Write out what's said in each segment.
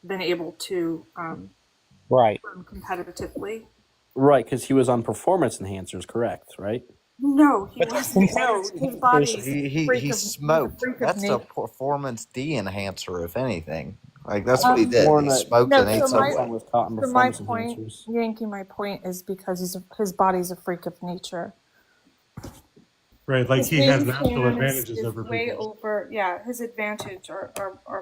been able to Right. perform competitively. Right, because he was on performance enhancers, correct? Right. No, he But wasn't. No, his body's He he's a smoked. freak of That's a nature. performance D enhancer, if anything. Like that's what he I've did. sworn He that smoked No, and ate so Deconstruction Subway. was taught in my performance point, enhancers. Yankee, my point is because his body's a freak of nature. Right, like His he has natural wingspan advantages is over way people. over, yeah, his advantage are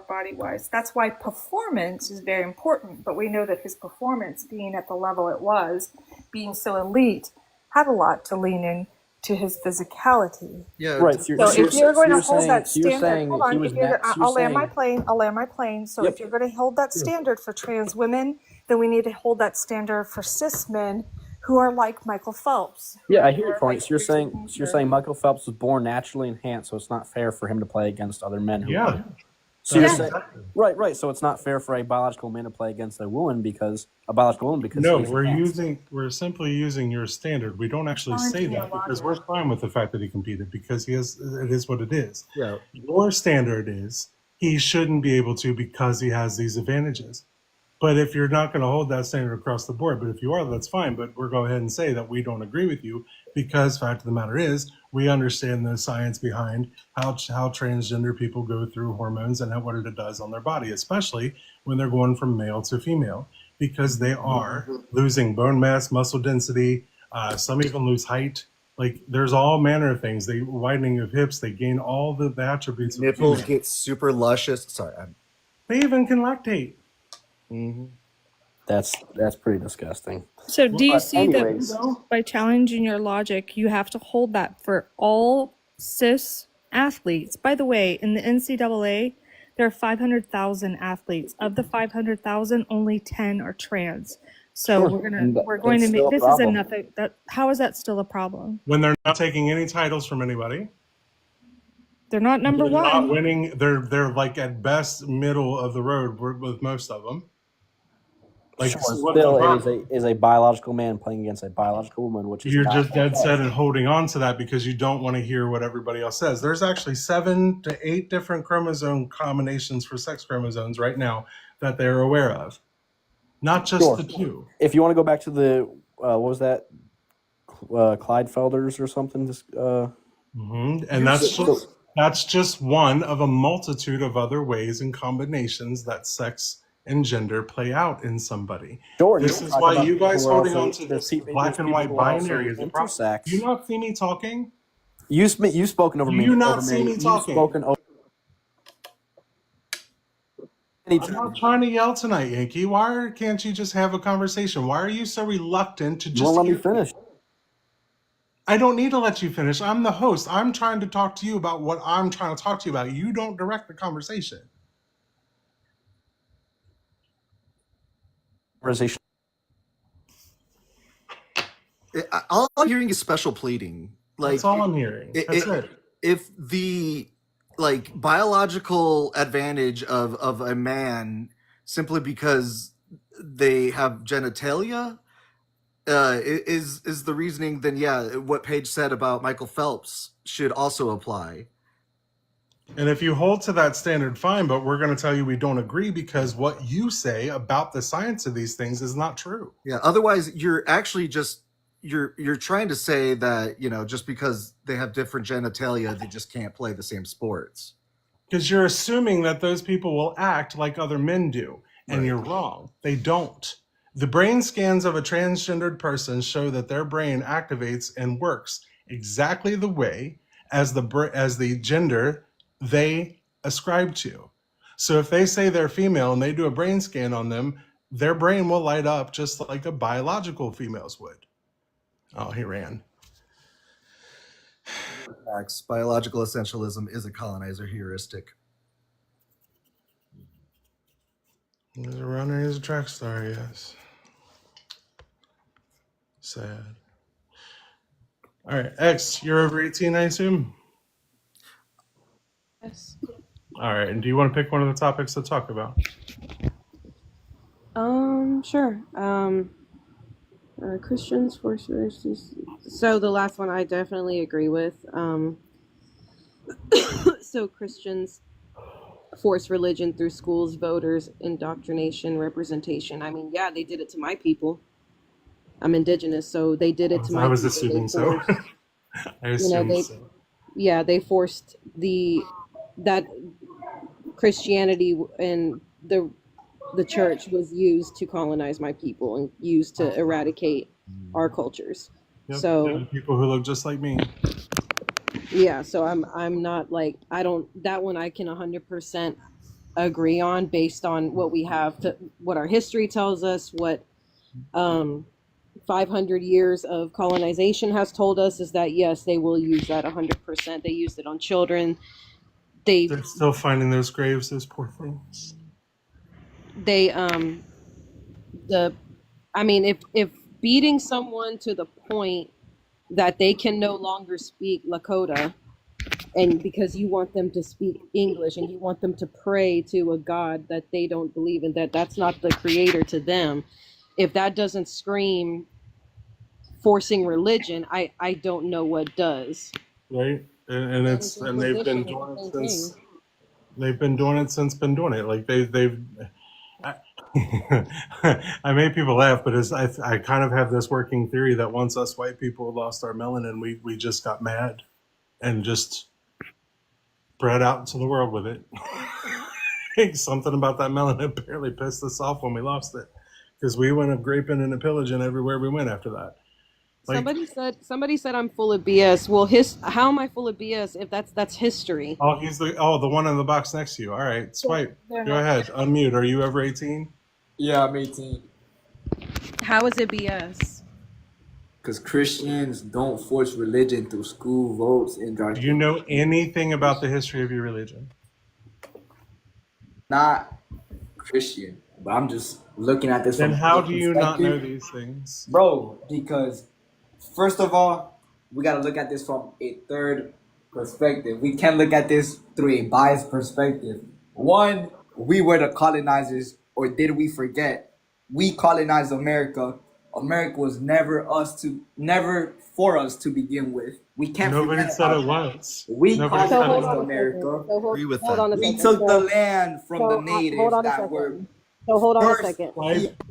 body wise. That's why performance is very important. But we know that his performance, being at the level it was, being so elite, had a lot to lean in to his physicality. Yeah, Right. So if you're going to hold Saying that standard, hold he on. was If you're, net. So you're I'll land my saying, plane. I'll land my plane. So yep. if you're going to hold that standard for trans women, then we need to hold that standard for cis men who are like Michael Phelps, Yeah, I who hear your are like point. freaks of So you're nature. saying Michael Phelps was born naturally enhanced, so it's not fair for him to play against other men who Yeah, aren't. So you're that's Yeah. saying, exactly. right. So it's not fair for a biological man to play against a biological woman because No, he's enhanced. we're simply using your standard. We don't actually say Challenging your that because logic. we're fine with the fact that he competed because it is what it is. yeah. Your standard is he shouldn't be able to because he has these advantages. But if you're not going to hold that standard across the board, but if you are, that's fine. But we're going ahead and say that we don't agree with you because fact of the matter is we understand the science behind how transgender people go through hormones and what it does on their body, especially when they're going from male to female, because they are losing bone mass, muscle density. Some even lose height. Like there's all manner of things. They widening of hips. They gain all the attributes of Nipples female. get super luscious. Sorry. They even can lactate. That's pretty disgusting. So do you But see that anyways, by challenging your logic, you have to hold that for all cis athletes? By the way, in the NCAA, there are 500,000 athletes. Of the 500,000, only 10 are trans. So sure, we're going to that's make still a this is problem. enough. That how is that still a problem? When they're not taking any titles from anybody, They're not number they're not one. winning. They're like at best middle of the road with most of them. Like Sure, so what's the still problem? is a biological man playing against a biological woman, which is You're not just dead okay. set and holding on to that because you don't want to hear what everybody else says. There's actually 7 to 8 different chromosome combinations for sex chromosomes right now that they're aware of, not just Sure. the 2. If you want to go back to the what was that, Clydefelders or something? And So that's just one of a multitude of other ways and combinations that sex and gender play out in somebody. sure, you This can is talk why about you people guys who are holding on also to this black there's and people white who are binary also is a problem. Do you intersex. not see me talking? You've spoken Do you not over see many. me You've talking? spoken over many I'm not times. trying to yell tonight, Yankee. Why can't you just have a conversation? Why are you so reluctant to You won't just let me hear me? finish. I don't need to let you finish. I'm the host. I'm trying to talk to you about what I'm trying to talk to you about. You don't direct the conversation. Conversation. All I'm hearing is special pleading. That's Like all I'm hearing. That's it. if the like biological advantage of a man simply because they have genitalia is the reasoning, then yeah, what Paige said about Michael Phelps should also apply. And if you hold to that standard, fine, but we're going to tell you we don't agree because what you say about the science of these things is not true. Yeah, otherwise you're actually just you're trying to say that, you know, just because they have different genitalia, they just can't play the same sports. Because you're assuming that those people will act like other men do. And Right. you're wrong. They don't. The brain scans of a transgendered person show that their brain activates and works exactly the way as the gender they ascribe to. So if they say they're female and they do a brain scan on them, their brain will light up just like a biological female's would. Oh, he ran. Facts. Biological essentialism is a colonizer heuristic. He's a runner, he's a track star, yes. Sad. All right, X, you're over 18, I assume? Yes. All right, and do you want to pick one of the topics to talk about? Sure. Christians force relationships. So the last one I definitely agree with. So Christians force religion through schools, voters, indoctrination, representation. I mean, yeah, they did it to my people. I'm indigenous, so they did it to I my was people. They assuming so. forced, I you know, assumed they so. yeah, they forced that Christianity and the church was used to colonize my people and used to eradicate our cultures. Yep. So And people who look just like me. yeah, so I'm not like I don't that one I can 100% agree on based on what we have to what our history tells us, what um 500 years of colonization has told us is that yes, they will use that 100%. They used it on children. They They're still finding those graves, those poor things. they the I mean if beating someone to the point that they can no longer speak Lakota and because you want them to speak English and you want them to pray to a God that they don't believe in, that that's not the creator to them, if that doesn't scream forcing religion, I don't know what does. Right? And That it's and they've been Inquisition is doing the it same since thing. been doing it. Like they've I, I made people laugh, but I kind of have this working theory that once us white people lost our melanin, we just got mad and just spread out into the world with it. Something about that melanin apparently pissed us off when we lost it because we went up graping and a pillaging everywhere we went after that. Like, Somebody said I'm full of BS. Well, how am I full of BS if that's history? oh, the one in the box next to you. All right, swipe. Go ahead, unmute. Are you over 18? Yeah, I'm 18. How is it BS? Because Christians don't force religion through school votes and Do you know anything about the history of your religion? not Christian. But I'm just looking at this Then from how a do you not know perspective. these things? Bro, because first of all, we got to look at this from a third perspective. We can't look at this through a biased perspective. One, we were the colonizers, or did we forget? We colonized America. America was never for us to begin with. We can't Nobody forget said about it that. was. We Nobody So said it hold colonized on was. a second. America. So Agree with that. hold on a We second. took the land from the Hold natives on a that were second. So hold on a first. second. Swipe,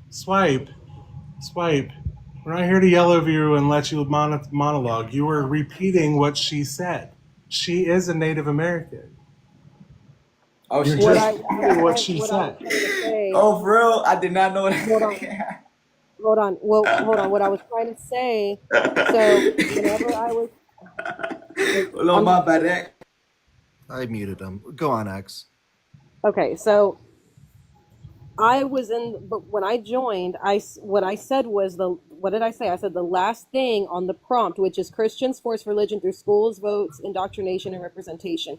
swipe, swipe. We're not here to yell over you and let you monologue. You were repeating what she said. She is a Native American. Oh, You're she What is. just I repeating what she what I was said. trying to say. Oh, for real? I did not know Hold on. that. Hold on. Well, hold on. What I was trying to say. So whenever I was, Hold on, I'm my bad. I muted him. Go on, X. okay. So I was in, but when I joined, what I said was what did I say? I said the last thing on the prompt, which is Christians force religion through schools, votes, indoctrination, and representation.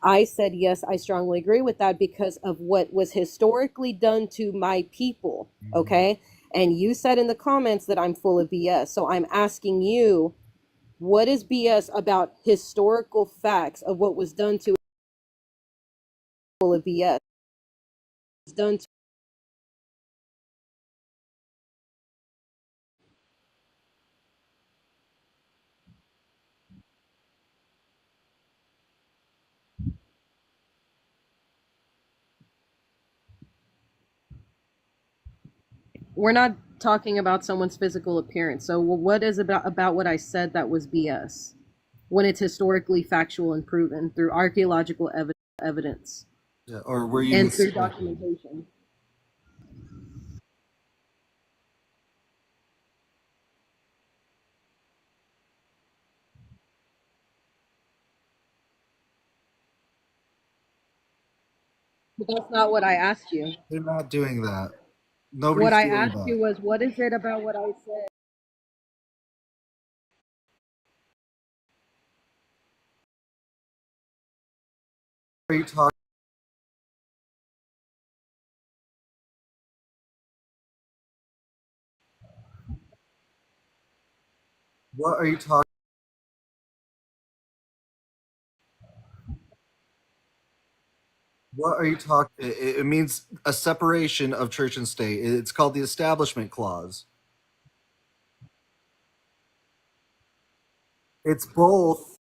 I said yes, I strongly agree with that because of what was historically done to my people. Okay, and you said in the comments that I'm full of BS. So I'm asking you, what is BS about historical facts of what was done to full of BS? Done to we're not talking about someone's physical appearance. So what is about what I said that was BS when it's historically factual and proven through archaeological evidence Yeah, or were you and through mistaken? documentation? But that's not what I asked you. They're not doing that. What Nobody's I doing asked that. you was, what is it about what I said? Are you talking? What are you talking? What are you talking? It means a separation of church and state. It's called the Establishment Clause. It's both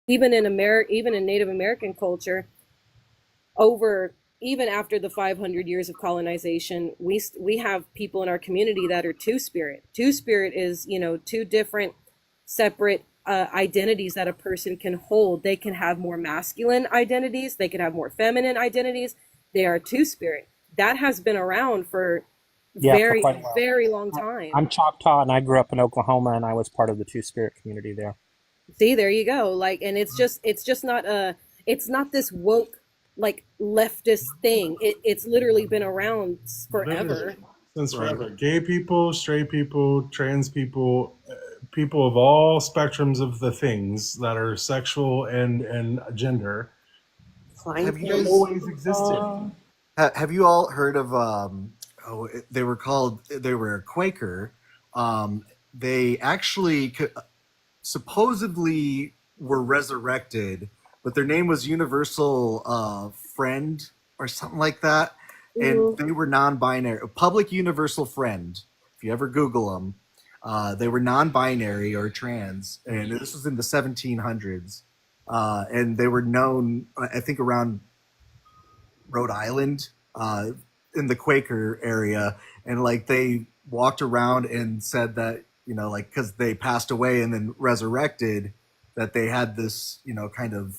even in Native American culture, even after the 500 years of colonization, we have people in our community that are two-spirit. Two-spirit is, two different separate identities that a person can hold. They can have more masculine identities, they can have more feminine identities. They are two-spirit. That has been around for Yeah, for very, quite a while. very long time. I'm Choctaw, and I grew up in Oklahoma, and I was part of the Two Spirit community there. See, there you go. Like, and it's just not it's not this woke, like, leftist thing. It's literally been around forever. Literally, since forever. Gay people, straight people, trans people, people of all spectrums of the things that are sexual and gender Have you have guys always existed. have you all heard of they were a Quaker. They actually supposedly were resurrected, but their name was Universal Friend or something like that, and they were non-binary. Public Universal Friend. If you ever Google them, they were non-binary or trans, and this was in the 1700s, and they were known, I think, around Rhode Island, in the Quaker area, and like they walked around and said that, like, because they passed away and then resurrected, that they had this, kind of,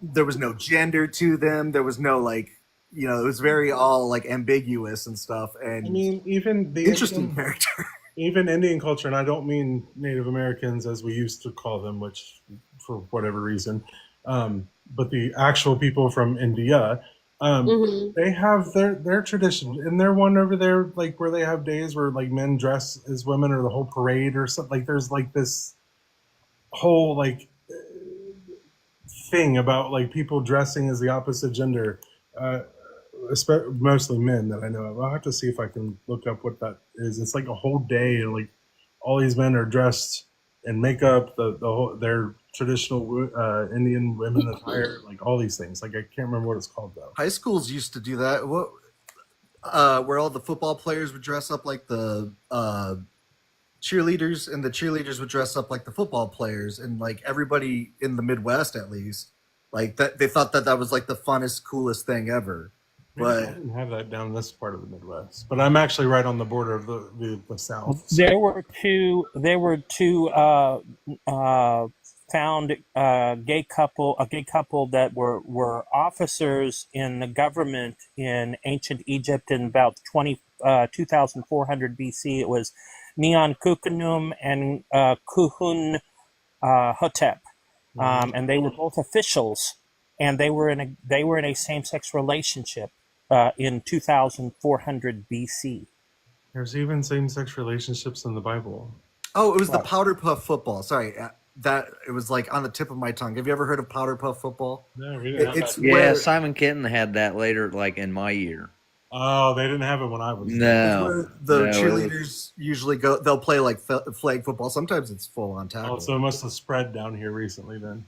there was no gender to them, there was no, like, it was very all like ambiguous and stuff, and I mean, even the interesting character. even Indian culture, and I don't mean Native Americans as we used to call them, which for whatever reason, but the actual people from India, they have their tradition, and they're one over there, like where they have days where like men dress as women or the whole parade or something. Like there's like this whole like thing about like people dressing as the opposite gender. Mostly men that I know of. I'll have to see if I can look up what that is. It's like a whole day, and like all these men are dressed in makeup, the whole their traditional Indian women attire, like all these things. Like I can't remember what it's called though. High schools used to do that. What, where all the football players would dress up like the cheerleaders, and the cheerleaders would dress up like the football players, and like everybody in the Midwest, at least, like that, they thought that that was like the funnest, coolest thing ever. I But didn't have that down this part of the Midwest, but I'm actually right on the border of the South. So. There were two found a gay couple that were officers in the government in ancient Egypt in about 2400 BC. It was Neon Kukunum and Kuhun Hotep, and they were both officials, and they were in a same-sex relationship in 2400 BC. There's even same-sex relationships in the Bible. oh, it was the powder puff football. Sorry, that it was like on the tip of my tongue. Have you ever heard of powder puff football? No, we didn't have It's that. Yeah, where Simon Kenton had that later, like in my year. Oh, they didn't have it when I was. No, where the no, it was- cheerleaders usually go. They'll play like flag football. Sometimes it's full on tackle. Oh, so it must have spread down here recently then.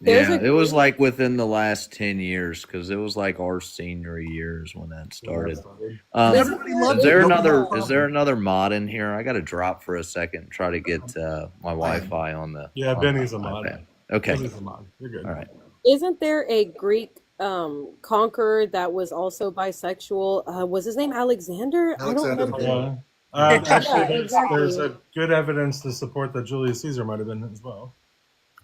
There's yeah, a it was group- like within the last 10 years because it was like our senior years when that started. Everybody loved Is it. there Nobody had a another? problem. Is there another mod in here? I got to drop for a second. And try to get my Wi-Fi on the. Yeah, on Benny's my a mod. iPad. Okay, Benny's a mod. You're good. all right. Isn't there a Greek conqueror that was also bisexual? Was his name Alexander? I don't Alexander the remember. Great. Yeah. Actually, Yeah, there's exactly. a good evidence to support that Julius Caesar might have been as well.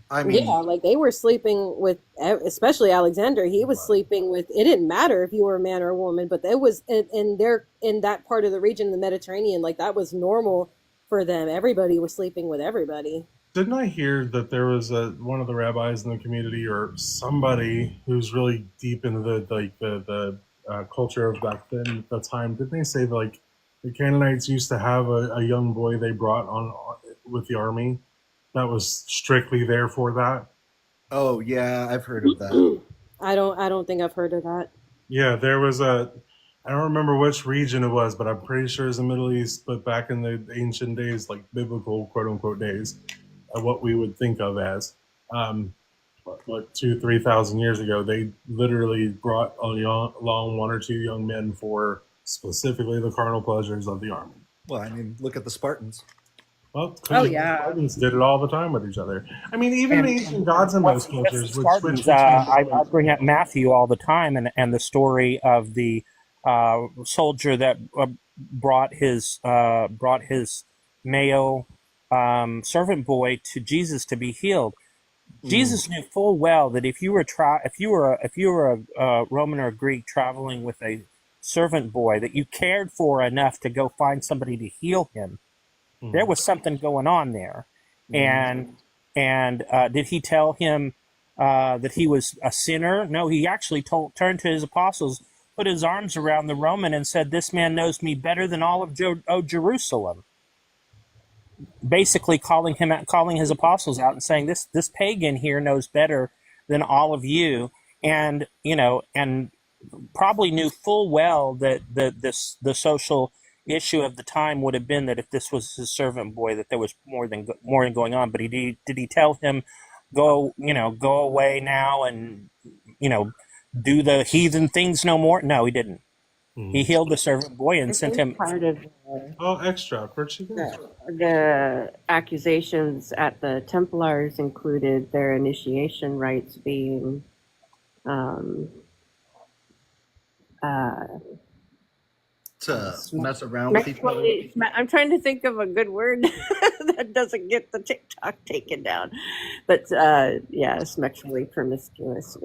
I mean, Yeah, like they were sleeping with, especially Alexander. He was sleeping with. It didn't matter if you were a man or a woman, but it was in that part of the region, the Mediterranean, like that was normal for them. Everybody was sleeping with everybody. Didn't I hear that there was one of the rabbis in the community or somebody who's really deep into the culture of back then at the time? Didn't they say that, like the Canaanites used to have a young boy they brought on with the army that was strictly there for that? oh yeah, I've heard of that. I don't think I've heard of that. Yeah, there was I don't remember which region it was, but I'm pretty sure it's the Middle East. But back in the ancient days, like biblical quote unquote days, what we would think of as, what 2,000-3,000 years ago, they literally brought along one or two young men for specifically the carnal pleasures of the army. Well, I mean, look at the Spartans. Well, Oh because the yeah. Spartans did it all the time with each other. I mean, even the ancient gods in With most the cultures would switch Spartans, between the I bring up Matthew all the time, and the story of the soldier that brought his male servant boy to Jesus to be healed. Jesus knew full well that if you were a Roman or a Greek traveling with a servant boy that you cared for enough to go find somebody to heal him, there was something going on there. And did he tell him that he was a sinner? No, he actually turned to his apostles, put his arms around the Roman, and said, "This man knows me better than all of Jerusalem." Basically, calling his apostles out and saying, "This pagan here knows better than all of you," and and probably knew full well that the social issue of the time would have been that if this was his servant boy, that there was more than going on. But did he tell him, go away now and do the heathen things no more? No, he didn't. He healed the servant boy and I sent think him. part of Oh, extra. Where'd she go? the accusations at the Templars included their initiation rites being um, To mess around with each other. I'm trying to think of a good word that doesn't get the TikTok taken down, but yeah, sexually promiscuous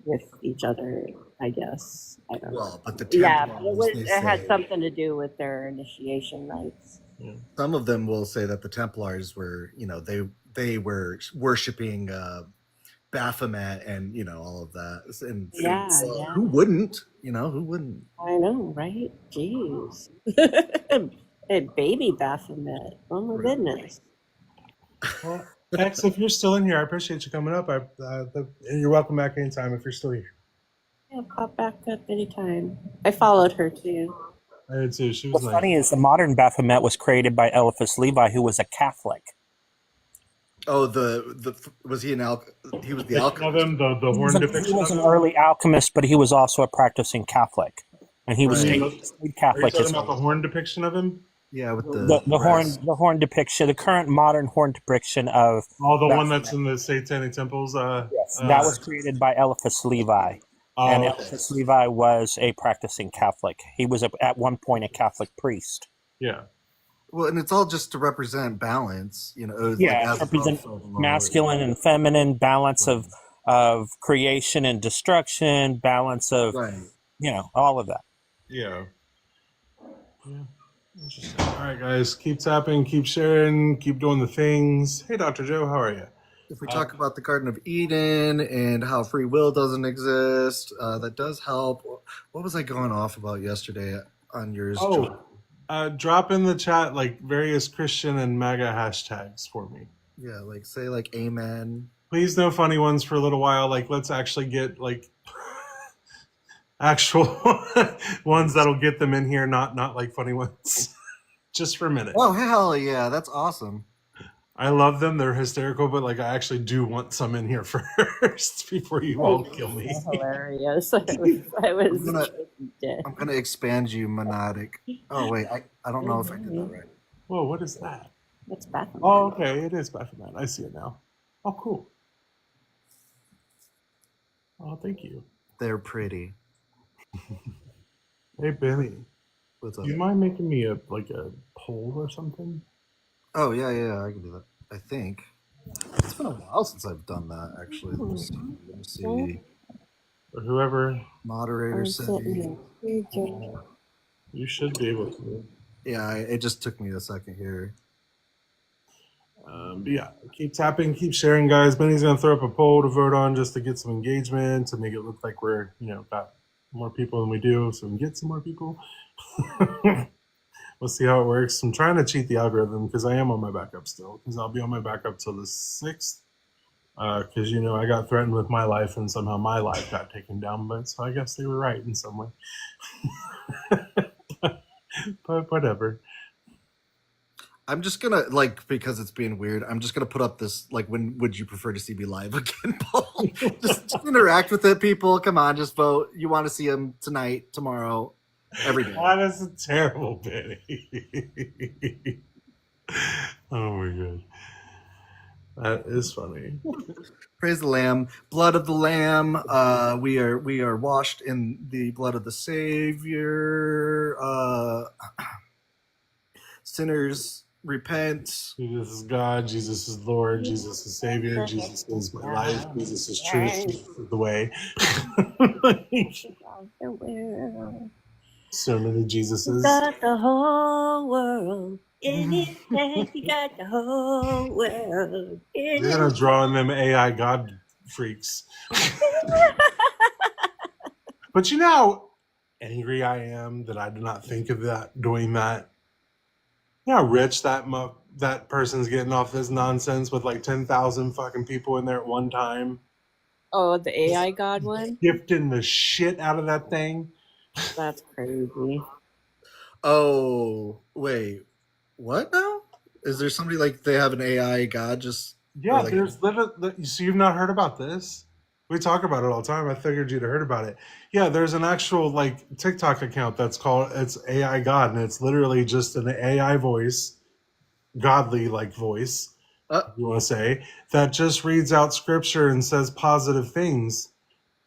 with each other. I guess I don't know. Well, but the Yeah, Templars, but they it had say, something to do with their initiation rites. some of them will say that the Templars were, they were worshiping Baphomet and all of that. And Yeah, well, yeah. who wouldn't? Who wouldn't? I know, right? Jeez. And baby Baphomet. Oh my goodness. Well, X, if you're still in here, I appreciate you coming up. And you're welcome back anytime if you're still here. Yeah, pop back up anytime. I followed her too. I did too. She was What's nice. funny is the modern Baphomet was created by Eliphas Levi, who was a Catholic. Oh, was he he was the Of alchemist? him, the He horn depiction was of an him. early alchemist, but he was also a practicing Catholic, and he was Right. stayed Are you Catholic. talking about the horn depiction of him? Yeah, with The horn depiction, the current modern horn depiction of Oh, the one Baphomet. that's in the Satanic temples. Yes, that was created by Eliphas Levi, and Eliphas Levi was a practicing Catholic. He was at one point a Catholic priest. Yeah. Well, and it's all just to represent balance, Yeah, as represent above, so below. masculine and feminine, balance of creation and destruction, balance of Right. all of that. Yeah. Yeah. Interesting. All right, guys, keep tapping, keep sharing, keep doing the things. Hey, Dr. Joe, how are you? If we talk about the Garden of Eden and how free will doesn't exist, that does help. What was I going off about yesterday on yours? John? Drop in the chat like various Christian and MAGA hashtags for me. Yeah, say amen. Please, no funny ones for a little while. Let's actually get actual ones that'll get them in here, not like funny ones. Just for a minute. Oh, hell yeah, that's awesome. I love them. They're hysterical, but I actually do want some in here first before you all kill me. Hilarious. I'm gonna expand you, monadic. Oh wait, I don't know if I did that right. Whoa, what is that? That's Baphomet. Oh, okay, it is Baphomet. I see it now. Oh, cool. Oh, thank you. They're pretty. Hey, Benny. What's up? Do you mind making me a poll or something? Oh yeah, I can do that. I think it's been a while since I've done that. Actually, let me see. Or whoever. Moderator setting. You should be able to. Yeah, it just took me a second here. But yeah, keep tapping, keep sharing, guys. Benny's gonna throw up a poll to vote on just to get some engagement, to make it look like we're got more people than we do, so we can get some more people. We'll see how it works. I'm trying to cheat the algorithm because I am on my backup still, because I'll be on my backup till the 6th. Because I got threatened with my life, and somehow my life got taken down. But so I guess they were right in some way. but whatever. I'm just gonna because it's being weird. I'm just gonna put up this when would you prefer to see me live again poll? just interact with it, people. Come on, just vote. You want to see him tonight, tomorrow, every day. That is a terrible Benny. Oh my god, that is funny. Praise the Lamb, blood of the Lamb. We are washed in the blood of the Savior. Sinners repent. Jesus is God. Jesus is Lord. Jesus is Savior. Jesus is my life. Jesus is truth. Jesus is the way. So many Jesuses. Got the whole world in his hand. He got the whole world in You're his gonna draw in them AI God freaks. But you know how angry I am that I did not think of that doing that. You know how rich that person's getting off this nonsense with like 10,000 fucking people in there at one time, Oh, the AI God one? gifting the shit out of that thing. That's crazy. Oh, wait. What now? Is there somebody like they have an AI God just Yeah, like, there's literally. So you've not heard about this? We talk about it all the time. I figured you'd have heard about it. Yeah, there's an actual like TikTok account that's called it's AI God, and it's literally just an AI voice, godly like voice, uh, if you want to say, that just reads out scripture and says positive things,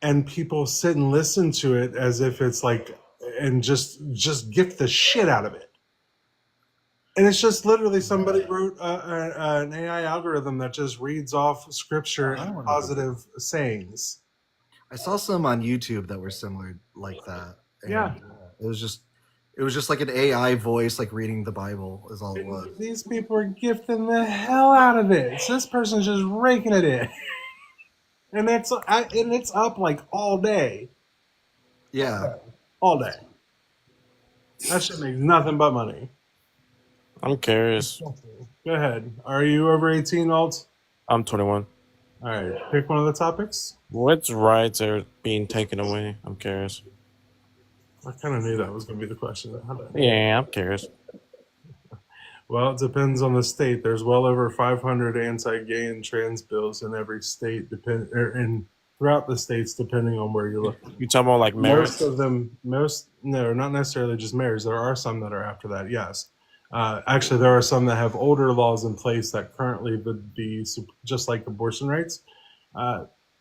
and people sit and listen to it as if it's like, and just gift the shit out of it. And it's just literally somebody wrote an AI algorithm that just reads off scripture I and wanna- positive sayings. I saw some on YouTube that were similar like that. And, Yeah. it was just like an AI voice like reading the Bible is all it was. And these people are gifting the hell out of it. So this person's just raking it in, and it's up like all day, Yeah. all day. That shit makes nothing but money. I'm curious. Go ahead. Are you over 18, Alt? I'm 21. All right. Pick one of the topics. Which rights are being taken away? I'm curious. I kind of knew that was going to be the question. Yeah, I'm curious. Well, it depends on the state. There's well over 500 anti-gay and trans bills in every state, and throughout the states, depending on where you're looking. You talking about like marriage? Most of them, no, not necessarily just marriage. There are some that are after that. Yes, actually, there are some that have older laws in place that currently would be just like abortion rights.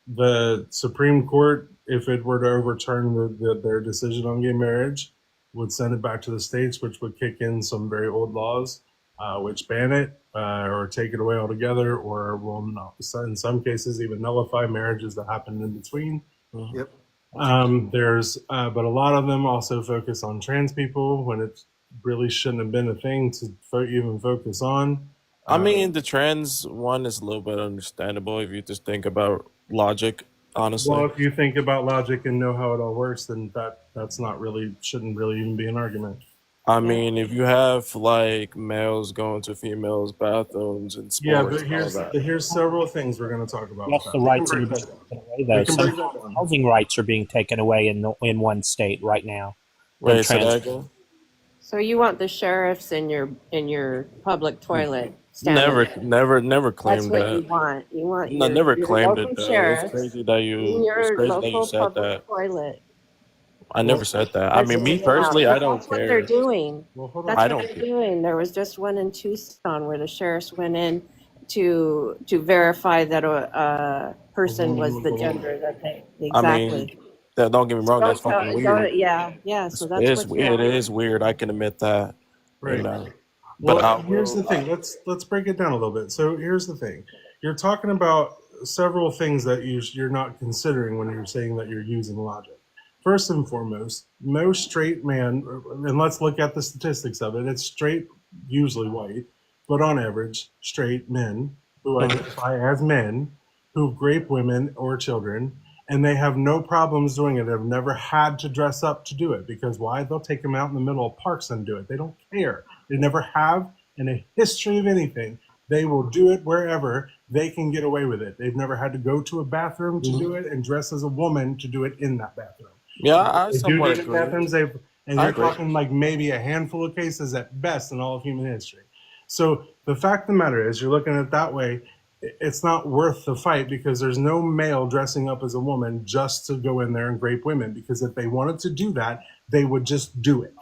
The Supreme Court, if it were to overturn their decision on gay marriage, would send it back to the states, which would kick in some very old laws, which ban it or take it away altogether, or will not, in some cases, even nullify marriages that happen in between. Yep. But a lot of them also focus on trans people when it really shouldn't have been a thing to even focus on. I mean, the trans one is a little bit understandable if you just think about logic, honestly. Well, if you think about logic and know how it all works, then that's not really, shouldn't really even be an argument. I mean, if you have like males going to females' bathrooms and sports, Yeah, but and all that. here's several things we're going to talk about. Yes, with the that. rights We are can being break taken away, though. that Some down. housing rights are being taken away in one state right now. Wait, say trans- that again? So you want the sheriffs in your public toilet standing Never there. claimed That's what you that. want. You want No, your, never your claimed local it though. It's sheriffs crazy that in you. It's your crazy that you local said public that. toilet. I never said that. I mean, me personally, I don't That's what they're care. doing. Well, hold on. That's I what don't they're care. doing. There was just one in Tucson where the sheriffs went in to verify that a person was the gender that they I exactly. mean, don't get me wrong. That's fucking weird. Yeah. So that's It what is weird. I can admit that. Right. You know. But Well, here's the thing. Let's break it down a little bit. So here's the thing. You're talking about several things that you're not considering when you're saying that you're using logic. First and foremost, no straight man, and let's look at the statistics of it. It's straight, usually white, but on average, straight men who identify as men who rape women or children, and they have no problems doing it. They've never had to dress up to do it because why? They'll take them out in the middle of parks and do it. They don't care. They never have in a history of anything. They will do it wherever they can get away with it. They've never had to go to a bathroom to do it and dress as a woman to do it in that bathroom. yeah, I They do somewhat get in agree. bathrooms, and I you're agree. talking like maybe a handful of cases at best in all of human history. So the fact of the matter is, you're looking at it that way, it's not worth the fight because there's no male dressing up as a woman just to go in there and rape women, because if they wanted to do that, they would just do it.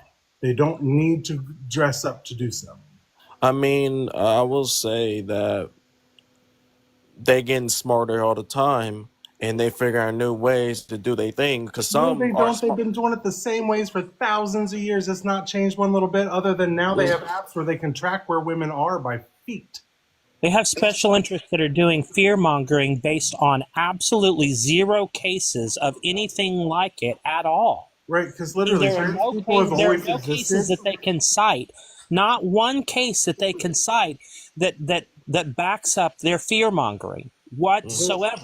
They don't need to dress up to do so. I mean, I will say that they getting smarter all the time, and they figure out new ways to do their thing. Because No, some they are don't. They've smart. been doing it the same ways for thousands of years. It's not changed one little bit, other than now they have apps where they can track where women are by feet. They have special interests that are doing fear mongering based on absolutely zero cases of anything like it at all. Right, because And literally trans people have there are always no cases existed. that they can cite. Not one case that they can cite that backs up their fear mongering whatsoever.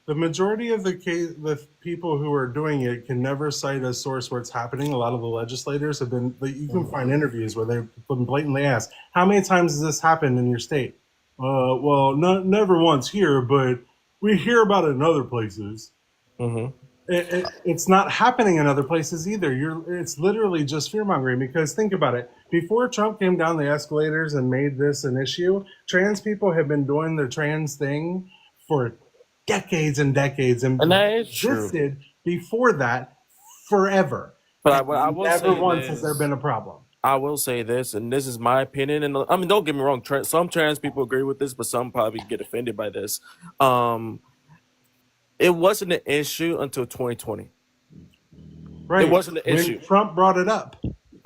The majority of the people who are doing it can never cite a source where it's happening. A lot of the legislators have been. You can find interviews where they've been blatantly asked, "How many times has this happened in your state?" Well, never once here, but we hear about it in other places. Mm-hmm. It's not happening in other places either. It's literally just fear mongering, because think about it. Before Trump came down the escalators and made this an issue, trans people have been doing the trans thing for decades and decades, and And that is true. existed before that forever. But I And will never say once has there this. been a problem. I will say this, and this is my opinion. And I mean, don't get me wrong. Some trans people agree with this, but some probably get offended by this. It wasn't an issue until 2020. Right. It wasn't an When issue. Trump brought it up.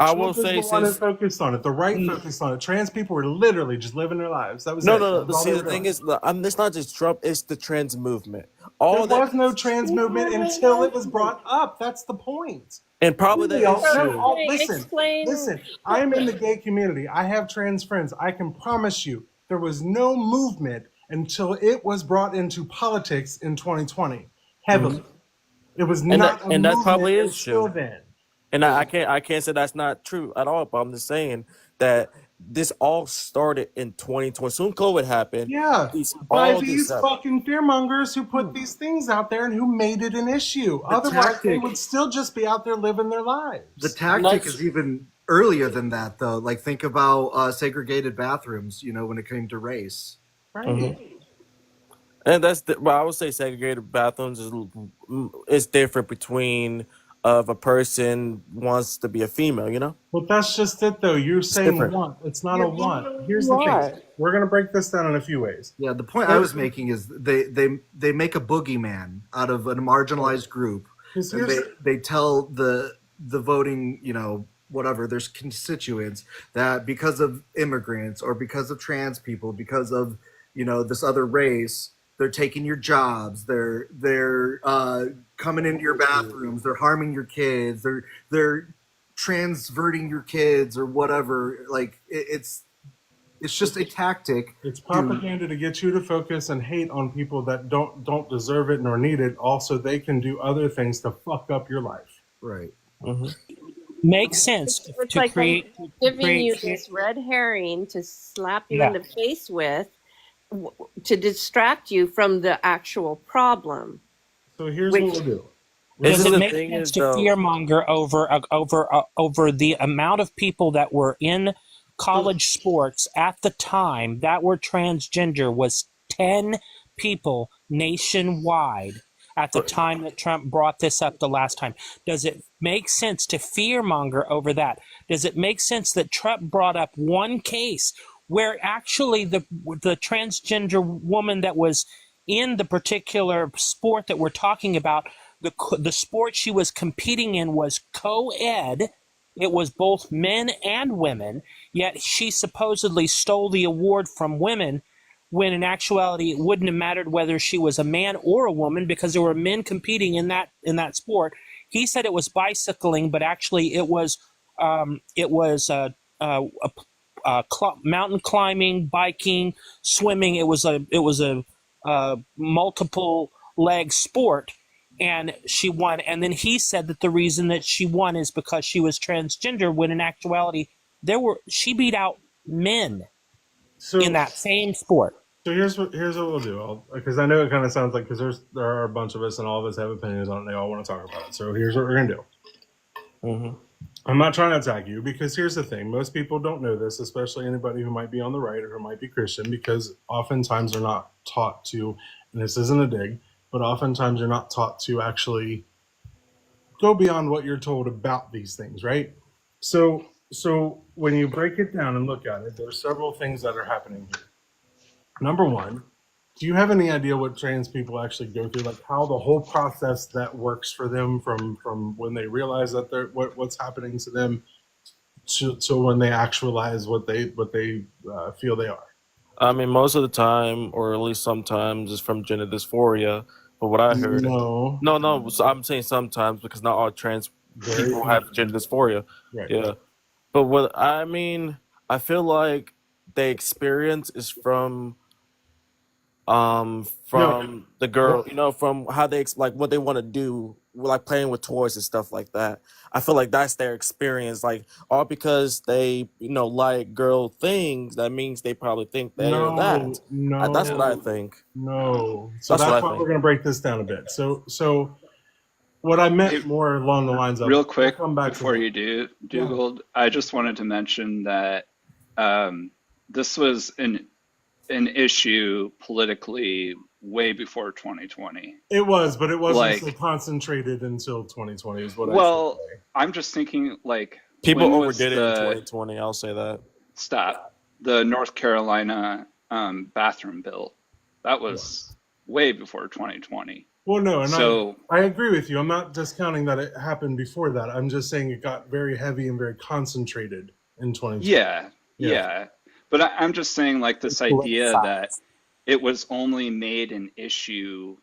I Trump will is say the one that since focused on it. The right focused on it. Trans people were literally just living their lives. That was no, it. no, That no. was But all see, they the were thing doing. is, it's not just Trump. It's the trans movement. There All that, was no trans movement until it was brought up. That's the point. and probably Really, that is So true. can I listen, explain? listen. I am in the gay community. I have trans friends. I can promise you there was no movement until it was brought into politics in 2020. Heavily. It was not a And that movement probably is until true. then. And I can't say that's not true at all. But I'm just saying that this all started in 2020. Soon COVID happened. Yeah, by All this these happened. fucking fearmongers who put these things out there and who made it an issue. The Otherwise, they tactic, would still just be out there living their the lives. tactic is even earlier than that, though. Like, think about segregated bathrooms. When it came to race. Right. And well, I would say segregated bathrooms is different between of a person wants to be a female. But that's just it, though. You're It's saying different. want. It's not a You're want. being Here's who the you thing. are. We're going to break this down in a few ways. Yeah, the point I was making is they make a boogeyman out of a marginalized group, Because and here's they tell the voting, whatever, there's constituents that because of immigrants or because of trans people, because of this other race, they're taking your jobs, they're coming into your bathrooms, they're harming your kids, they're transverting your kids or whatever. Like it's just a tactic. it's propaganda to get you to focus and hate on people that don't deserve it nor need it. Also, they can do other things to fuck up your life. Right. Makes sense It's to like I'm create giving you fear. this red herring to slap you Yeah. in the face with, to distract you from the actual problem. So here's Which what we'll do. Does The it make thing sense is, to though, fearmonger over the amount of people that were in college sports at the time that were transgender was 10 people nationwide at the time that Trump brought this up the last time? Does it make sense to fearmonger over that? Does it make sense that Trump brought up one case where actually the transgender woman that was in the particular sport that we're talking about, the sport she was competing in was co-ed. It was both men and women, yet she supposedly stole the award from women when in actuality it wouldn't have mattered whether she was a man or a woman because there were men competing in that sport. He said it was bicycling, but actually it was mountain climbing, biking, swimming. It was a multiple leg sport, and she won. And then he said that the reason that she won is because she was transgender, when in actuality she beat out men So in that same sport. So here's what we'll do. Because I know it kind of sounds like there are a bunch of us and all of us have opinions on it. And they all want to talk about it. So here's what we're gonna do. I'm not trying to attack you, because here's the thing: most people don't know this, especially anybody who might be on the right or who might be Christian, because oftentimes they're not taught to. And this isn't a dig, but oftentimes you're not taught to actually go beyond what you're told about these things, right? So So when you break it down and look at it, there are several things that are happening here. Number one, do you have any idea what trans people actually go through, like how the whole process that works for them from when they realize that they're what's happening to them to when they actualize what they feel they are? I mean, most of the time, or at least sometimes, it's from gender dysphoria. But what I heard, No, no, so I'm saying sometimes because not all trans very people have gender dysphoria. right. Yeah, but what I mean, I feel like the experience is No, from the girl, you know, from how they like what they want to do, like playing with toys and stuff like that. I feel like that's their experience, like all because they, you know, like girl things. That means they probably think they're that. no, That's what I no, think. no. So That's what that's I why think. we're going to break this down a bit. So what I Hey, meant more along the lines of, real we'll quick come back to before that. you do, Yeah. Dugald, I just wanted to mention that this was an issue politically way before 2020. It was, but it wasn't so Like, concentrated until 2020 is what I should well, say. I'm just thinking like People when was overdid it in the 2020. I'll say that. stop the North Carolina bathroom bill? That Yeah. was way before 2020. Well, no, and So I agree with you. I'm not discounting that it happened before that. I'm just saying it got very heavy and very concentrated in 2020. yeah, Yeah. yeah. But I'm just saying like this idea that it was only made an issue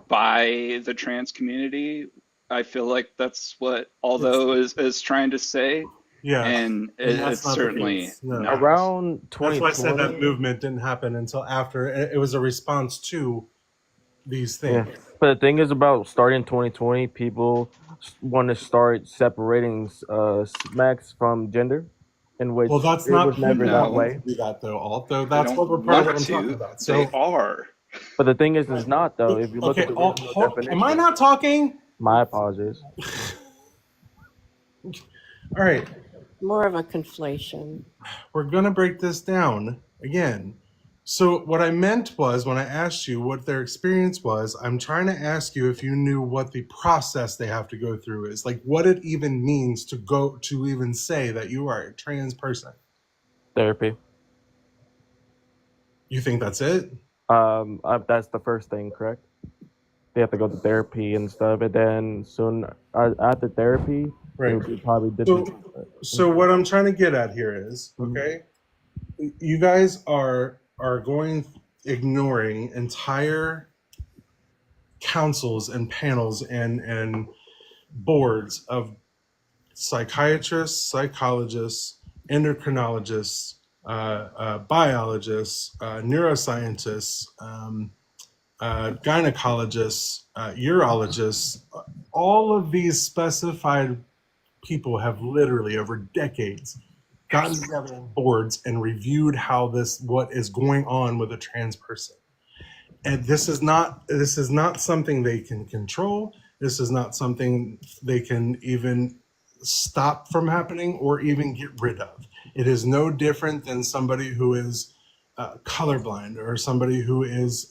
by the trans community. I feel like that's what It's Aldo is trying to say, yeah, and and that's it's not the certainly case. No. not. Around That's why I said that 2020, movement didn't happen until after it was a response to these yeah. things. But the thing is about starting 2020, people want to start separating sex from gender, in Well, which that's it not was never people that No, wanting to way. do that though, Alto. they That's don't what we're part of what want I'm talking to. about. They So, are. But the thing is not though. If you look at okay, the original am I definition, not talking? my apologies. All right, More of a conflation. we're gonna break this down again. So what I meant was when I asked you what their experience was, I'm trying to ask you if you knew what the process they have to go through is, like what it even means to go to even say that you are a trans person. Therapy. You think that's it? That's the first thing, correct? They have to go to therapy and stuff, and then soon after therapy, they Right. would be probably So what I'm trying to get at here is, Mhm. okay, you guys are going ignoring entire councils and panels and boards of psychiatrists, psychologists, endocrinologists, biologists, neuroscientists, gynecologists, urologists. All of these specified people have literally over decades gotten together in boards and reviewed what is going on with a trans person. And this is not something they can control. This is not something they can even stop from happening or even get rid of. It is no different than somebody who is colorblind or somebody who is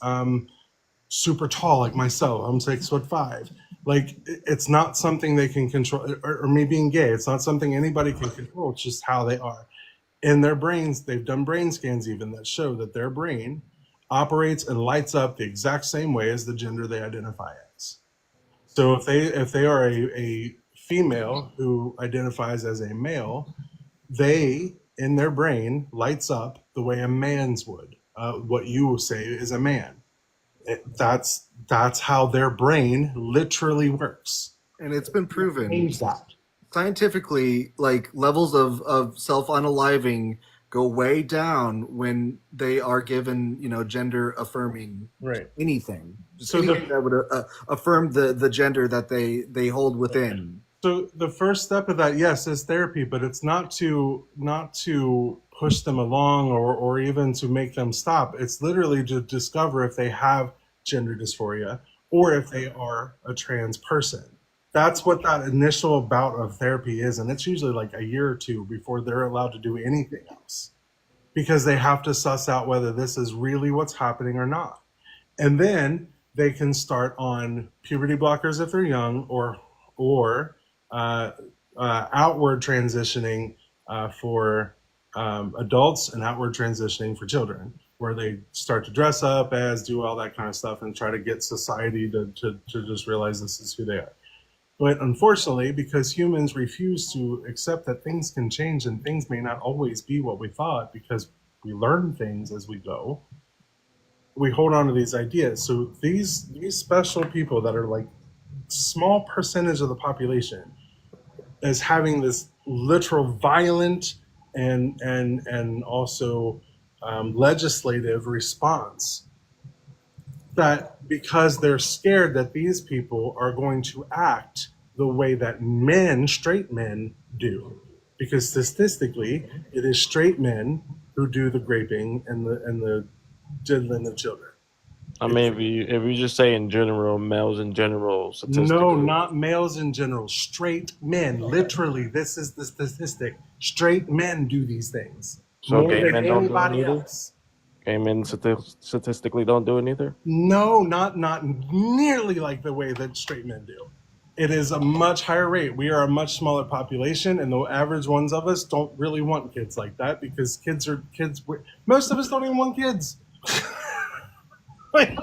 super tall like myself. I'm 6'5". Like it's not something they can control, or me being gay. It's not something anybody can control. It's just how they are. In their brains, they've done brain scans even that show that their brain operates and lights up the exact same way as the gender they identify as. So if they are a female who identifies as a male, they in their brain lights up the way a man's would. What you will say is a man. That's how their brain literally works. And it's been proven Change that. scientifically, like levels of self-unaliving go way down when they are given, gender affirming Right. anything. Just So anything that would affirm the gender that they hold within. So the first step of that, yes, is therapy, but it's not to push them along or even to make them stop. It's literally to discover if they have gender dysphoria or if they are a trans person. That's what that initial bout of therapy is, and it's usually like a year or two before they're allowed to do anything else because they have to suss out whether this is really what's happening or not. And then they can start on puberty blockers if they're young, or outward transitioning for adults and outward transitioning for children, where they start to dress up as, do all that kind of stuff, and try to get society to just realize this is who they are. But unfortunately, because humans refuse to accept that things can change and things may not always be what we thought, because we learn things as we go, we hold on to these ideas. So these special people that are like small percentage of the population as having this literal violent and also legislative response, that because they're scared that these people are going to act the way that men, straight men, do, because statistically it is straight men who do the raping and the diddling of children. I mean, if you just say in general, males in general, statistically. No, not males in general. Straight men. Literally, this is the statistic. Straight men do these things So more gay than men don't do it anybody either? else. Gay men statistically don't do it either? No, not nearly like the way that straight men do. It is a much higher rate. We are a much smaller population, and the average ones of us don't really want kids like that, because kids are kids. Most of us don't even want kids. Like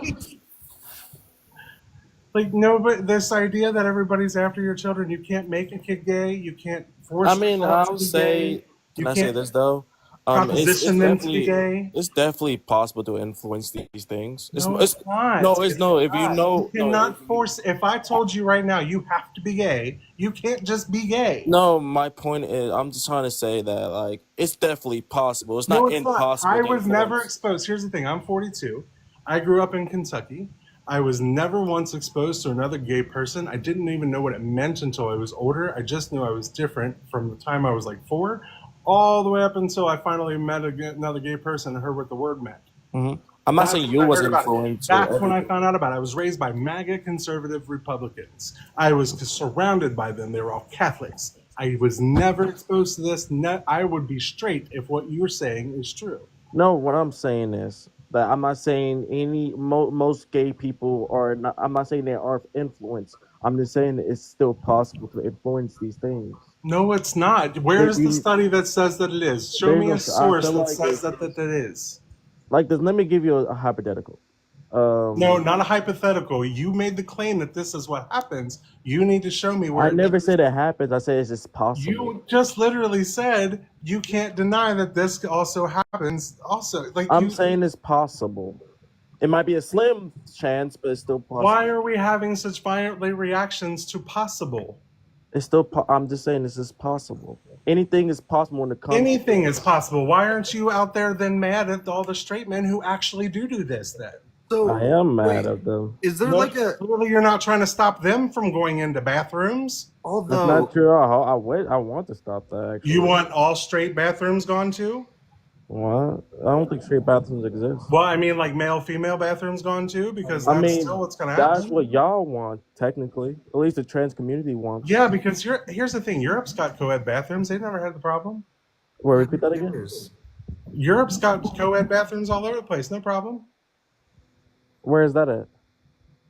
no, but this idea that everybody's after your children, you can't make a kid gay, you can't force I them mean, to I'll be say, gay, can you I say can't this though? proposition them to be gay. It's definitely possible to influence these things. No, it's not. No, it's no. If you not. know, You cannot force. If I told you right now you have to be gay, you can't just be gay. no. My point is, I'm just trying to say that like it's definitely possible. It's No, not it's not. impossible. I to was never influence. exposed. Here's the thing. I'm 42. I grew up in Kentucky. I was never once exposed to another gay person. I didn't even know what it meant until I was older. I just knew I was different from the time I was like 4, all the way up until I finally met another gay person and heard what the word meant. Mm-hmm. I'm not saying you was influenced. That's when I found out about it. I was raised by MAGA conservative Republicans. I was surrounded by them. They were all Catholics. I was never exposed to this. I would be straight if what you're saying is true. No, what I'm saying is that I'm not saying most gay people are not. I'm not saying they are influenced. I'm just saying that it's still possible to influence these things. No, it's not. Where's the study that says that it is? Show me a source that says that it is. Like this, let me give you a hypothetical. No, not a hypothetical. You made the claim that this is what happens. You need to show me where. I never said it happens. I said it's just possible. You just literally said you can't deny that this also happens. Also, like I'm saying it's possible. It might be a slim chance, but it's still possible. Why are we having such violent reactions to possible? It's still. I'm just saying this is possible. Anything is possible when it comes. Anything is possible. Why aren't you out there then mad at all the straight men who actually do this then? So I am mad at them. Is there clearly you're not trying to stop them from going into bathrooms? That's not true. I want to stop that. Actually. You want all straight bathrooms gone too? What? I don't think straight bathrooms exist. Well, I mean, like male-female bathrooms gone too, because that's still what's going to happen. That's what y'all want, technically. At least the trans community wants. Yeah, because here's the thing: Europe's got co-ed bathrooms. They've never had the problem. Wait, repeat that again. Europe's got co-ed bathrooms all over the place. No problem. Where is that at?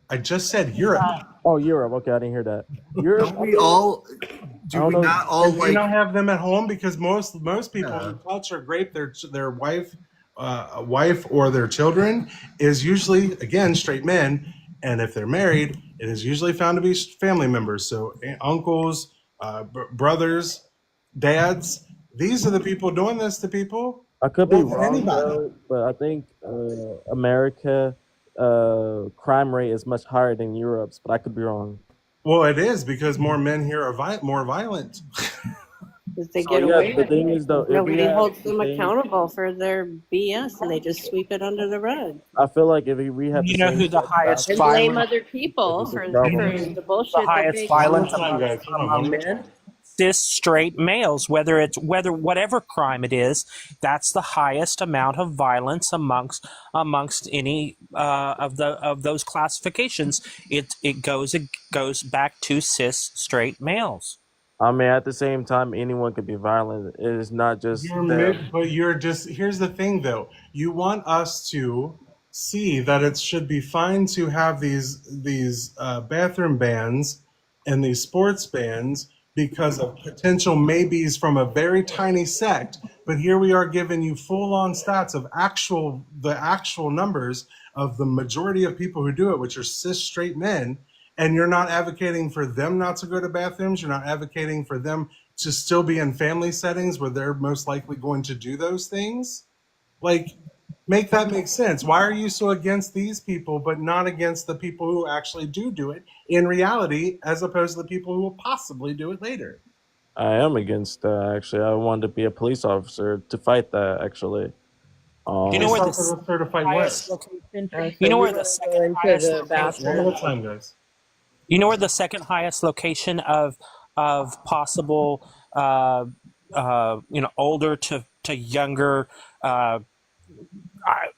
I just said Europe. Oh, Europe. Okay, I didn't hear that. Europe. Do we not all like? We don't have them at home because most people who touch or rape their wife or their children is usually, again, straight men, and if they're married, it is usually found to be family members. So uncles, brothers, dads. These are the people doing this to people. I could be wrong, though, but I think America crime rate is much higher than Europe's, but I could be wrong. Well, it is because more men here are more violent. Because they get away with it. Nobody holds them thing, accountable for their BS, and they just sweep it under the rug. I feel like if we have, you know who the highest and blame other people for the bullshit. The highest violence among men. Cis straight males, whatever crime it is, that's the highest amount of violence amongst any of those classifications. It goes back to cis straight males. I mean, at the same time, anyone could be violent. It is not just but here's the thing, though. You want us to see that it should be fine to have these bathroom bans and these sports bans because of potential maybes from a very tiny sect. But here we are giving you full-on stats of the actual numbers of the majority of people who do it, which are cis straight men, and you're not advocating for them not to go to bathrooms. You're not advocating for them to still be in family settings where they're most likely going to do those things. Like, make that make sense. Why are you so against these people, but not against the people who actually do it in reality, as opposed to the people who will possibly do it later? I am against that. Actually, I wanted to be a police officer to fight that. Actually, Do you know where the Police officer certified highest what? location? So You know you where the want to second go into highest the location? One at bathroom? a time, guys. You know where the second highest location of possible older to younger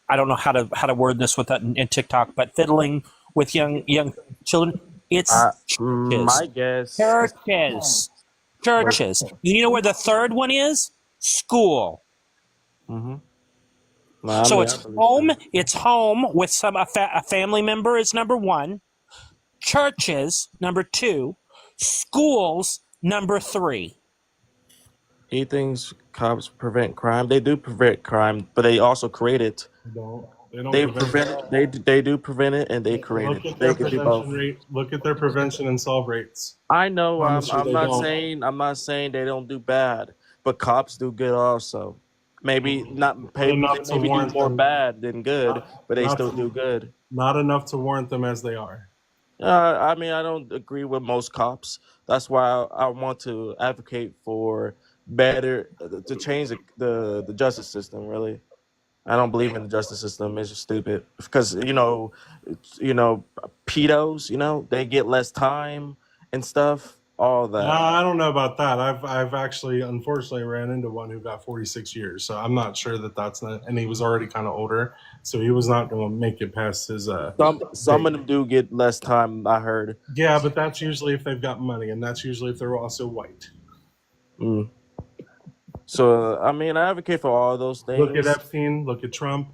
I don't know how to word this with that in TikTok, but fiddling with young children. It's churches, my guess is churches, churches. You know where the third one is? School. mm-hmm. I So mean, it's I believe home. that. It's home with a family member is number one. Churches number two. Schools number three. He thinks cops prevent crime. They do prevent crime, but they also create it. They don't They prevent prevent it. They do prevent it, and they create Look it. at They their can do prevention both. rate. Look at their prevention and solve rates. I know. Promise you I'm they not don't. saying. I'm not saying they don't do bad, but cops do good also. Maybe not. Not They enough to maybe do warrant more them. bad than good, but they Not still do good. not enough to warrant them as they are. I mean, I don't agree with most cops. That's why I want to advocate for better to change the justice system. Really, I don't believe in the justice system. It's just stupid because pedos. They get less time and stuff. All that. I don't know about that. I've actually unfortunately ran into one who got 46 years. So I'm not sure that that's not. And he was already kind of older, so he was not going to make it past his Some date. of them do get less time. I heard. Yeah, but that's usually if they've got money, and that's usually if they're also white. Mm. So I mean, I advocate for all those Look at things. Epstein. Look at Trump.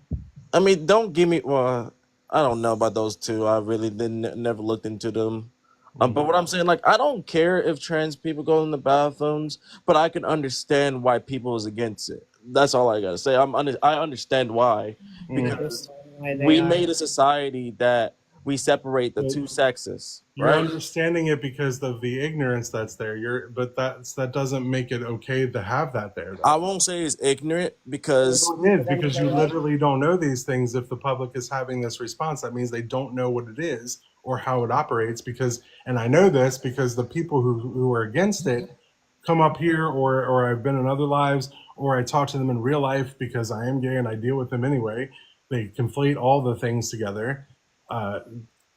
I mean, don't give me. Well, I don't know about those two. I really didn't never looked into them. But what I'm saying, like, I don't care if trans people go in the bathrooms, but I can understand why people is against it. That's all I gotta say. I understand why, I because understand why they we are. made a society that we separate the two sexes, You're right? understanding it because of the ignorance that's there. But that doesn't make it okay to have that there. Though. I won't say it's ignorant because It is because you literally don't know these things. If the public is having this response, that means they don't know what it is or how it operates. And I know this because the people who are against it come up here, or I've been in other lives, or I talk to them in real life because I am gay and I deal with them anyway. They conflate all the things together.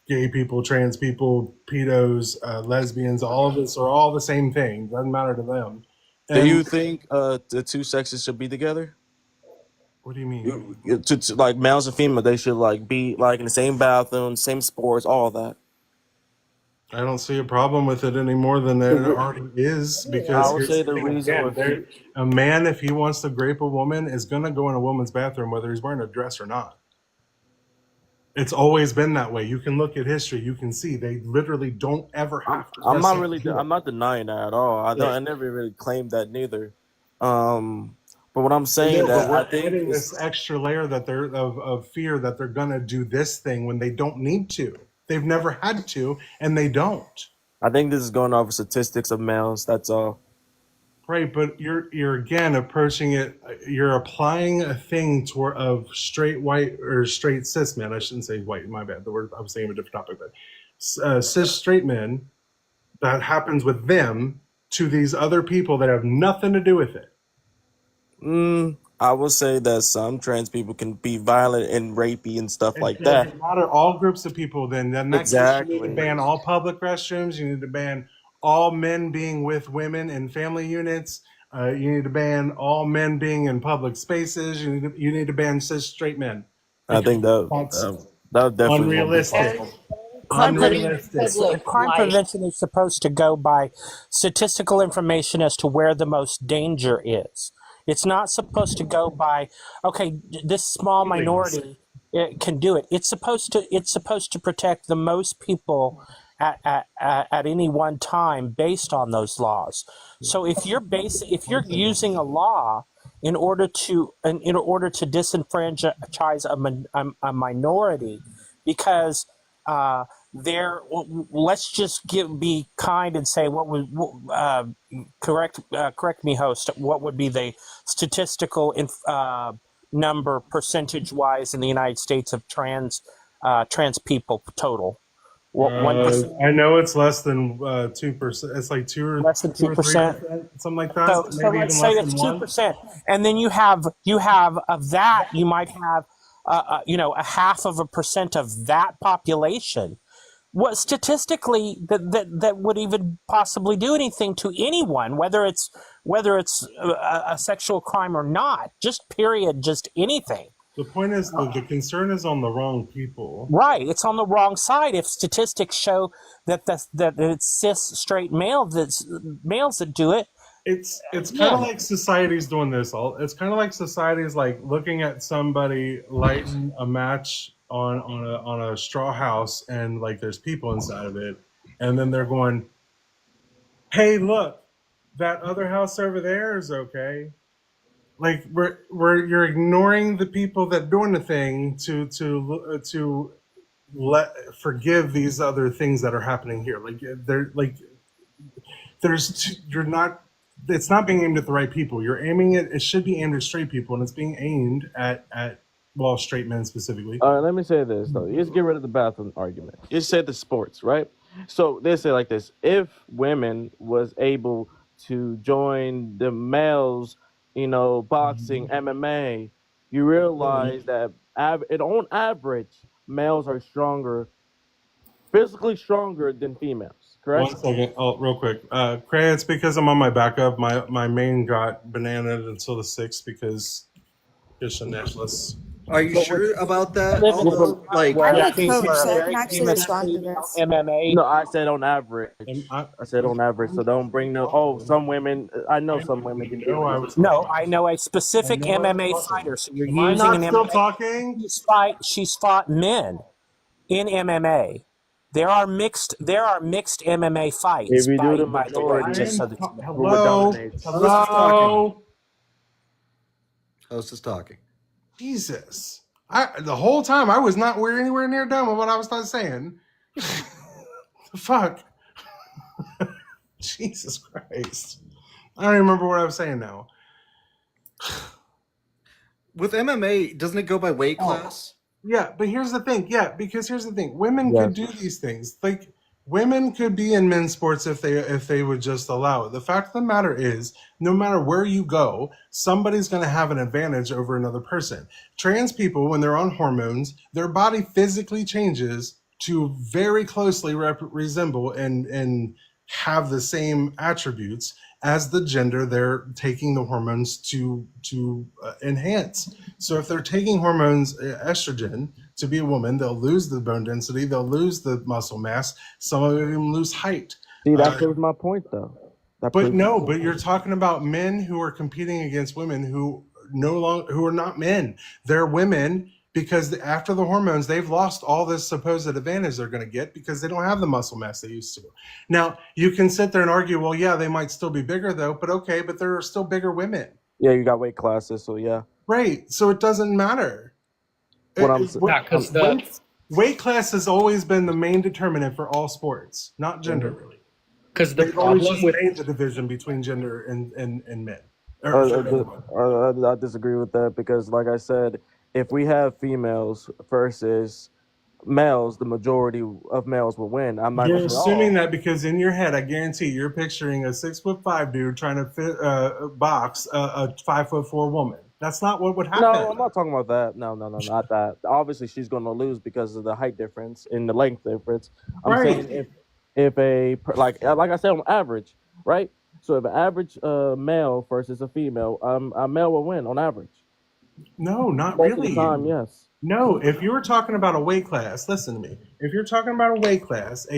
Gay people, trans people, pedos, lesbians, all of this are all the same thing. Doesn't matter to them. do And you think the two sexes should be together? what do you mean? Like males and females, they should like be like in the same bathroom, same sports, all that. I don't see a problem with it any more than there already is, because I would here's say the the thing, reason again, was a man, if he wants to grape a woman, is going to go in a woman's bathroom whether he's wearing a dress or not. It's always been that way. You can look at history. You can see they literally don't ever have to. I'm not denying that at all. I never really claimed that neither. But what I'm saying But that we're I think adding is, this extra layer that they're of fear that they're going to do this thing when they don't need to. They've never had to, and they don't. I think this is going off of statistics of males. That's all. Right, but you're again approaching it. You're applying a thing of straight white or straight cis men. I shouldn't say white. My bad. The word I was saying a different topic, but cis straight men. That happens with them to these other people that have nothing to do with it. I would say that some trans people can be violent and rapey and stuff like It that. doesn't matter. All groups of people. Then that case, you need to Exactly. ban all public restrooms. You need to ban all men being with women in family units. You need to ban all men being in public spaces. You need to ban cis straight men. I think That's that definitely won't be unrealistic. possible. Crime Unrealistic. prevention is supposed to go by statistical information as to where the most danger is. It's not supposed to go by, okay, this small minority it can do it. It's supposed to protect the most people at any one time based on those laws. So if you're using a law in order to disenfranchise a minority because there, let's just be kind and say what would correct me, host. What would be the statistical number percentage wise in the United States of trans people total? What 1%? I know it's less than 2%. It's like Less than 2%. 3%, something like that. So Maybe let's even say less it's than 2%, and then you have of that you might have a 0.5% of that population. What statistically that would even possibly do anything to anyone, whether it's a sexual crime or not, just period, just anything. The point is the concern is on the wrong people. Right, it's on the wrong side. If statistics show that it's cis straight males that do it, It's kind of like society's doing this. It's kind of like society's like looking at somebody lighting a match on a straw house, and like there's people inside of it, and then they're going, "Hey, look, that other house over there is okay." Like you're ignoring the people that doing the thing to forgive these other things that are happening here. Like they're like you're not. It's not being aimed at the right people. You're aiming it should be aimed at straight people, and it's being aimed at straight men specifically. All right, let me say this though. Just get rid of the bathroom argument. Just say the sports, right? So they say like this: if women was able to join the males, boxing, MMA, you realize that on average, males are physically stronger than females. Correct? 1 second. Oh, real quick. Cray, it's because I'm on my backup. My main got bananaed until the 6th because it's a necklace. Are you sure about that? Live Although, like, I'm Yeah, a coach, for a so I very can actually famous respond to female this. MMA. No, I said on average. I I said on average. So don't bring no. Oh, some women. I know some women can be. know I was No, talking. I know a specific I know I was MMA talking. fighter. So you're Am I using not an still MMA. talking? She's fought men in MMA. There are mixed MMA fights If you do the by the way, majority, just so that you know. who would Hello? dominate? Hello? Host is talking. Jesus. The whole time I was not anywhere near done with what I was saying. The fuck? Jesus Christ. I don't even remember what I was saying now. With MMA, doesn't it go by weight class? Yeah, but here's the thing. Yeah, because here's the thing. Women Yes. could do these things. Like women could be in men's sports if they would just allow it. The fact of the matter is, no matter where you go, somebody's going to have an advantage over another person. Trans people, when they're on hormones, their body physically changes to very closely resemble and have the same attributes as the gender they're taking the hormones to enhance. So if they're taking hormones, estrogen, to be a woman, they'll lose the bone density, they'll lose the muscle mass, some of them lose height. See, that proves my point, though. But you're talking about men who are competing against women who are not men. They're women because after the hormones, they've lost all this supposed advantage they're going to get because they don't have the muscle mass they used to. Now, you can sit there and argue, well, yeah, they might still be bigger though, but okay, but there are still bigger women. Yeah, you got weight classes, so yeah. Right, so it doesn't matter. Weight class has always been the main determinant for all sports, not gender, really. Because the They've always problem just with made the division between gender and men. I disagree with that because, like I said, if we have females versus males, the majority of males will win. I'm not You're gonna say, assuming that because in your head, I guarantee you're picturing a 6'5" dude trying to box a 5'4" woman. That's not what would happen. No, I'm not talking about that. No, not that. Obviously, she's going to lose because of the height difference and the length difference. I'm saying if like I said, on average, right? So if an average male versus a female, a male will win on average. No, not Most of really. the time, yes. No, if you were talking about a weight class, listen to me. If you're talking about a weight class,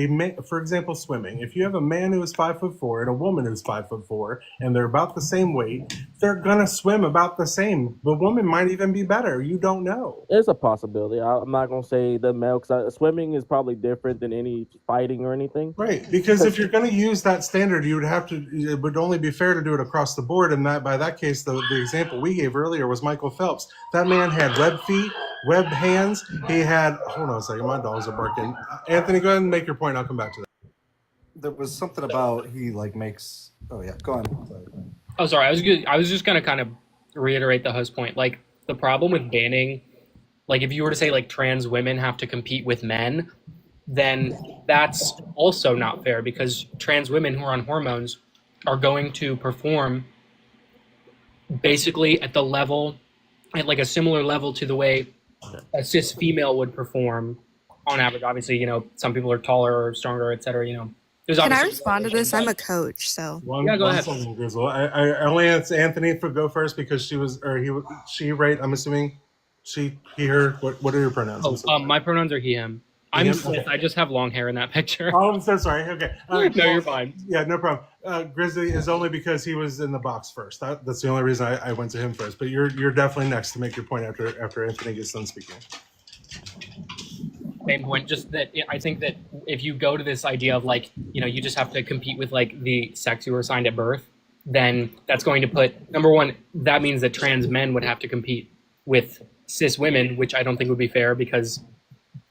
for example, swimming. If you have a man who is 5'4" and a woman who's 5'4", and they're about the same weight, they're gonna swim about the same. The woman might even be better. You don't know. It's a possibility. I'm not gonna say the male because swimming is probably different than any fighting or anything. Right, because if you're going to use that standard, you would have to. It would only be fair to do it across the board, and that by that case, the example we gave earlier was Michael Phelps. That man had webbed feet, webbed hands. He had. Hold on a second, my dogs are barking. Anthony, go ahead and make your point. I'll come back to that. There was something about he like makes. Oh yeah, go on. Sorry. Oh, sorry. I was just gonna kind of reiterate the host point. Like the problem with banning, like if you were to say like trans women have to compete with men, then that's also not fair because trans women who are on hormones are going to perform basically at like a similar level to the way a cis female would perform on average. Obviously, some people are taller or stronger, et cetera. There's Can I obviously respond to this? I'm a coach, so. Yeah, go ahead. Second, Grizzle. I only asked Anthony to go first because she, right? I'm assuming he, her. What are your pronouns? My pronouns are he, him. I'm Him? Smith. Okay. I just have long hair in that picture. Oh, I'm so sorry. Okay. No, you're fine. Yeah, no problem. Grizzly is only because he was in the box first. That's the only reason I went to him first. But you're definitely next to make your point after Anthony gets done speaking. Same point. Just that I think that if you go to this idea of like, you just have to compete with like the sex you were assigned at birth, then that's going to put, number one, that means that trans men would have to compete with cis women, which I don't think would be fair because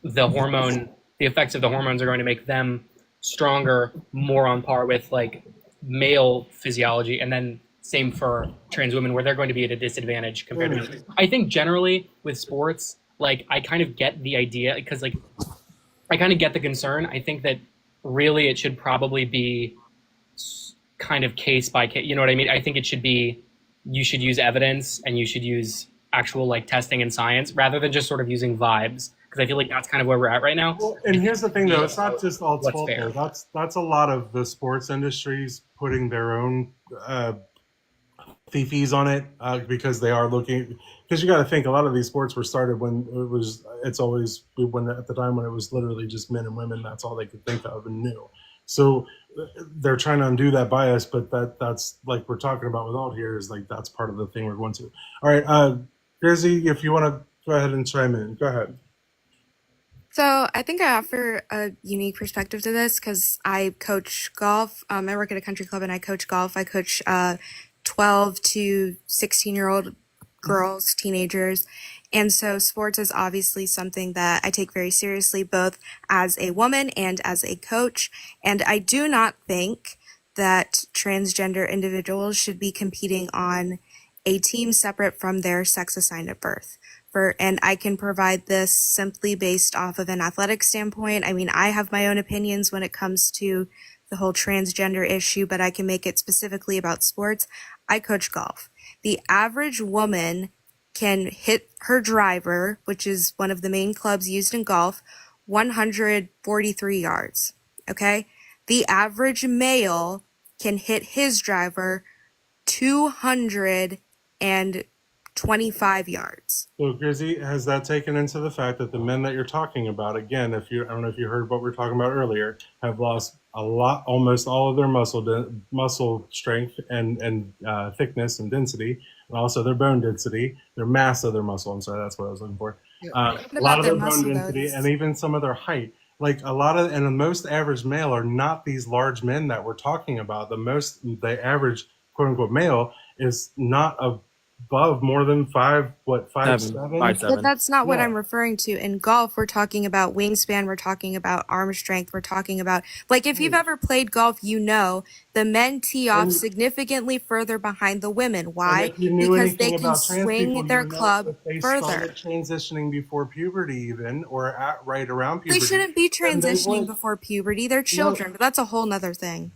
the effects of the hormones are going to make them stronger, more on par with like male physiology, and then same for trans women where they're going to be at a disadvantage compared to men. I think generally with sports, like I kind of get the idea because like I kind of get the concern. I think that really it should probably be kind of case by case. You know what I mean? I think it should be, you should use evidence and you should use actual like testing and science rather than just sort of using vibes. Because I feel like that's kind of where we're at right now. Well, and here's the thing, though. It's not just all What's fault, fair? though. That's a lot of the sports industries putting their own fees on it because they are looking. Because you got to think, a lot of these sports were started when it's always when at the time when it was literally just men and women. That's all they could think of and knew. So they're trying to undo that bias, but that's like we're talking about with all here is like that's part of the thing we're going to. All right, Grizzy, if you want to go ahead and chime in, go ahead. So I think I offer a unique perspective to this because I coach golf. I work at a country club and I coach golf. I coach 12 to 16-year-old girls, teenagers. And so sports is obviously something that I take very seriously, both as a woman and as a coach. And I do not think that transgender individuals should be competing on a team separate from their sex assigned at birth. And I can provide this simply based off of an athletic standpoint. I mean, I have my own opinions when it comes to the whole transgender issue, but I can make it specifically about sports. I coach golf. The average woman can hit her driver, which is one of the main clubs used in golf, 143 yards. Okay? The average male can hit his driver 225 yards. So, Grizzy, has that taken into the fact that the men that you're talking about, again, I don't know if you heard what we were talking about earlier, have lost a lot, almost all of their muscle strength and thickness and density, and also their bone density, their mass of their muscle. I'm sorry, that's what I was looking for. A lot of their bone density and even some of their height. Like and the most average male are not these large men that we're talking about. The average quote unquote male is not above more than 5'7"? 5'7". But that's not what I'm referring to. In golf, we're talking about wingspan, we're talking about arm strength, we're talking about, like, if you've ever played golf, you know the men tee off significantly further behind the women. Why? Because they can swing their club further. Started transitioning before puberty even, or right around puberty. They shouldn't be transitioning before puberty. They're children, but that's a whole nother thing.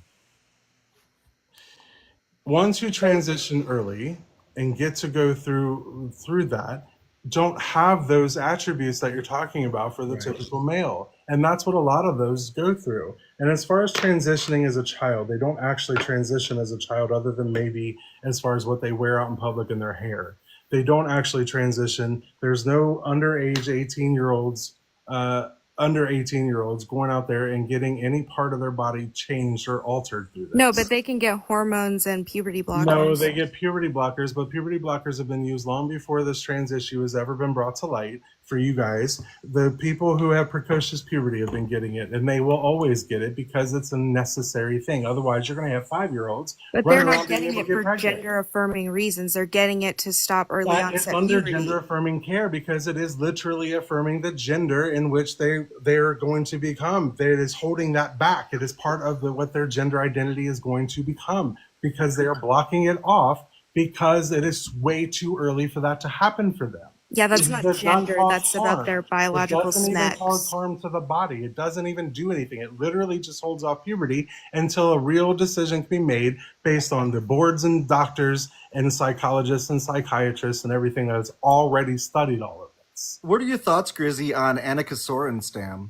Ones who transition early and get to go through that don't have those attributes that you're talking about for the typical male. And that's what a lot of those go through. And as far as transitioning as a child, they don't actually transition as a child other than maybe as far as what they wear out in public in their hair. They don't actually transition. There's no underage 18-year-olds, under 18-year-olds going out there and getting any part of their body changed or altered through this. No, but they can get hormones and puberty blockers. No, they get puberty blockers, but puberty blockers have been used long before this trans issue has ever been brought to light for you guys. The people who have precocious puberty have been getting it, and they will always get it because it's a necessary thing. Otherwise, you're going to have 5-year-olds. But they're not getting it for gender affirming reasons. They're getting it to stop early onset It's under puberty. gender affirming care because it is literally affirming the gender in which they're going to become. It is holding that back. It is part of what their gender identity is going to become because they are blocking it off because it is way too early for that to happen for them. Yeah, that's not gender. That's about their biological It doesn't even sex. cause harm to the body. It doesn't even do anything. It literally just holds off puberty until a real decision can be made based on the boards and doctors and psychologists and psychiatrists and everything that has already studied all of this. What are your thoughts, Grizzy, on Annika Sorenstam?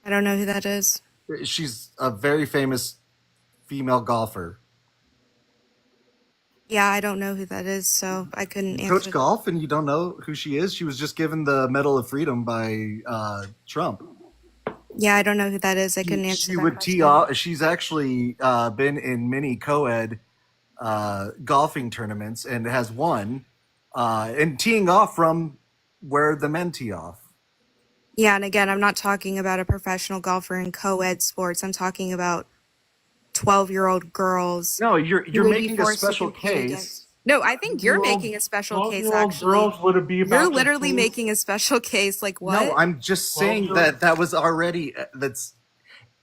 I don't know who that is. She's a very famous female golfer. Yeah, I don't know who that is, so I couldn't answer. Coach golf, and you don't know who she is? She was just given the Medal of Freedom by Trump. Yeah, I don't know who that is. I couldn't answer. She would tee off. She's actually been in many co-ed golfing tournaments and has won. And teeing off from where the men tee off. Yeah, and again, I'm not talking about a professional golfer in co-ed sports. I'm talking about 12-year-old girls. No, you're making a special case. No, I think you're making a special case, actually. Girls would be about You're literally making a special case. Like, what? No, I'm just saying that was already,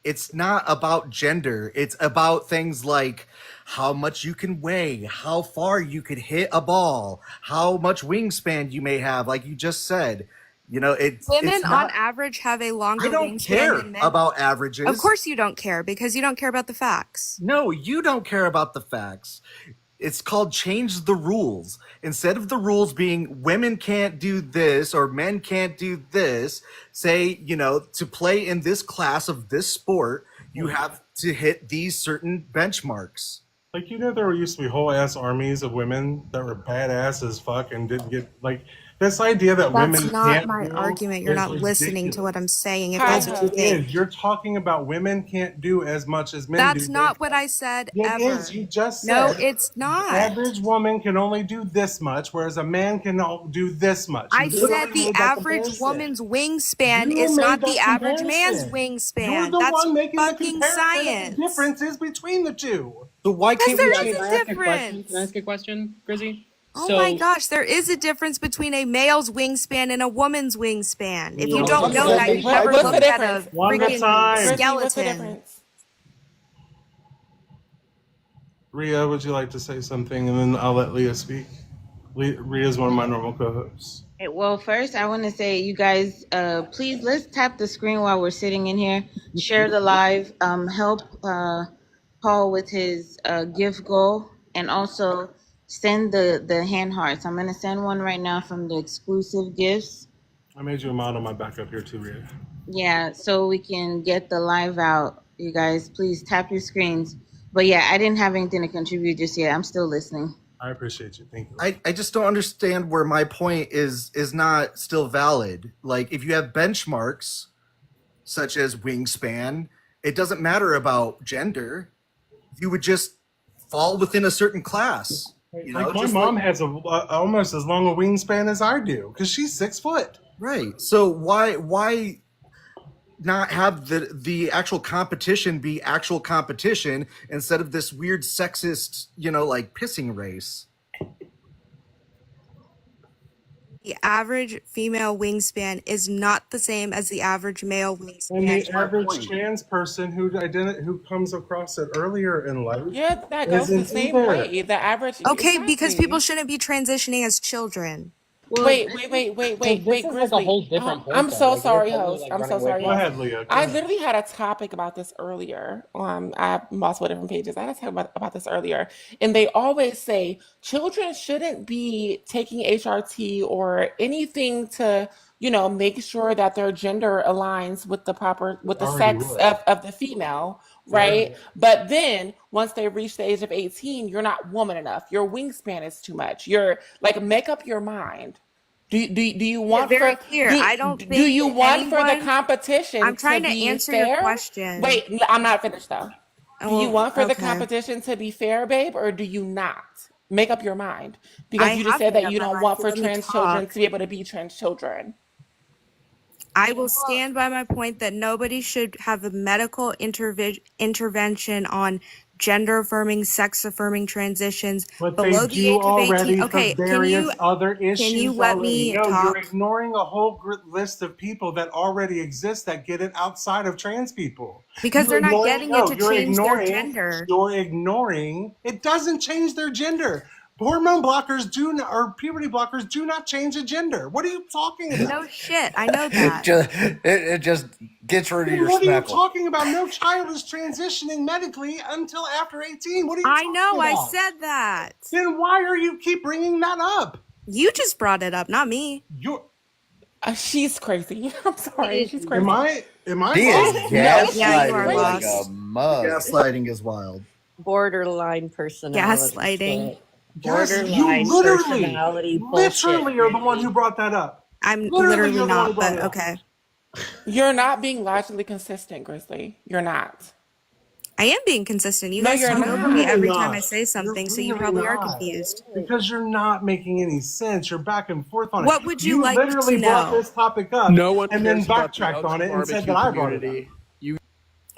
it's not about gender. It's about things like how much you can weigh, how far you could hit a ball, how much wingspan you may have, like you just said. You know, women on average have a longer wingspan. I don't care than men. about averages. Of course you don't care because you don't care about the facts. No, you don't care about the facts. It's called change the rules. Instead of the rules being women can't do this or men can't do this, say, you know, to play in this class of this sport, you have to hit these certain benchmarks. Like, you know, there used to be whole ass armies of women that were badass as fuck and didn't get, like, this idea that women That's not can't my do argument. You're is not listening ridiculous. to what I'm saying. If that's what you It think. is. You're talking about women can't do as much as men do. That's not what I said It ever. is. You just said. No, it's not. The average woman can only do this much, whereas a man can do this much. I You literally said the made that average comparison. woman's wingspan You is made not that the average man's comparison. You're wingspan. the That's one making the fucking comparison of science. the differences between the two. So why Because can't there we is Can I a ask a question? difference. Can I ask a question, Grizzy? Oh my gosh, there is a difference between a male's wingspan and a woman's wingspan. If you No. don't know that, you've never What's the looked at a difference? One at a time. freaking Grizzy, what's the skeleton. difference? Rhea, would you like to say something, and then I'll let Leah speak? Rhea's one of my normal co-hosts. Okay, well, first I want to say, you guys, please let's tap the screen while we're sitting in here. Share the live. Help Paul with his gift goal, and also send the hand hearts. I'm gonna send one right now from the exclusive gifts. I made you a model my back up here too, Rhea. Yeah, so we can get the live out. You guys, please tap your screens. But yeah, I didn't have anything to contribute just yet. I'm still listening. I appreciate you. Thank you. I just don't understand where my point is not still valid. Like, if you have benchmarks such as wingspan, it doesn't matter about gender. You would just fall within a certain class. You know, Like, my just mom has almost as long a wingspan as I do because she's 6 foot. Right. So why not have the actual competition be actual competition instead of this weird sexist, you know, like pissing race? The average female wingspan is not the same as the average male wingspan. And the average trans person who comes across it earlier in life. Yeah, that goes the isn't same either. way. The average. Okay, because exactly. people shouldn't be transitioning as children. Wait, this Grizzly. is like a whole different point, I'm though. so Like, sorry, you're totally, host. like, I'm so running away sorry. Go from ahead, Leah. Go I ahead. literally had a topic about this earlier. I have multiple different pages. I had a talk about this earlier, and they always say children shouldn't be taking HRT or anything to, you know, make sure that their gender aligns with the Already sex would. of the female. right? But then once they reach the age of 18, you're not woman enough. Your wingspan is too much. You're like, make up your mind. Do you Yeah, want very for clear. I don't do think you that want for the anyone. competition I'm to trying to be answer your fair? question. Wait, I'm not finished though. Do you Well, want for the okay. competition to be fair, babe, or do you not? Make up your mind. I Because you just have said made that up you my don't mind. want If you for let me trans children talk, to be able to be trans children. I will stand by my point that nobody should have a medical intervention on gender affirming, sex affirming transitions But they below the do age of 18. already for Okay, can various you other issues let already. me No, you're talk? ignoring a whole list of people that already exist that get it outside of trans people. Because they're not getting it No, to change their gender. you're ignoring, it doesn't change their gender. Hormone blockers do not, or puberty blockers do not change a gender. What are you talking about? No shit, I know It that. just gets rid of Then your what are you speckle. talking about? No child is transitioning medically until after 18. What are you I talking know, I about? said that. Then why are you keep bringing that up? You just brought it up, not me. You're She's crazy. I'm sorry. She's crazy. Am I He lost? is Yeah, you gaslighting are like a lost. mug. Gaslighting is wild. Borderline personality. Gaslighting. shit. Yes, you Borderline personality bullshit. literally are the one who brought that up. I'm Literally, literally you're the one who not, brought but it up. okay. You're not being logically consistent, Grizzly. You're not. I am being consistent. You No, guys you're talk You're over me not. every really time I not. say something, You're so you really probably are not. confused. Because you're not making any sense. You're back and forth on it. What would you like literally to brought know? this topic up No one and then cares about the backtracked on it and said that LGBTQ I brought it up. community.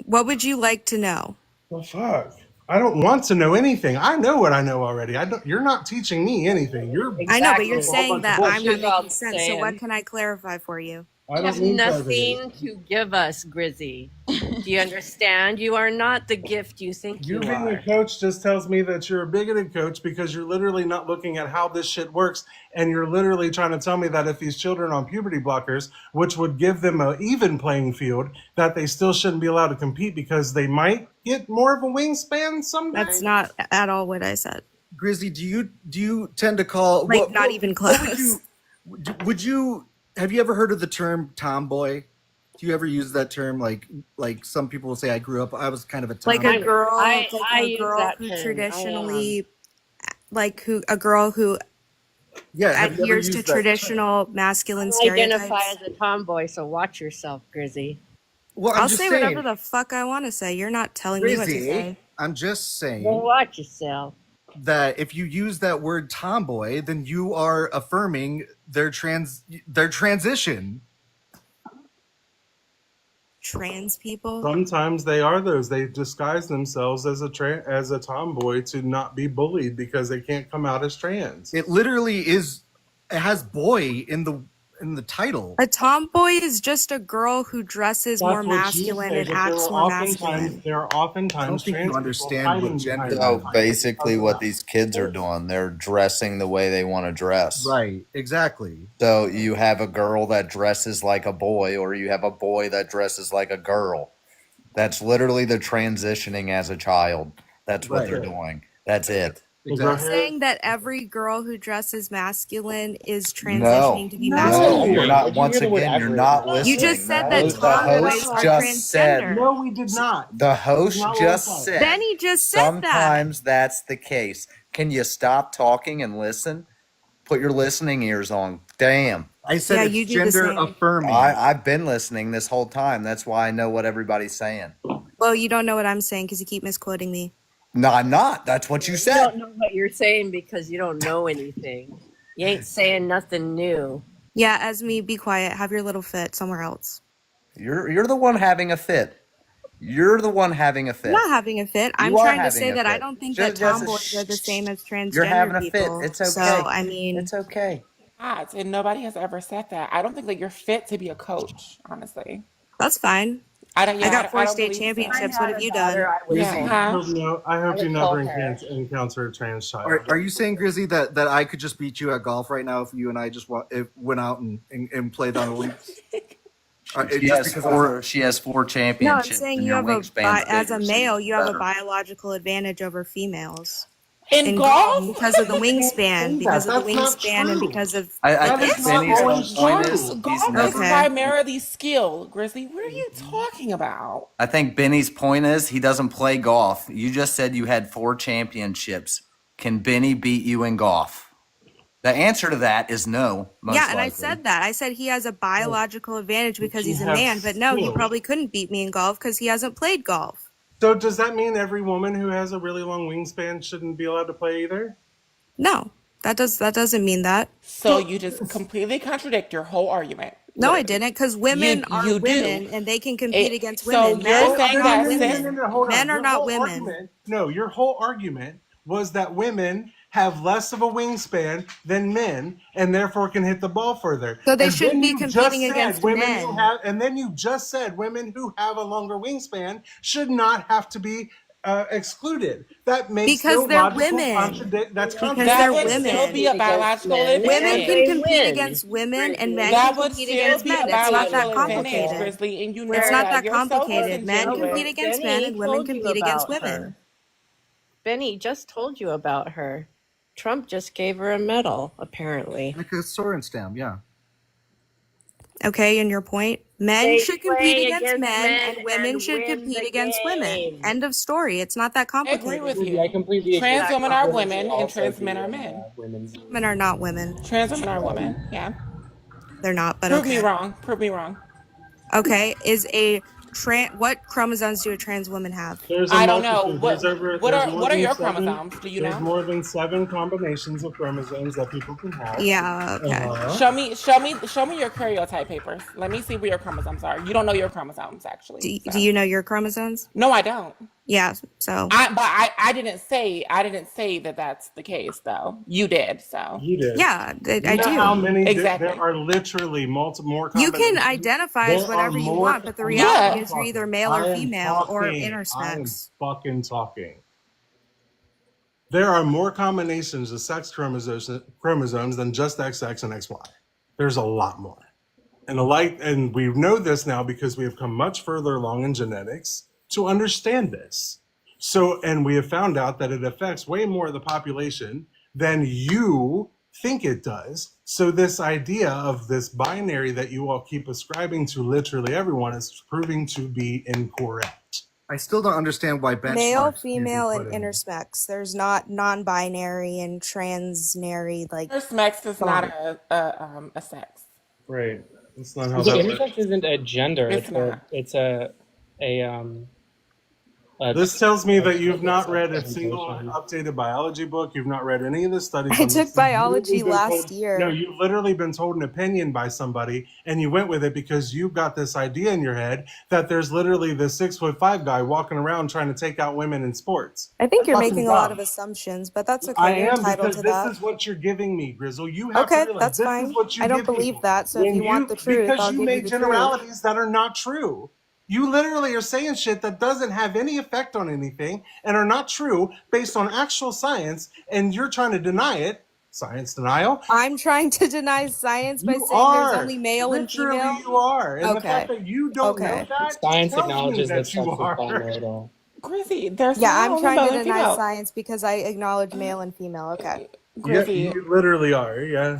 What would you like to know? Well, fuck. I don't want to know anything. I know what I know already. I don't. You're not teaching me anything. You're. I know, but you're Exactly. saying that What I'm you're not making all sense, so what saying. can I clarify for you? I You don't have need clarification. nothing to give us, Grizzy. Do you understand? You are not the gift you think You you being a are. coach just tells me that you're a bigoted coach because you're literally not looking at how this shit works, and you're literally trying to tell me that if these children are on puberty blockers, which would give them an even playing field, that they still shouldn't be allowed to compete because they might get more of a wingspan someday. That's not at all what I said. Grizzly, do you tend to call Like, not even close. would you have you ever heard of the term tomboy? Do you ever use that term? Like some people will say, I grew up, I was kind of a tomboy. Like a girl, I use that who term. traditionally, a girl who Yeah, have you ever adheres to used that? traditional masculine I identify stereotypes. as a tomboy, so watch yourself, Grizzy. Well, I'm I'll just say saying, whatever the fuck I want to say. You're not telling me what to Grizzy, say. I'm just saying Well, watch yourself. that if you use that word tomboy, then you are affirming their transition. Trans people. Sometimes they are those. They disguise themselves as a tomboy to not be bullied because they can't come out as trans. It literally is. It has boy in the title. A tomboy is just a girl who dresses That's more what you masculine say, and but acts more masculine. there are I oftentimes don't think trans you people understand hiding what gender behind is. So that. basically, what these kids are doing, they're dressing the way they want to dress. Right, exactly. So you have a girl that dresses like a boy, or you have a boy that dresses like a girl. That's literally the transitioning as a child. That's what they're Right. doing. That's it. You're Exactly. saying that every girl who dresses masculine is No, transitioning to be no, masculine. you're not. Where'd you Once hear the word again, you're ever? not listening. You just said that The tomboys host are just said. transgender. No, we did not. The host That's not what I just said. said. Then he just said that. Sometimes that's the case. Can you stop talking and listen? Put your listening ears on. Damn. I said Yeah, it's you do the gender same. affirming. I've been listening this whole time. That's why I know what everybody's saying. Well, you don't know what I'm saying because you keep misquoting me. No, I'm not. That's what you You said. don't know what you're saying because you don't know anything. You ain't saying nothing new. Yeah, Esme, be quiet. Have your little fit somewhere else. You're the one having a fit. You're the one having a fit. I'm not having a fit. I'm You are trying to having say a that I fit. don't think Just- that just- tomboys are the same as transgender You're having a people. fit. It's okay. So, I mean, It's okay. And nobody has ever said that. I don't think that you're fit to be a coach, honestly. that's fine. I don't. Yeah, I got 4 don't state believe so. championships. What have you done? I would Yeah. say. I Huh? hope I you would never call her. encounter a trans child. Are you saying, Grizzy, that I could just beat you at golf right now if you and I just went out and played on the links? She has four No, I'm championships. saying and you your have wingspan's as a bigger, so male, you have a better. biological advantage over females. In golf golf? because of the You can't wingspan, say because that. of the That's not wingspan, and true. because of I That is think it's not Benny's whole always point true. is he's Golf is okay. primarily skill, Grizzly. What are you talking about? I think Benny's point is he doesn't play golf. You just said you had 4 championships. Can Benny beat you in golf? The answer to that is no, most Yeah, and I likely. said that. I said he has a biological advantage because you he's a have man, but no, he skill. probably couldn't beat me in golf because he hasn't played golf. So does that mean every woman who has a really long wingspan shouldn't be allowed to play either? No, that doesn't mean that. So you just completely contradict your whole argument. No, I Literally. didn't, because women are You do. women and they can compete against So women. you're Men saying are that not women. Hold on. Men are Your not whole women. argument, no, your whole argument was that women have less of a wingspan than men and therefore can hit the ball further. So they And shouldn't then be you competing just said against women men. who have, and then you just said women who have a longer wingspan should not have to be excluded. That makes Because no they're logical women. contradict. That's Because contradictory. that they're would women. still be a biological men, Women advantage. can they compete win. against women and men That can would compete still against be a men. It's not that biological advantage, complicated. Grizzly, and you know It's not that You're so complicated. Men disingenuous. compete against Benny men and women told you compete against about women. her. Benny just told you about her. Trump just gave her a medal, apparently. Like a Sorenstam, yeah. Okay, and your point? Men They should compete play against against men men and women and should win compete the against women. game. End of story. It's not that I agree complicated. with I you. completely agree. Trans women are Women should women, and also trans be men are in, men. women's. Women are not women. Trans women are women. Yeah. They're not, but Prove okay. me wrong. Prove me wrong. Okay, what chromosomes do a trans woman have? There's a I don't know. multitude. There's more What are than your 7. chromosomes? Do you There's know? more than 7 combinations of chromosomes that people can have. Yeah, okay. Show me your karyotype papers. Let me see where your chromosomes are. You don't know your chromosomes, actually. Do you know your chromosomes? No, I don't. Yeah, so I didn't say that that's the case, though. You did, so. You did. yeah, I You know do. how many Exactly. there are literally more You combinations. can identify as There whatever are you more- want, but the reality Yeah. is you're either male or female or intersex. I am fucking talking. There are more combinations of sex chromosomes than just XX and XY. There's a lot more. And we know this now because we have come much further along in genetics to understand this. And we have found out that it affects way more of the population than you think it does. So this idea of this binary that you all keep ascribing to literally everyone is proving to be incorrect. I still don't understand why benchmarks Male, need to be female, put and in. intersex. There's not non-binary and transnary like. Intersex is not a sex. Right. That's not how So that works. intersex isn't a gender. It's not. It's a This tells me that you've not read a single updated biology book. You've not read any of the studies. I on this. took You've biology literally been last told- year. No, you've literally been told an opinion by somebody, and you went with it because you've got this idea in your head that there's literally this 6'5" guy walking around trying to take out women in sports. I think you're Fucking making a lot dumb. of assumptions, but that's okay. I You're am, entitled because to this that. is what you're giving me, Grizzle. You have Okay, to realize that's this fine. is what you I don't give believe people. that, so if When you want the truth, because I'll you give you made the truth. generalities that are not true. You literally are saying shit that doesn't have any effect on anything and are not true based on actual science, and you're trying to deny it. Science denial. I'm trying to deny science by You saying are. there's only male and Literally, female. you are. And the Okay. fact that you don't know Okay. that science tells me acknowledges that that sex you is are. binary. Grizzly, there's Yeah, not I'm only trying male to and deny female. science because I acknowledge male and female. Okay. Yeah, Grizzly, you literally are. Yeah.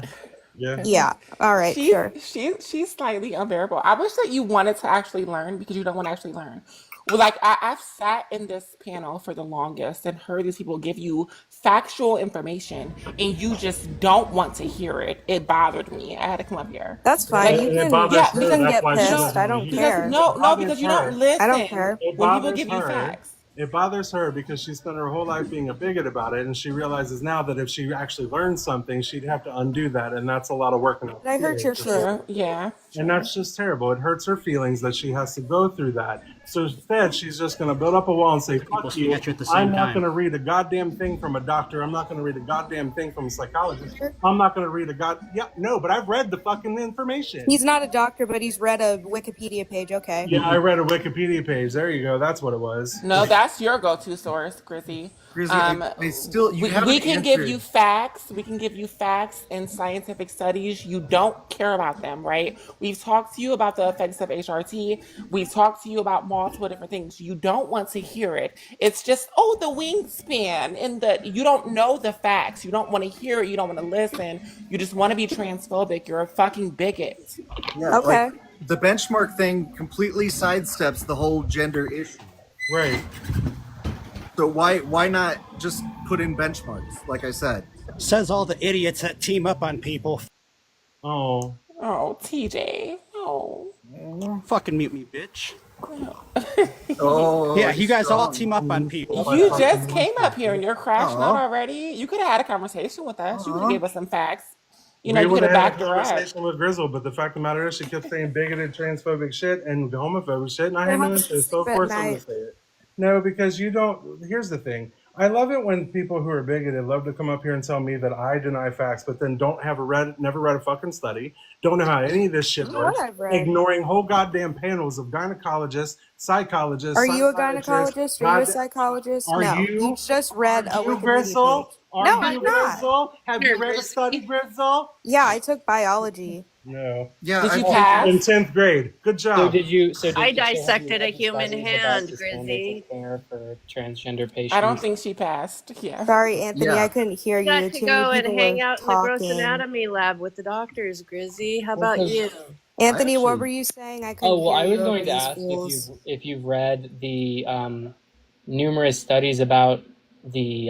Yeah. Yeah. All right. Sure. she's slightly unbearable. I wish that you wanted to actually learn because you don't want to actually learn. Well, like I've sat in this panel for the longest and heard these people give you factual information, and you just don't want to hear it. It bothered me. I had to come up here. That's fine. And You it can bothers Yeah, her. you can That's get why she pissed. doesn't I want don't to hear it. care. no, It because you bothers don't her. listen I don't care. It when people bothers give you her. facts. It bothers her because she spent her whole life being a bigot about it, and she realizes now that if she actually learned something, she'd have to undo that, and that's a lot of work. Did I hurt your feelings? Yeah. And that's just terrible. It hurts her feelings that she has to go through that. So instead, she's just going to build up a wall and say, fuck you. I'm not going to read a goddamn thing from a doctor. I'm not going to read a goddamn thing from a psychologist. I'm not going to read no, but I've read the fucking information. He's not a doctor, but he's read a Wikipedia page. Okay. Yeah, I read a Wikipedia page. There you go. That's what it was. No, that's your go-to source, Grizzy. Grizzy, I still, you haven't We can give answered. you facts. We can give you facts and scientific studies. You don't care about them, right? We've talked to you about the effects of HRT. We've talked to you about multiple different things. You don't want to hear it. It's just, oh, the wingspan, and you don't know the facts. You don't want to hear it. You don't want to listen. You just want to be transphobic. You're a fucking bigot. Yeah, like Okay. the benchmark thing completely sidesteps the whole gender issue. Right. So why not just put in benchmarks? Like I said, Says all the idiots that team up on people. Oh. Oh, TJ. Oh. Fucking mute me, bitch. oh Yeah, you guys all strong. team up on people. You just came up here and you're crashing out Aw. already. You could have had a conversation with us. You could have Aw. gave us some facts. You We you would could have have had a backed her up. conversation with Grizzle, but the fact of the matter is she kept saying bigoted, transphobic shit and homophobic shit, and I had no interest, so of At course I'm going night. to say it. No, because you don't. Here's the thing. I love it when people who are bigoted love to come up here and tell me that I deny facts, but then don't have never read a fucking study, don't know how any of this shit You know what works, I've read. ignoring whole goddamn panels of gynecologists, psychologists, Are you a psychiatrists. gynecologist? Are you a psychologist? Are No. you? You just read a Are you, Wikipedia Grizzle? page. Are No, you, I'm not. Grizzle? Have you read a study, Grizzle? Yeah, I took biology. No. Yeah, Did you In pass? 10th grade. Good So job. did you? So I did so have you dissected a read the human studies about hand, the standards Grizzy. of care for transgender patients? I don't think she passed. Yeah. Sorry, Anthony, Yeah. I couldn't hear You got you. to Too go many and people hang were out in the gross talking. anatomy lab with the doctors, Grizzy. How Well, about 'cause- you? Anthony, what actually- were you saying? I couldn't Oh well, hear I you was over going to these ask fools. if you've read the numerous studies about the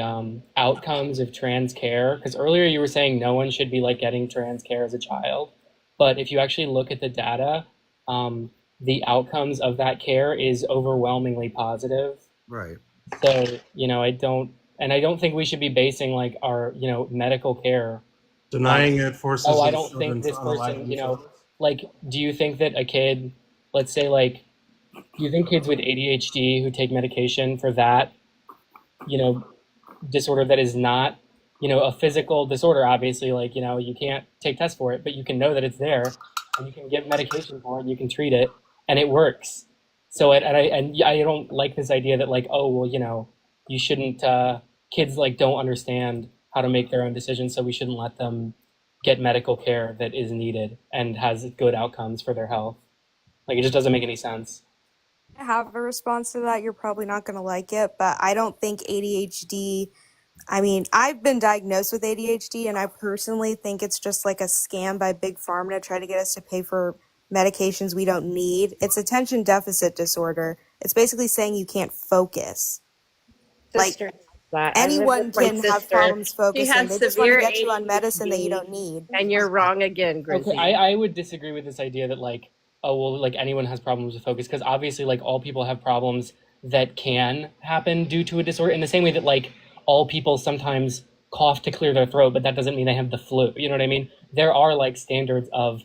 outcomes of trans care, because earlier you were saying no one should be like getting trans care as a child, but if you actually look at the data, the outcomes of that care is overwhelmingly positive. Right. So I don't think we should be basing like our medical care. Denying it forces Oh, I those don't children think this to unalive person, themselves. like, do you think that a kid, let's say, like, do you think kids with ADHD who take medication for that, disorder that is not, a physical disorder, obviously, like, you can't take tests for it, but you can know that it's there and you can give medication for it, you can treat it, and it works. So, I don't like this idea that, like, oh, well, you shouldn't, kids, like, don't understand how to make their own decisions, so we shouldn't let them get medical care that is needed and has good outcomes for their health. Like, it just doesn't make any sense. I have a response to that. You're probably not going to like it, but I don't think ADHD. I mean, I've been diagnosed with ADHD, and I personally think it's just like a scam by Big Pharma to try to get us to pay for medications we don't need. It's attention deficit disorder. It's basically saying you can't focus. Sister, Like, I live anyone with my can have sister. problems She focusing. has They just want to severe get you on medicine that you ADHD, don't need. and you're wrong again, Grizzy. Okay, I would disagree with this idea that, like, oh, well, like, anyone has problems with focus, because obviously, like, all people have problems that can happen due to a disorder, in the same way that, like, all people sometimes cough to clear their throat, but that doesn't mean they have the flu. You know what I mean? There are, like, standards of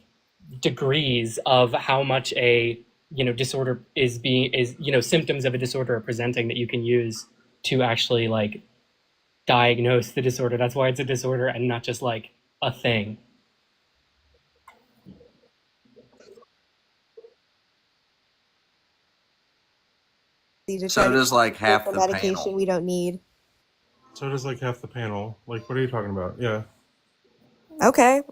degrees of how much a disorder is symptoms of a disorder are presenting that you can use to actually, like, diagnose the disorder. That's why it's a disorder and not just like a thing. To So try to does like pay half for the medication panel. we don't need. So does like half the panel. Like, what are you talking about? Yeah. Okay.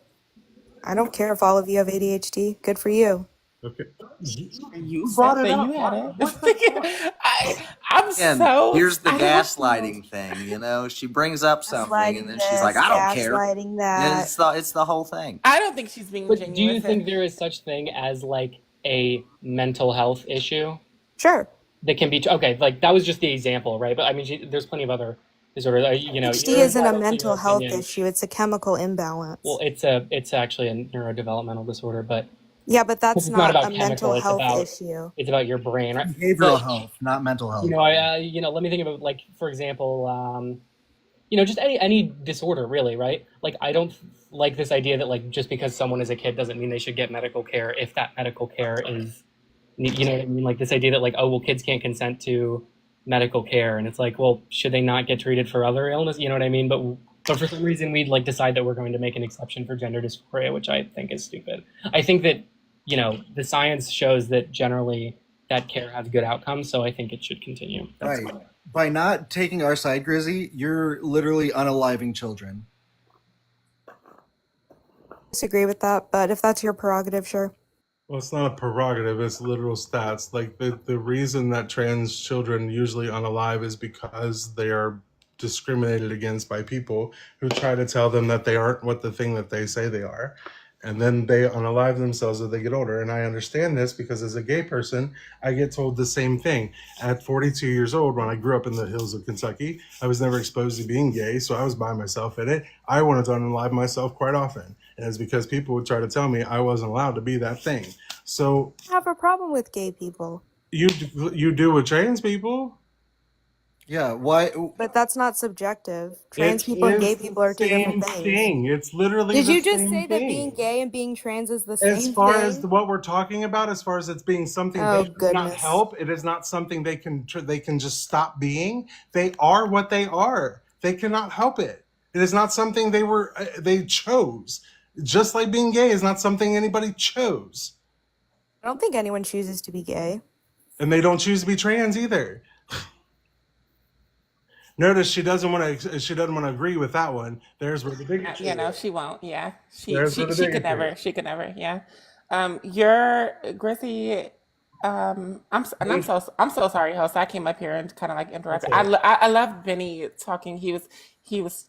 I don't care if all of you have ADHD. Good for you. Okay. You brought said it that up. you had What it. I'm And so. here's the I don't know. gaslighting thing. She brings up something and then she's like, this, I don't care. gaslighting And that. it's the whole thing. I don't think she's being But genuine. do you with think it. there is such thing as like a mental health issue Sure. that can be okay? Like that was just the example, right? But I mean, there's plenty of other disorders. ADHD you're isn't a entitled to your mental health opinion. issue. It's a chemical imbalance. Well, it's actually a neurodevelopmental disorder, but Yeah, but that's it's not not about a chemical. mental health issue. It's about your brain, right? Behavioral But, health, not mental health. let me think about, like, for example, just any disorder, really, right? Like, I don't like this idea that, like, just because someone is a kid doesn't mean they should get medical care if that medical care is, you know what I mean? Like, this idea that, like, oh, well, kids can't consent to medical care, and it's like, well, should they not get treated for other illness? You know what I mean? But for some reason, we'd, like, decide that we're going to make an exception for gender dysphoria, which I think is stupid. I think that, the science shows that generally that care has good outcomes. So I think it should continue. That's Right. By not taking our side, Grizzy, you're literally unaliving children. Disagree with that, but if that's your prerogative, sure. Well, it's not a prerogative, it's literal stats. Like the reason that trans children usually unalive is because they are discriminated against by people who try to tell them that they aren't what the thing that they say they are. And then they unalive themselves as they get older. And I understand this because as a gay person, I get told the same thing. At 42 years old, when I grew up in the hills of Kentucky, I was never exposed to being gay, so I was by myself in it. I wanted to unalive myself quite often. And it's because people would try to tell me I wasn't allowed to be that thing. So I have a problem with gay people. you do with trans people? Yeah, why? But that's not subjective. Trans It people and gay is people are two the same different things. thing. It's literally Did the you just same say that being thing. gay and being trans is the As same far thing? as what we're talking about, as far as it's being something Oh, they cannot goodness. help, it is not something they can just stop being. They are what they are. They cannot help it. It is not something they chose. Just like being gay is not something anybody chose, I don't think anyone chooses to be gay. and they don't choose to be trans either. Notice she doesn't want to agree with that one. There's where the bigotry Yeah, no, is. she won't. Yeah, There's where the she could bigotry never. is. She could never. Yeah. You're Grizzly. I'm so sorry, host. I came up here and kind of like interrupted. Okay. I loved Benny talking. He was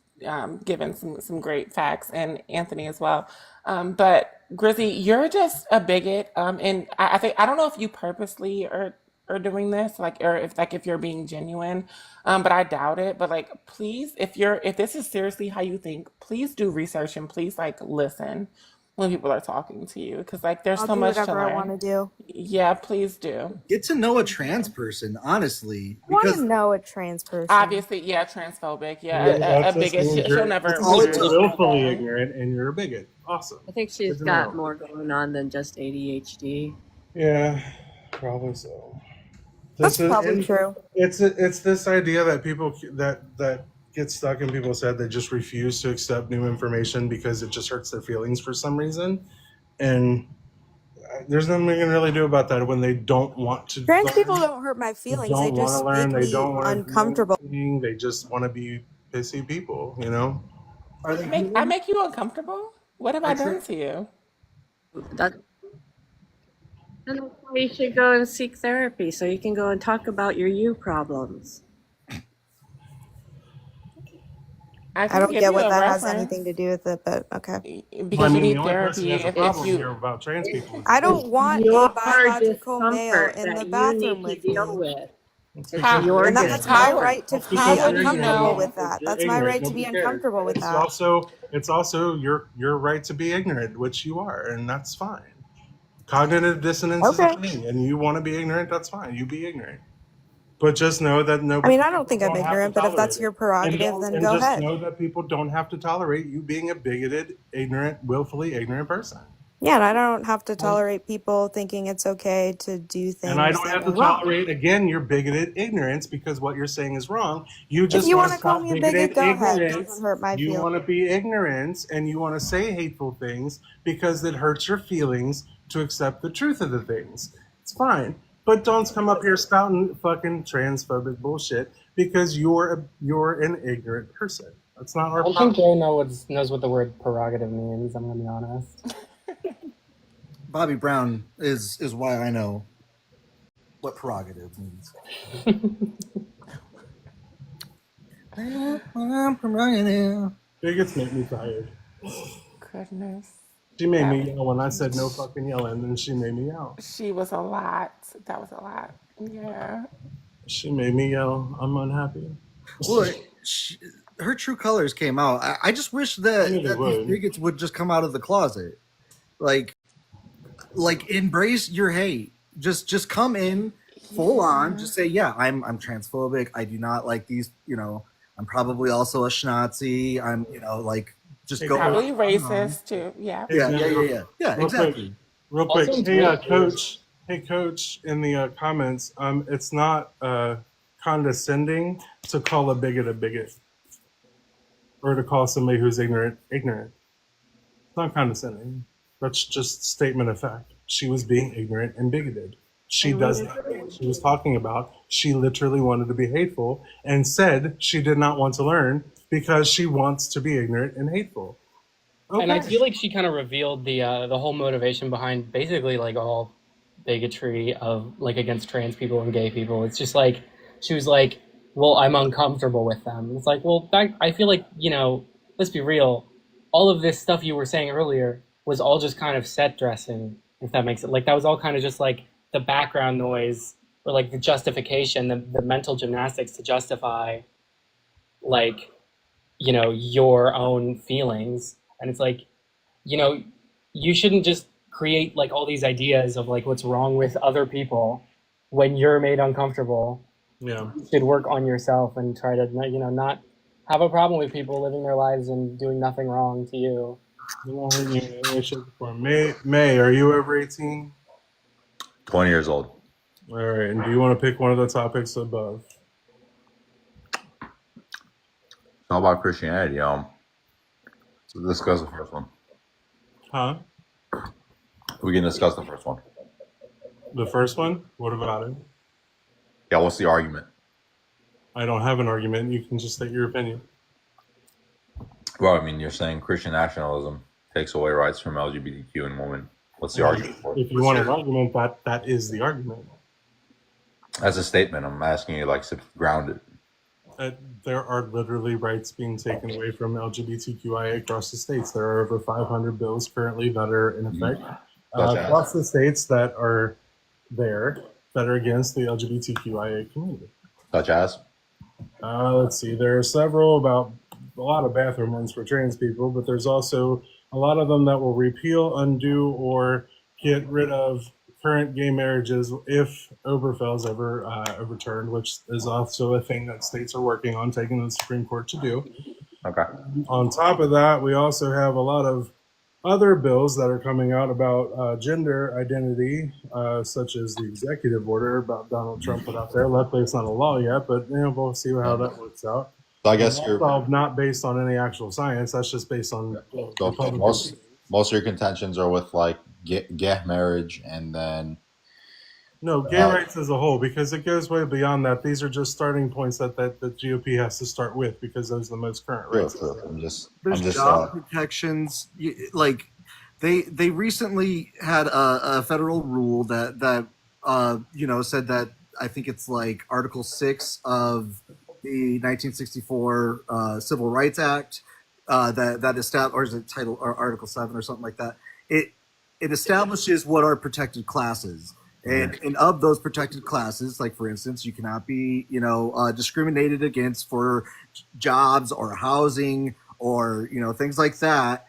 giving some great facts, and Anthony as well. But Grizzly, you're just a bigot. And I think I don't know if you purposely are doing this, like, or if you're being genuine. But I doubt it. But like, please, if this is seriously how you think, please do research and please like listen when people are talking to you, because like there's I'll so do much to whatever I want learn. to do. Yeah, please do. Get to know a trans person, honestly, I want because to know a trans person. Obviously, yeah, transphobic. Yeah, Well, a that just bigot. means She'll you're never that's all it literally took. calm willfully down. ignorant and you're a bigot. Awesome. I think Good she's to got know. more going on than just ADHD. Yeah, probably so. That's This is, probably and true. it's this idea that people that get stuck in people's head. They just refuse to accept new information because it just hurts their feelings for some reason, and there's nothing we can really do about that when they don't want to Trans people learn. don't hurt my They feelings. They don't want just to learn. make They me don't want to do uncomfortable. anything. They just want to be pissy people. Are they I human? make you uncomfortable? What have I done to you? That, and that's why you should go and seek therapy so you can go and talk about your you problems. I I can don't give get you what a that has reference anything to do with it, but okay. Well, I because you mean, the need only person who therapy. has a If problem you here about trans people is I you. don't want a Your biological male discomfort in the that you bathroom need to with deal me. with. It's It's because how you're your And ignorant. that's my how discomfort. right to It's feel how because would you're you ignorant. uncomfortable know? with that. You're That's my ignorant. right to be Nobody cares. uncomfortable with It's that. also your right to be ignorant, which you are, and that's fine. Cognitive dissonance is a Okay. thing, and you want to be ignorant. That's fine. You be ignorant, but just know that I mean, I people don't think I'm don't have to ignorant, but if tolerate that's it, your prerogative, then and go just ahead. know that people don't have to tolerate you being a bigoted, ignorant, willfully ignorant person. Yeah, and I don't have to tolerate people thinking it's okay to do And I things don't that have are to wrong. tolerate, again, your bigoted ignorance because what you're saying is wrong. You If just you want want to to call stop me a bigot, bigoted go ahead. It doesn't ignorance. hurt my You feelings. want to be ignorant and you want to say hateful things because it hurts your feelings to accept the truth of the things. It's fine. But don't come up here spouting fucking transphobic bullshit because you're an ignorant person. That's not I our don't think problem. Jay knows what the word prerogative means. I'm gonna be honest. Bobby Brown is why I know what prerogative means. Prerogative. Bigots make me tired. Goodness, She made that me yell when I said no fucking yelling, and she made me yell. she was a lot. That was a lot. Yeah. She made me yell. I'm unhappy. Well, her true colors came out. I just wish I that, knew they that these would. bigots would just come out of the closet, like embrace your hate. Just come in full on. Yeah. Just say, yeah, I'm transphobic. I do not like these. I'm probably also a schnazi. I'm just Hey, go Probably on. racist too. Yeah. Hey, Yeah, Jen, yeah, yeah, yeah, yeah. real quick, Exactly. real quick. Also, Hey, coach. Hey, coach. In the comments, it's not condescending to call a bigot, or to call somebody who's ignorant. It's not condescending. That's just statement of fact. She was being ignorant and bigoted. She does that. what she was talking about. She literally wanted to be hateful and said she did not want to learn because she wants to be ignorant and hateful. Okay. And I feel like she kind of revealed the whole motivation behind basically like all bigotry of like against trans people and gay people. It's just like she was like, well, I'm uncomfortable with them. It's like, well, I feel like, you know, let's be real. All of this stuff you were saying earlier was all just kind of set dressing, if that makes it. Like that was all kind of just like the background noise or like the justification, the mental gymnastics to justify like, you know, your own feelings. And it's like, you know, you shouldn't just create like all these ideas of like what's wrong with other people when you're made uncomfortable. Yeah. You should work on yourself and try to, you know, not have a problem with people living their lives and doing nothing wrong to you. May, are you over 18? 20 years old. All right. And do you want to pick one of the topics above? It's all about Christianity. So discuss the first one. Huh? We can discuss the first one. The first one? What about it? Yeah, what's the argument? I don't have an argument. You can just state your opinion. Well, I mean, you're saying Christian nationalism takes away rights from LGBTQ and women. What's the argument for it? If you want an argument, that is the argument. As a statement, I'm asking you, like, to ground it. There are literally rights being taken away from LGBTQIA across the states. There are over 500 bills currently that are in effect across the states that are there that are against the LGBTQIA community. Such as? Let's see. There are several, about a lot of bathroom ones for trans people, but there's also a lot of them that will repeal, undo, or get rid of current gay marriages if Obergefell's ever overturned, which is also a thing that states are working on, taking the Supreme Court to do. Okay. On top of that, we also have a lot of other bills that are coming out about gender identity, such as the executive order about Donald Trump put out there. Luckily, it's not a law yet, but you know, we'll see how that works out. So I guess you're not based on any actual science. That's just based on most of your contentions are with like gay marriage, and then no gay rights as a whole, because it goes way beyond that. These are just starting points that the GOP has to start with, because those are the most current rights. There's job protections. Like they recently had a federal rule that you know, said that, I think it's like Article 6 of the 1964 Civil Rights Act that established, or is it Title or Article 7 or something like that? It establishes what are protected classes. And of those protected classes, like for instance, you cannot be, you know, discriminated against for jobs or housing or, you know, things like that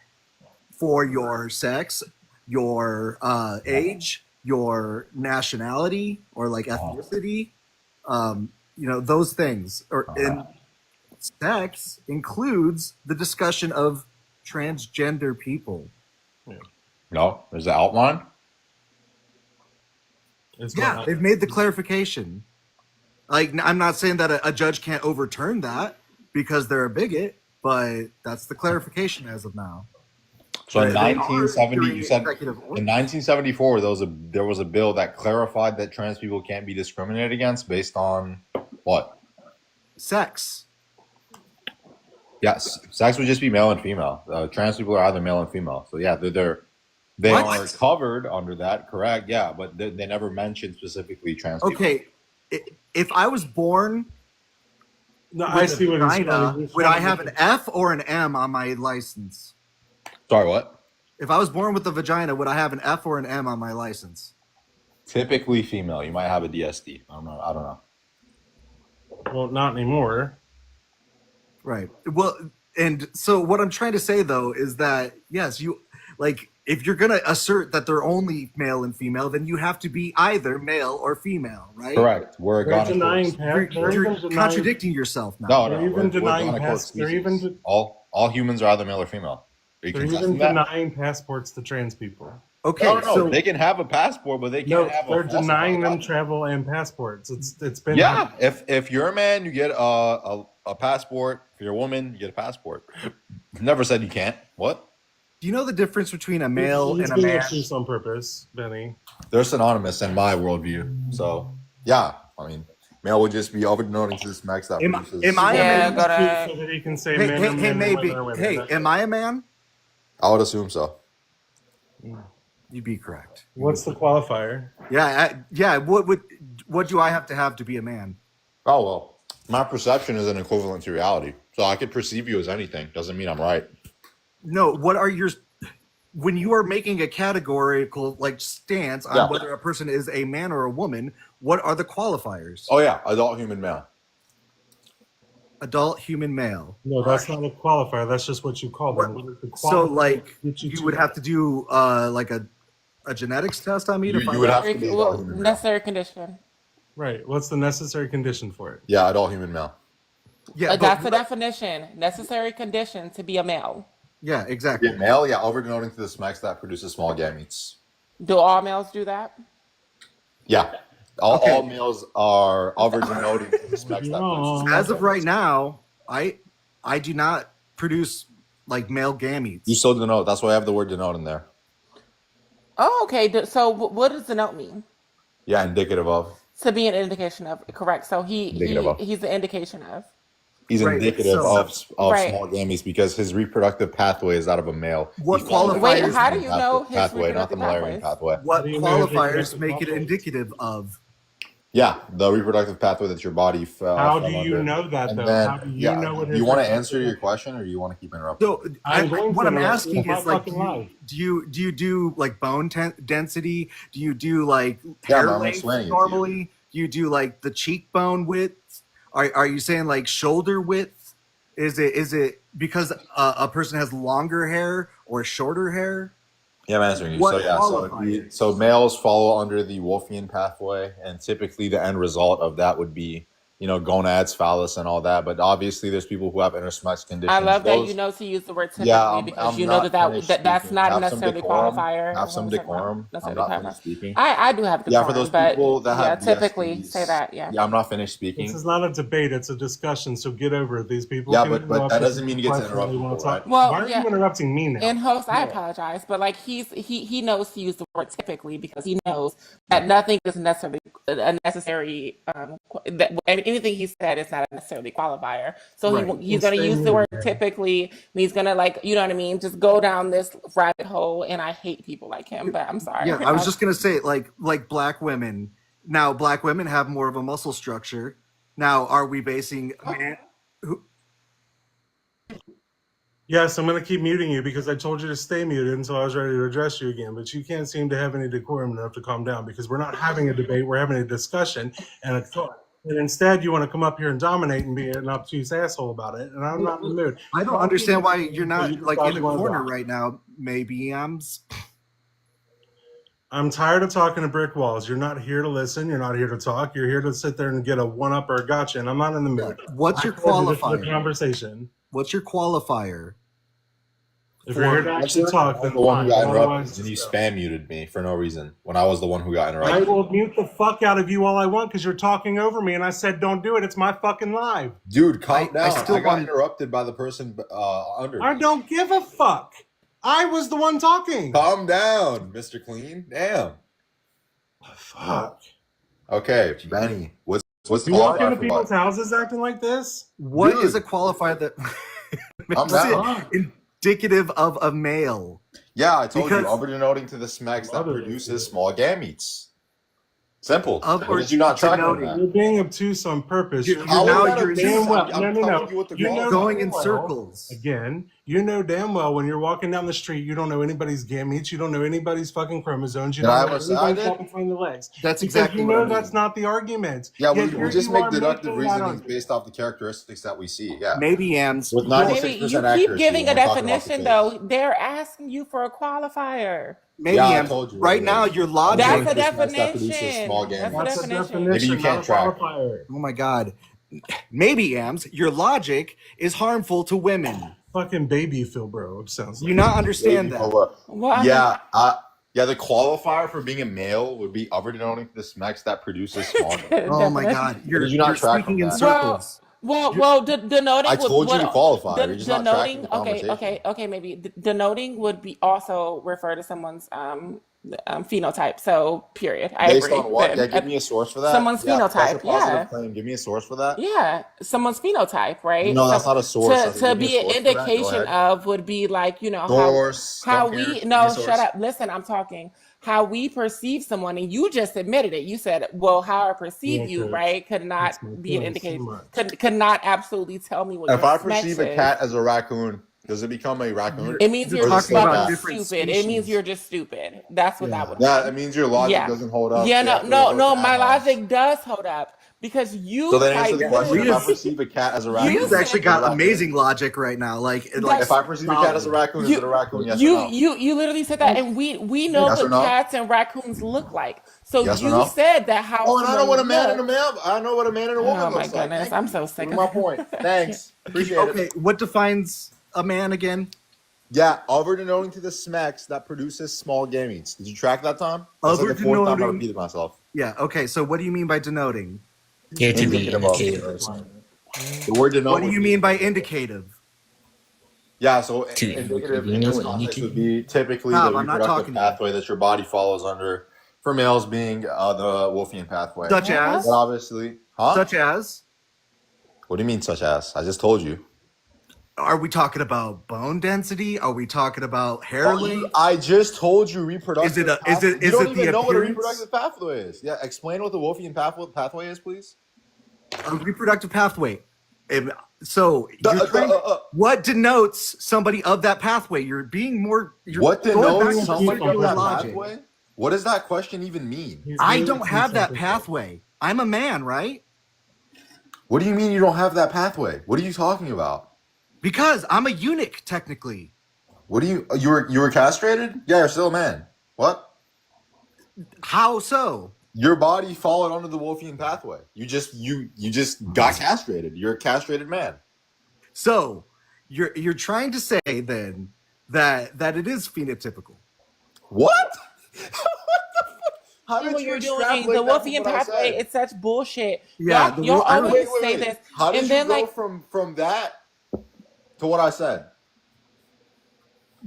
for your sex, your age, your nationality, or like ethnicity, you know, those things. And sex includes the discussion of transgender people. No, there's the outline. Yeah, they've made the clarification. Like, I'm not saying that a judge can't overturn that because they're a bigot, but that's the clarification as of now. So in 1970, you said in 1974 there was a bill that clarified that trans people can't be discriminated against based on what? Sex. Yes, sex would just be male and female. Trans people are either male and female. So yeah, they are covered under that, correct? Yeah, but they never mentioned specifically trans people. Okay, if I was born with a vagina, would I have an F or an M on my license? Sorry, what? If I was born with a vagina, would I have an F or an M on my license? Typically female. You might have a DSD. I don't know. Well, not anymore. Right. Well, and so what I'm trying to say though is that yes, you like, if you're going to assert that they're only male and female, then you have to be either male or female, right? Correct. We're contradicting yourself now. No. All humans are either male or female. Are you they're even denying passports to trans people. Okay, no, so they can have a passport, but they can't have. They're denying them travel and passports. It's been If you're a man, you get a passport. If you're a woman, you get a passport. Never said you can't. What? Do you know the difference between a male and a man? On purpose, Benny. They're synonymous in my worldview. So Yeah, I mean, male would just be over denoting to the sex that produces. Am I a Yeah, man? go to. So that he can say Hey, men hey, are hey, men and maybe. women are women. Hey, That's am it. I a man? I would assume so. You'd be correct. What's the qualifier? Yeah. What do I have to be a man? Oh well, my perception is an equivalent to reality, so I could perceive you as anything. Doesn't mean I'm right. No. What are your when you are making a categorical like stance on Yeah. whether a person is a man or a woman? What are the qualifiers? Oh yeah, adult human male. Adult human male. No, that's not a qualifier. That's just what you call them. What is the So qualifier like that you to would that? have to do like a genetics test on me to You find would out. have to be adult Well, human male. necessary condition. Right. What's the necessary condition for it? Yeah, adult human male. Yeah, That's the definition. Necessary condition to be a male. yeah, To exactly. be a male, yeah, over denoting to the sex that produces small gametes. Do all males do that? Yeah, all males are over denoting to the sex that produces. As of right now, I do not produce like male gametes. You still denote. That's why I have the word denote in there. Oh, okay. So what does denote mean? Yeah, indicative of. To be an indication of, correct. So Indicative of. he's the indication of. He's Right, indicative so- of Right. small gametes because his reproductive pathway is that of a male. What He follows the qualifiers- Wait, how do you pathway- know his pathway, not the reproductive Mullerian pathways? pathway? What How do you know if qualifiers it's make it pathways? indicative of? Yeah, the reproductive pathway that your body fell. How fell do you under. know that, And though? then, How do you yeah, know what do his you want to reproductive answer your pathway- question, or you want to keep interrupting? So I'm going what to I'm interrupt asking you. It's is my like, fucking life. do you do like bone density? Do you do like Yeah, hair man, I'm length explaining it to you. normally? Do you do like the cheekbone width? Are you saying like shoulder width? Is it because a person has longer hair or shorter hair? Yeah, I'm answering you. What So yeah, qualifiers? so males follow under the Wolffian pathway, and typically the end result of that would be, gonads, phallus, and all that. But obviously, there's people who have intersex conditions. I love that Those- you know to use the word typically Yeah, because I'm you know not that finished that's speaking. not Have some necessarily decorum. qualifier. Have some when we're talking about decorum. I'm necessarily not qualifier. finished speaking. I do have decorum, Yeah, for those people that have typically DSTs. say that. Yeah. Yeah, I'm not finished speaking. This is not a debate. It's a discussion. So get over it. These people. Yeah, can but interrupt that us doesn't if mean they you get to want interrupt they want people, talk. right? Well, Why are yeah. you interrupting me now? And host, I apologize, but like he knows to use the word typically because he knows that nothing is necessarily a necessary that anything he said is not a necessarily qualifier. So Right. he's going to use the word typically, and he's going to just go down this rabbit hole. And I hate people like him, but I'm sorry. Yeah, I was just gonna say like black women. Now black women have more of a muscle structure. Now, are we basing man? Yes, I'm going to keep muting you because I told you to stay muted until I was ready to address you again. But you can't seem to have any decorum enough to calm down because we're not having a debate. We're having a discussion and a thought. And instead, you want to come up here and dominate and be an obtuse asshole about it. And I'm not in the mood. I don't understand why you're not You like decide in a you wanna corner talk. right now. Maybe I'm tired of talking to brick walls. You're not here to listen. You're not here to talk. You're here to sit there and get a one-up or a gotcha. And I'm not in the mood. What's your I told you this was a qualifier? conversation. What's your qualifier? If you're here to actually talk, I'm then the one who fine. got Otherwise, interrupted, and you just spam muted me for no reason when I was the one who got I interrupted. will mute the fuck out of you all I want because you're talking over me, and I said don't do it. It's my fucking live. Dude, calm down. I still got want- interrupted by the person under I me. don't give a fuck. I was the one talking. Calm down, Mr. Clean. Damn. Fuck. Okay, Benny, what's the You walk qualifier into for people's what? houses acting like this? What is Dude. a qualifier that I'm makes down. it indicative of a male? Yeah, I told Because- you, over denoting to the smex that Mother- produces small gametes. Simple. Of Or or did you not track on denoting. that? You're being obtuse on purpose. You're How is now that you're obtuse? damn well. I'm No. telling you what the You know qualifier going is. in well, circles. Again, you know damn well when you're walking down the street, you don't know anybody's gametes, you don't know anybody's fucking chromosomes, you Did I don't know ever say I anybody's did? stuff between the legs. That's Because exactly you what know I mean. that's not the argument. Yeah, Yet we here just you make are deductive making that reasonings argument. based off the characteristics that we see. Yeah. Maybe Ams. With Maybe 96% you keep accuracy giving a when we're talking about the definition case. though. They're asking you for a qualifier. Maybe Yeah, I Ams. told you what Right it now, is. your I'm logic. going That's a to the smex that produces definition. small That's a gametes. That's a definition. Maybe you definition, can't not a track. qualifier. Oh my God. Maybe Ams. Your logic is harmful to women. Fucking baby Phil, bro. It sounds You like. not understand Maybe that. over. Well, I mean, Yeah, the qualifier for being a male would be over denoting the smex that produces small gametes. Oh my definition. God. You're, Did you not you're track speaking from in that? circles. Denoting. I told you to qualify. You're just not tracking Denoting. the conversation. Okay. Maybe denoting would be also refer to someone's phenotype. So, period. I Based agree. on what? Then Yeah, give me a source for that. someone's Yeah, that's a phenotype. positive Yeah. claim. Give me a source for that. Yeah, someone's phenotype, right? No, So that's not a source. to Give me a be an source for that. Go indication ahead. of would be like, you know, Source. how Don't care. we Give me a no, shut source. up. Listen, I'm talking. How we perceive someone, and you just admitted it. You said, well, how I perceive Yeah, you, coach. right, could That's not my be an point so indication, much. could not absolutely tell me what If your I sex perceive a is. cat as a raccoon, does it become a raccoon? It means You're you're Or is it just talking still a about fucking cat? different stupid. It means species. you're just stupid. That's what that would Yeah, mean. it means your logic Yeah. doesn't hold up. Yeah, So you no, have to no, revert no. to My animals. logic does hold up because So you then answer quite the question. If I literally, perceive a cat as a you raccoon, You've actually said got raccoon. amazing logic right now. Like that's If I perceive a cat as a solid. raccoon, is it a raccoon? Yes or you no? you literally said that, and we know Yes or what no? cats and raccoons look like. So Yes or you no? said that how Oh, and I know what a someone man and a looks. man. I know what a man and a woman Oh my looks like. goodness, Thank I'm you. so sick Proving of my point. it. Thanks. Appreciate it. Okay, what defines a man again? Yeah, over denoting to the SMEX that produces small gametes. Did you track that time? That's like Over the fourth time I denoting. repeated myself. Yeah. Okay. So what do you mean by denoting? Yeah, to be Indicative of. indicative of something. The word denote What do would you be mean by indicative. indicative? Yeah, so To indicate. indicative Do you in know this what context would indicative? be typically Tom, the I'm not reproductive talking to you. pathway that your body follows under. For males being the Wolffian pathway. Such Uh-huh. as. But obviously, huh? Such as. What do you mean such as? I just told you. Are we talking about bone density? Are we talking about hair Oh, length? I just told you reproductive. Is it a? Is pathway. it? You Is don't it the even know what a appearance? reproductive pathway is. Yeah, explain what the Wolffian pathway is, please. A reproductive pathway. So you're trying. What denotes somebody of that pathway? You're being more. You're What going back denotes to somebody of circular that logic. pathway? What does that question even mean? I don't have that pathway. I'm a man, right? What do you mean you don't have that pathway? What are you talking about? Because I'm a eunuch, technically. What do you were castrated? Yeah, you're still a man. What? How so? Your body followed under the Wolffian pathway. You just got castrated. You're a castrated man. So you're trying to say then that it is phenotypical. What? How What did you you're doing, extrapolate the that from Wolffian what I pathway, said? it's such bullshit. Yeah, Y'all I don't- always say this, How did and you then go like from that to what I said?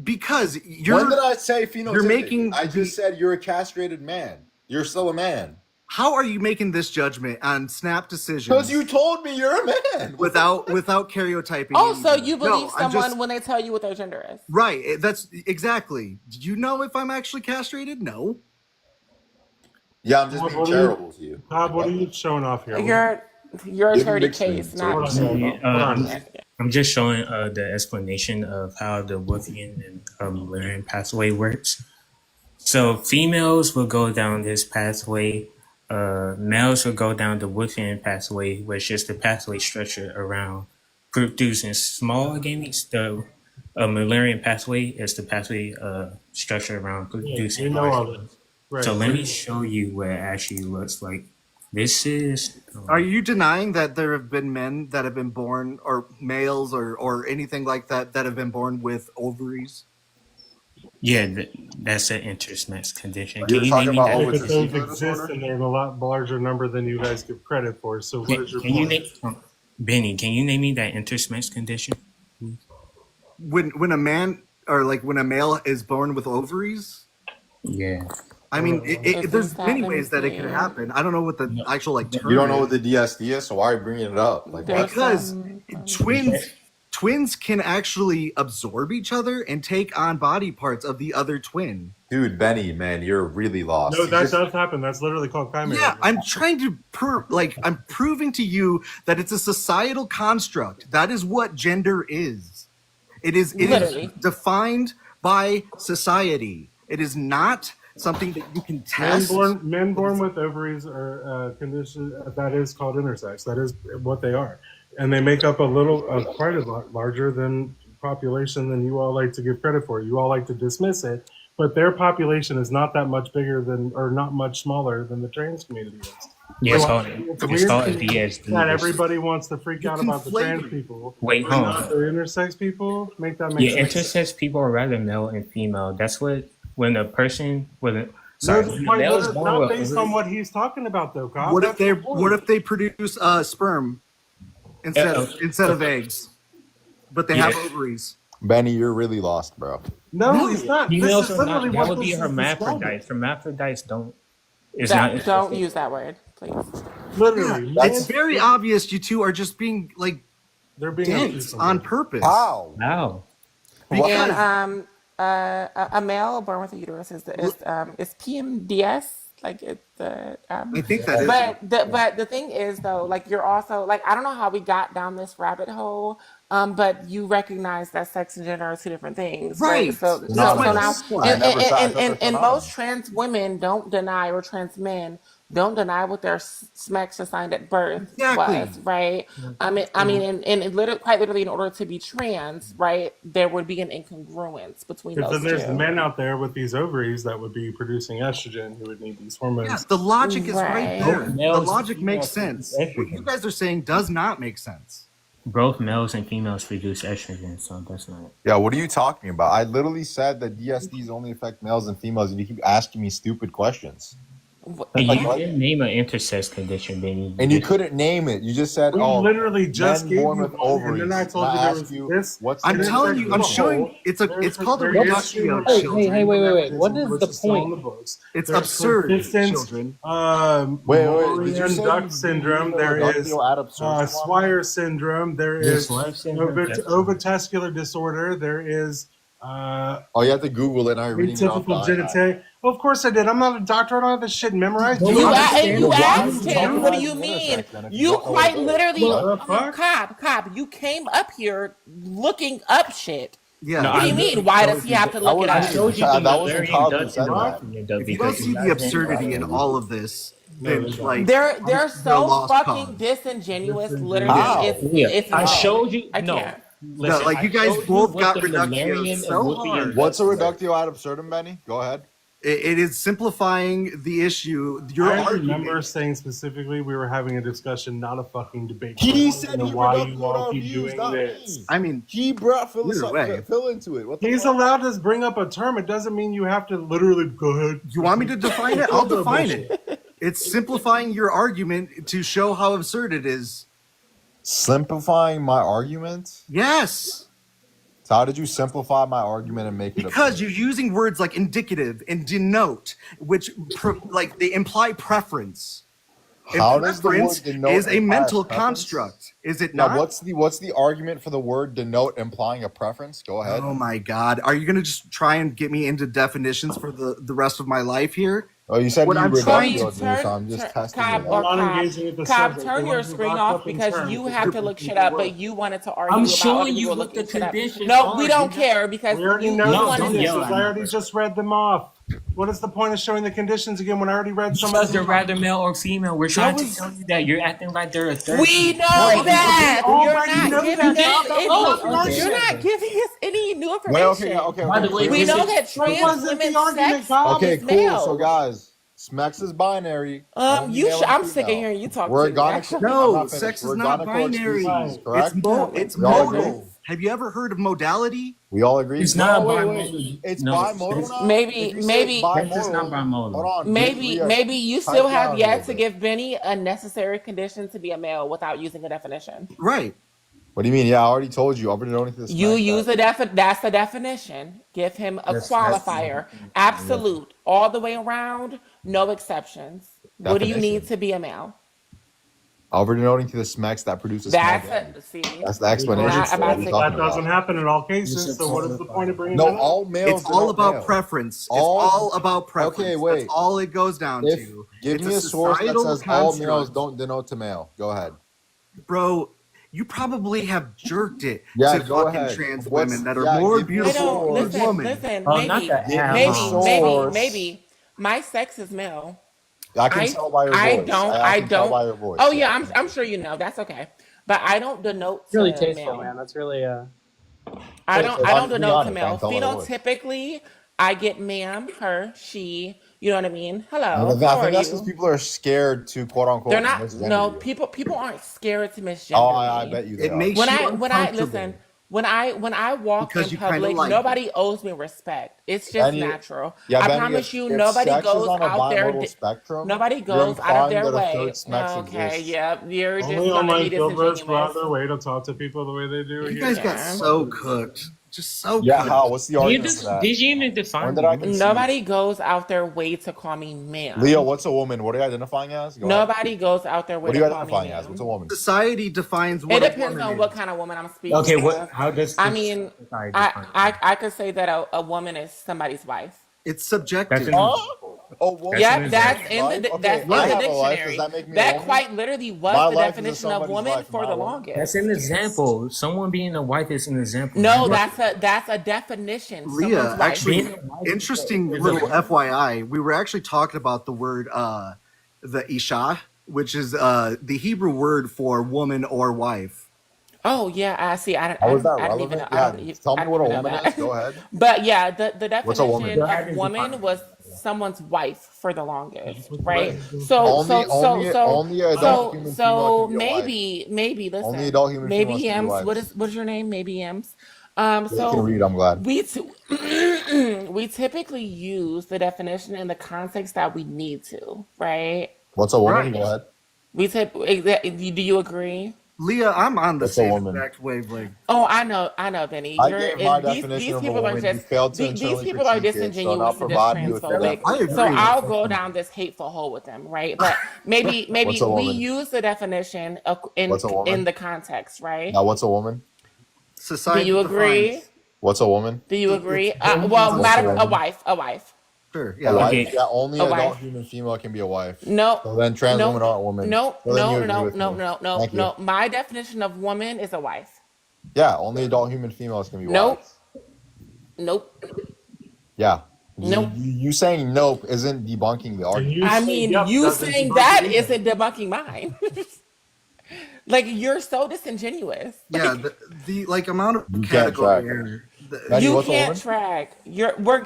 Because you're. When did I say phenotypic? You're making. I just said you're a castrated man. You're still a man. How are you making this judgment on snap decisions? Because you told me you're a man. without karyotyping. also anything. you believe No, I'm someone just- when they tell you what their gender is. Right. That's exactly. Do you know if I'm actually castrated? No. Yeah, I'm just Bob, being what are charitable to you. Bob, what are you showing off here? You're Give me attorney mixed case, things, not so- I'm just showing the explanation of how the Wolffian and Mullerian pathway works. So females will go down this pathway. Males will go down the Wolffian pathway, which is the pathway structure around producing small gametes. The Mullerian pathway is the pathway structure around producing we know large all gametes. this. Right. So let me show you what it actually looks like. This is. Are you denying that there have been men that have been born, or males, or anything like that, that have been born with ovaries? Yeah, that's an intersex condition. You're Can you talking name me about that? Because those Over-testicular exist disorder? and they're in a lot larger number than you guys give credit for. So what is your Can you point? name Benny? Can you name me that intersex condition? When a man, or like when a male is born with ovaries? Yeah. I mean, there's that, many let me ways that it see. could happen. I don't know what the actual like term You don't know is. what the DSD is, so why are you bringing it up? Like what? Because twins can actually absorb each other and take on body parts of the other twin. Dude, Benny, man, you're really lost. No, You that just- does happen. That's literally called chimera. Yeah, I'm trying to I'm proving to you that it's a societal construct. That is what gender is. It is Literally. defined by society. It is not something that you can test. Men born with ovaries are a condition that is called intersex. That is what they are, and they make up quite a lot larger than population than you all like to give credit for. You all like to dismiss it, but their population is not that much bigger than, or not much smaller than the trans community is. Yeah, it's So called it's it's weird called to me DSD. that everybody wants to freak out about the trans conflating. people. Wait, but hold not on. the intersex people. Make that make Yeah, sense. intersex people are rather male and female. That's what when a person with a No, sorry, that's when a quite male is literally born not with based on what he's talking about, though, Cobb. What if That's they the point. what if they produce sperm instead of eggs, but they have Yeah. ovaries? Benny, you're really lost, bro. No, he's not. This Females is are not. literally That what would be this is describing. hermaphrodites. Hermaphrodites don't. It's not. Don't use that word, please. Literally, It's very obvious you two are just being like they're being dense on purpose. How? Wow. And a male born with a uterus is PMDS. Like it's the. I think that is. But the thing is though, like you're also like I don't know how we got down this rabbit hole. But you recognize that sex and gender are two different things, right? So now, and most trans women don't deny, or trans men don't deny what their SMEX assigned at birth was, right? I mean, and quite literally, in order to be trans, right, there would be an incongruence between those then there's two. men out there with these ovaries that would be producing estrogen who would need these hormones. Yes, the logic is right there. The Males logic and makes females sense. What you guys are saying does not make sense. Both males and females produce estrogen, so that's not. Yeah, what are you talking about? I literally said that DSDs only affect males and females, and you keep asking me stupid questions. And you didn't name an intersex condition, Benny. And you couldn't name it. You just said, We literally just men gave born you with one, ovaries. and then I told And you I there asked was you, this. what's I'm the telling you, I'm showing it's called a reduction of children. Hey, wait. What is which the is still in point? the books. It's There's absurd, persistence, children. Wait, did you say Duck you syndrome. need a There is reductio ad absurdum? Swire syndrome. There Yeah, is Swire syndrome, that's- ovotesticular disorder. There is Oh, you have to Google it. Now you're reading it off the atypical iPad. genitalia. Well, of course I did. I'm not a doctor. I don't have this shit memorized. You asked Why him, what do you are you mean? intersex then if You don't know quite what it is? literally, What the fuck? Cobb, you came up here looking up shit. Yeah. No, What do you mean? Why does he have to look it I I up? showed you That the wasn't Malarian Cobb who Dutch said that. syndrome, If you don't see the absurdity in all of this, then like They're so lost fucking cause. disingenuous. Literally, How? it's I insane. showed you. I No, can't. listen, like, you I guys showed both what got the reductio Malarian so and Whoopian hard. What's a Dutch reductio ad absurdum, Benny? Go ahead. It is simplifying the issue. Your I argument. remember saying specifically we were having a discussion, not a fucking debate. He said he why reducted you all our keep views, doing not this. me. I mean, He brought Either way. Phil into it. What the He's fuck? allowed to bring up a term. It doesn't mean you have to literally go ahead. you want me to define it? I'll define it. It's simplifying your argument to show how absurd it is. Simplifying my argument? Yes. So how did you simplify my argument and make it Because absurd? you're using words like indicative and denote, which like they imply preference. And How does the word preference denote is a imply mental preference? construct, is it Now, not? what's the argument for the word denote implying a preference? Go ahead. Oh my God. Are you going to just try and get me into definitions for the rest of my life here? Oh, you said What you I'm were trying done, to so I'm just testing Cobb, it or out. I'm not Cobb, engaging with the Cobb, subject. turn The your ones who screen locked off up in because terms you is have to look shit up, but you wanted to argue I'm about showing other you people what the looking shit up. conditions No, are. we don't care because We already you know No, the don't conditions. yell at I me. already just read them off. What is the point of showing the conditions again when I already read some of Because them? they're rather male or female. We're trying That to was- tell you that you're acting like they're a third. We know Right. that. We You're already not know giving that. us any. Oh, okay. You're not giving us any new Well, information. okay. By the way, We this know is- that What trans wasn't women's the argument, sex Cobb? Okay, is cool. male. So, guys, Smex is binary. Only You. male and I'm sick of female. hearing you talk We're to me. gonna Actually. No, I'm not finished. sex is We're not gonna code binary. species, correct? It's Y'all modal. agree? Have you ever heard of modality? We all agree. It's not No, bimodal. It's No, bimodal it's- now. Maybe- If you say maybe- Sex is not bimodal. bimodal. Hold on. Maybe Leah, you type still down have a yet little to bit. give Benny a necessary condition to be a male without using a definition. Right. What do you mean? Yeah, I already told you. I've been doing this. You use that's the definition. Give him a That's- qualifier. Absolute. All the way around, no exceptions. What do you Definition. need to be a male? Over denoting to the Smex that produces. That's small it. See? That's the explanation. Not for about what to- we're That talking doesn't about. happen in all cases. So what is the point of bringing No, that up? all males. It's all denote about male. preference. All- it's all about preference. Okay, wait. That's all it goes down If to. give It's me a source that societal says all construct. males don't denote to male. Go ahead. Bro, you probably have jerked it Yeah, to go fucking ahead. trans What's- women that are yeah, more give me a I beautiful don't than a listen. woman. Listen. Oh, not Maybe. that Give me a Maybe. source. Maybe. My sex is male. I can tell by your voice. I don't. I can tell by your voice. Oh yeah, I'm sure you know. That's okay. But I don't denote It's really to tasteful, male. man. That's really I So don't be denote to honest, male. I can tell by the voice. Phenotypically, I get ma'am, her, she. You know what I mean? Hello. I How think are that's because you? people are scared to quote unquote. They're not. misgender No, you. people aren't scared to misgender Oh, I me. bet you they It are. makes When you I uncomfortable. listen, when I walk Because in you kinda public, like nobody owes me respect. It's just Benny- natural. Yeah, I Benny, promise you, if nobody sex goes is on a out there. bimodal spectrum, Nobody you're goes out of implying their that a way. third Smex Okay, exists. yep, you're just Only gonna online be filters go out disingenuous. their way to talk to people the way they do. You here. guys got so cooked. Just so Yeah, cut. how? What's the You argument for just, that? did you even When define did I woman? concede? Nobody goes out their way to call me Leo, ma'am. what's a woman? What are you identifying as? Go ahead. Nobody goes out their way What are to you call me identifying as? What's a ma'am. woman? Society defines It what a depends woman on is. what kind of woman I'm Okay, speaking of. how does I this mean, society I define I, woman? I could say that a woman is somebody's wife. It's That's subjective. an Huh? example. A woman That's an Yep, is that's example. somebody's in wife? the Okay, that's I in the have a wife. Does dictionary. that make me a That woman? quite literally was My the wife is a definition of somebody's woman wife. Am for I a the woman? That's longest. an example. Someone being a wife is an example. No, Not that's a definition. Someone's Leah, wife. being actually, a wife interesting is a little verb. FYI. We were actually talking about the word, the isha, which is the Hebrew word for woman or wife. Oh yeah, I see. How is that I didn't even know. relevant? Yeah, tell I me didn't what a even know woman is. Go that. ahead. But yeah, the What's a woman? definition Go of ahead and woman define was it. someone's wife for the That's longest, what the right? word is. Only adult human female So can be a wife. maybe Only listen, adult human maybe females can be Yams. wives. What is your name? Maybe Yams. They can So read. I'm glad. we typically use the definition in the context that we need to, right? What's a woman? Right. Go ahead. Do you agree? Leah, I'm on the What's a same woman? exact wavelength. Oh, I know, Benny. I You're gave my these definition of a people are woman. You just failed to these internally people are critique it, so now disingenuous and just provide me with your transphobic. I definition. So agree. I'll go down this hateful hole with them, right? But maybe What's a we woman? use the definition What's a in woman? the context, right? Now, what's a woman? Do Society you agree? defines. What's a woman? Do you It's agree? women Well, as What's a matter a woman? wife, a wife, Sure, A yeah. wife? Okay, Yeah, only a adult wife. human female can be a wife. No, So then trans women no, aren't women. no, So then you no, agree no, with no, me. no, no, Thank you. no. My definition of woman is a wife. Yeah, only adult human females can be Nope, wives. nope, Yeah. nope. You saying nope isn't debunking the And argument. you I say mean, yep you doesn't saying debunk that it either. isn't debunking mine. Like you're so disingenuous. Yeah, Like the like amount of You can't category track. error. Benny, you what's a can't woman?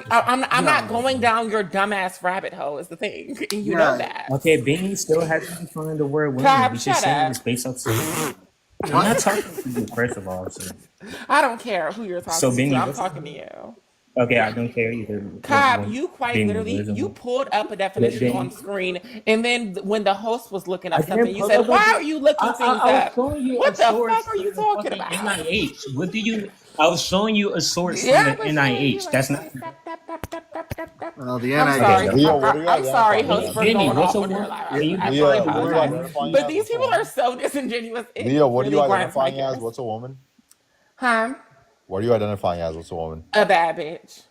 track. I'm not going down your dumbass rabbit hole. Is the thing, and you know Yeah. that. okay, Benny still hasn't defined the word woman. Cobb, He's just shut saying up. it's based off society. I'm What? not talking to you, first of all. I don't care who you're So talking to. Benny, I'm what's talking to you. okay? I don't care either. Cobb, you quite Benny, literally what is a you woman? pulled up a definition on Benny, screen, and then when the host was looking I up something, didn't you pull said, up "Why are you looking things I was up? showing you a What the source fuck are from you the talking fucking about?" NIH. What do you? I was showing you a source from Yeah, the I was showing you NIH. like That's not. Well, the I'm NIH. sorry. Okay, Leo, what are you I'm sorry, identifying host, as? for Benny, going what's off a on your woman? live. Can you I define the What are you word apologize. woman? identifying But as? these What's a people are woman? so disingenuous. It Leo, what are you really grinds my identifying as? gears. What's a woman? Huh? What are you identifying as? What's a woman? A bad bitch.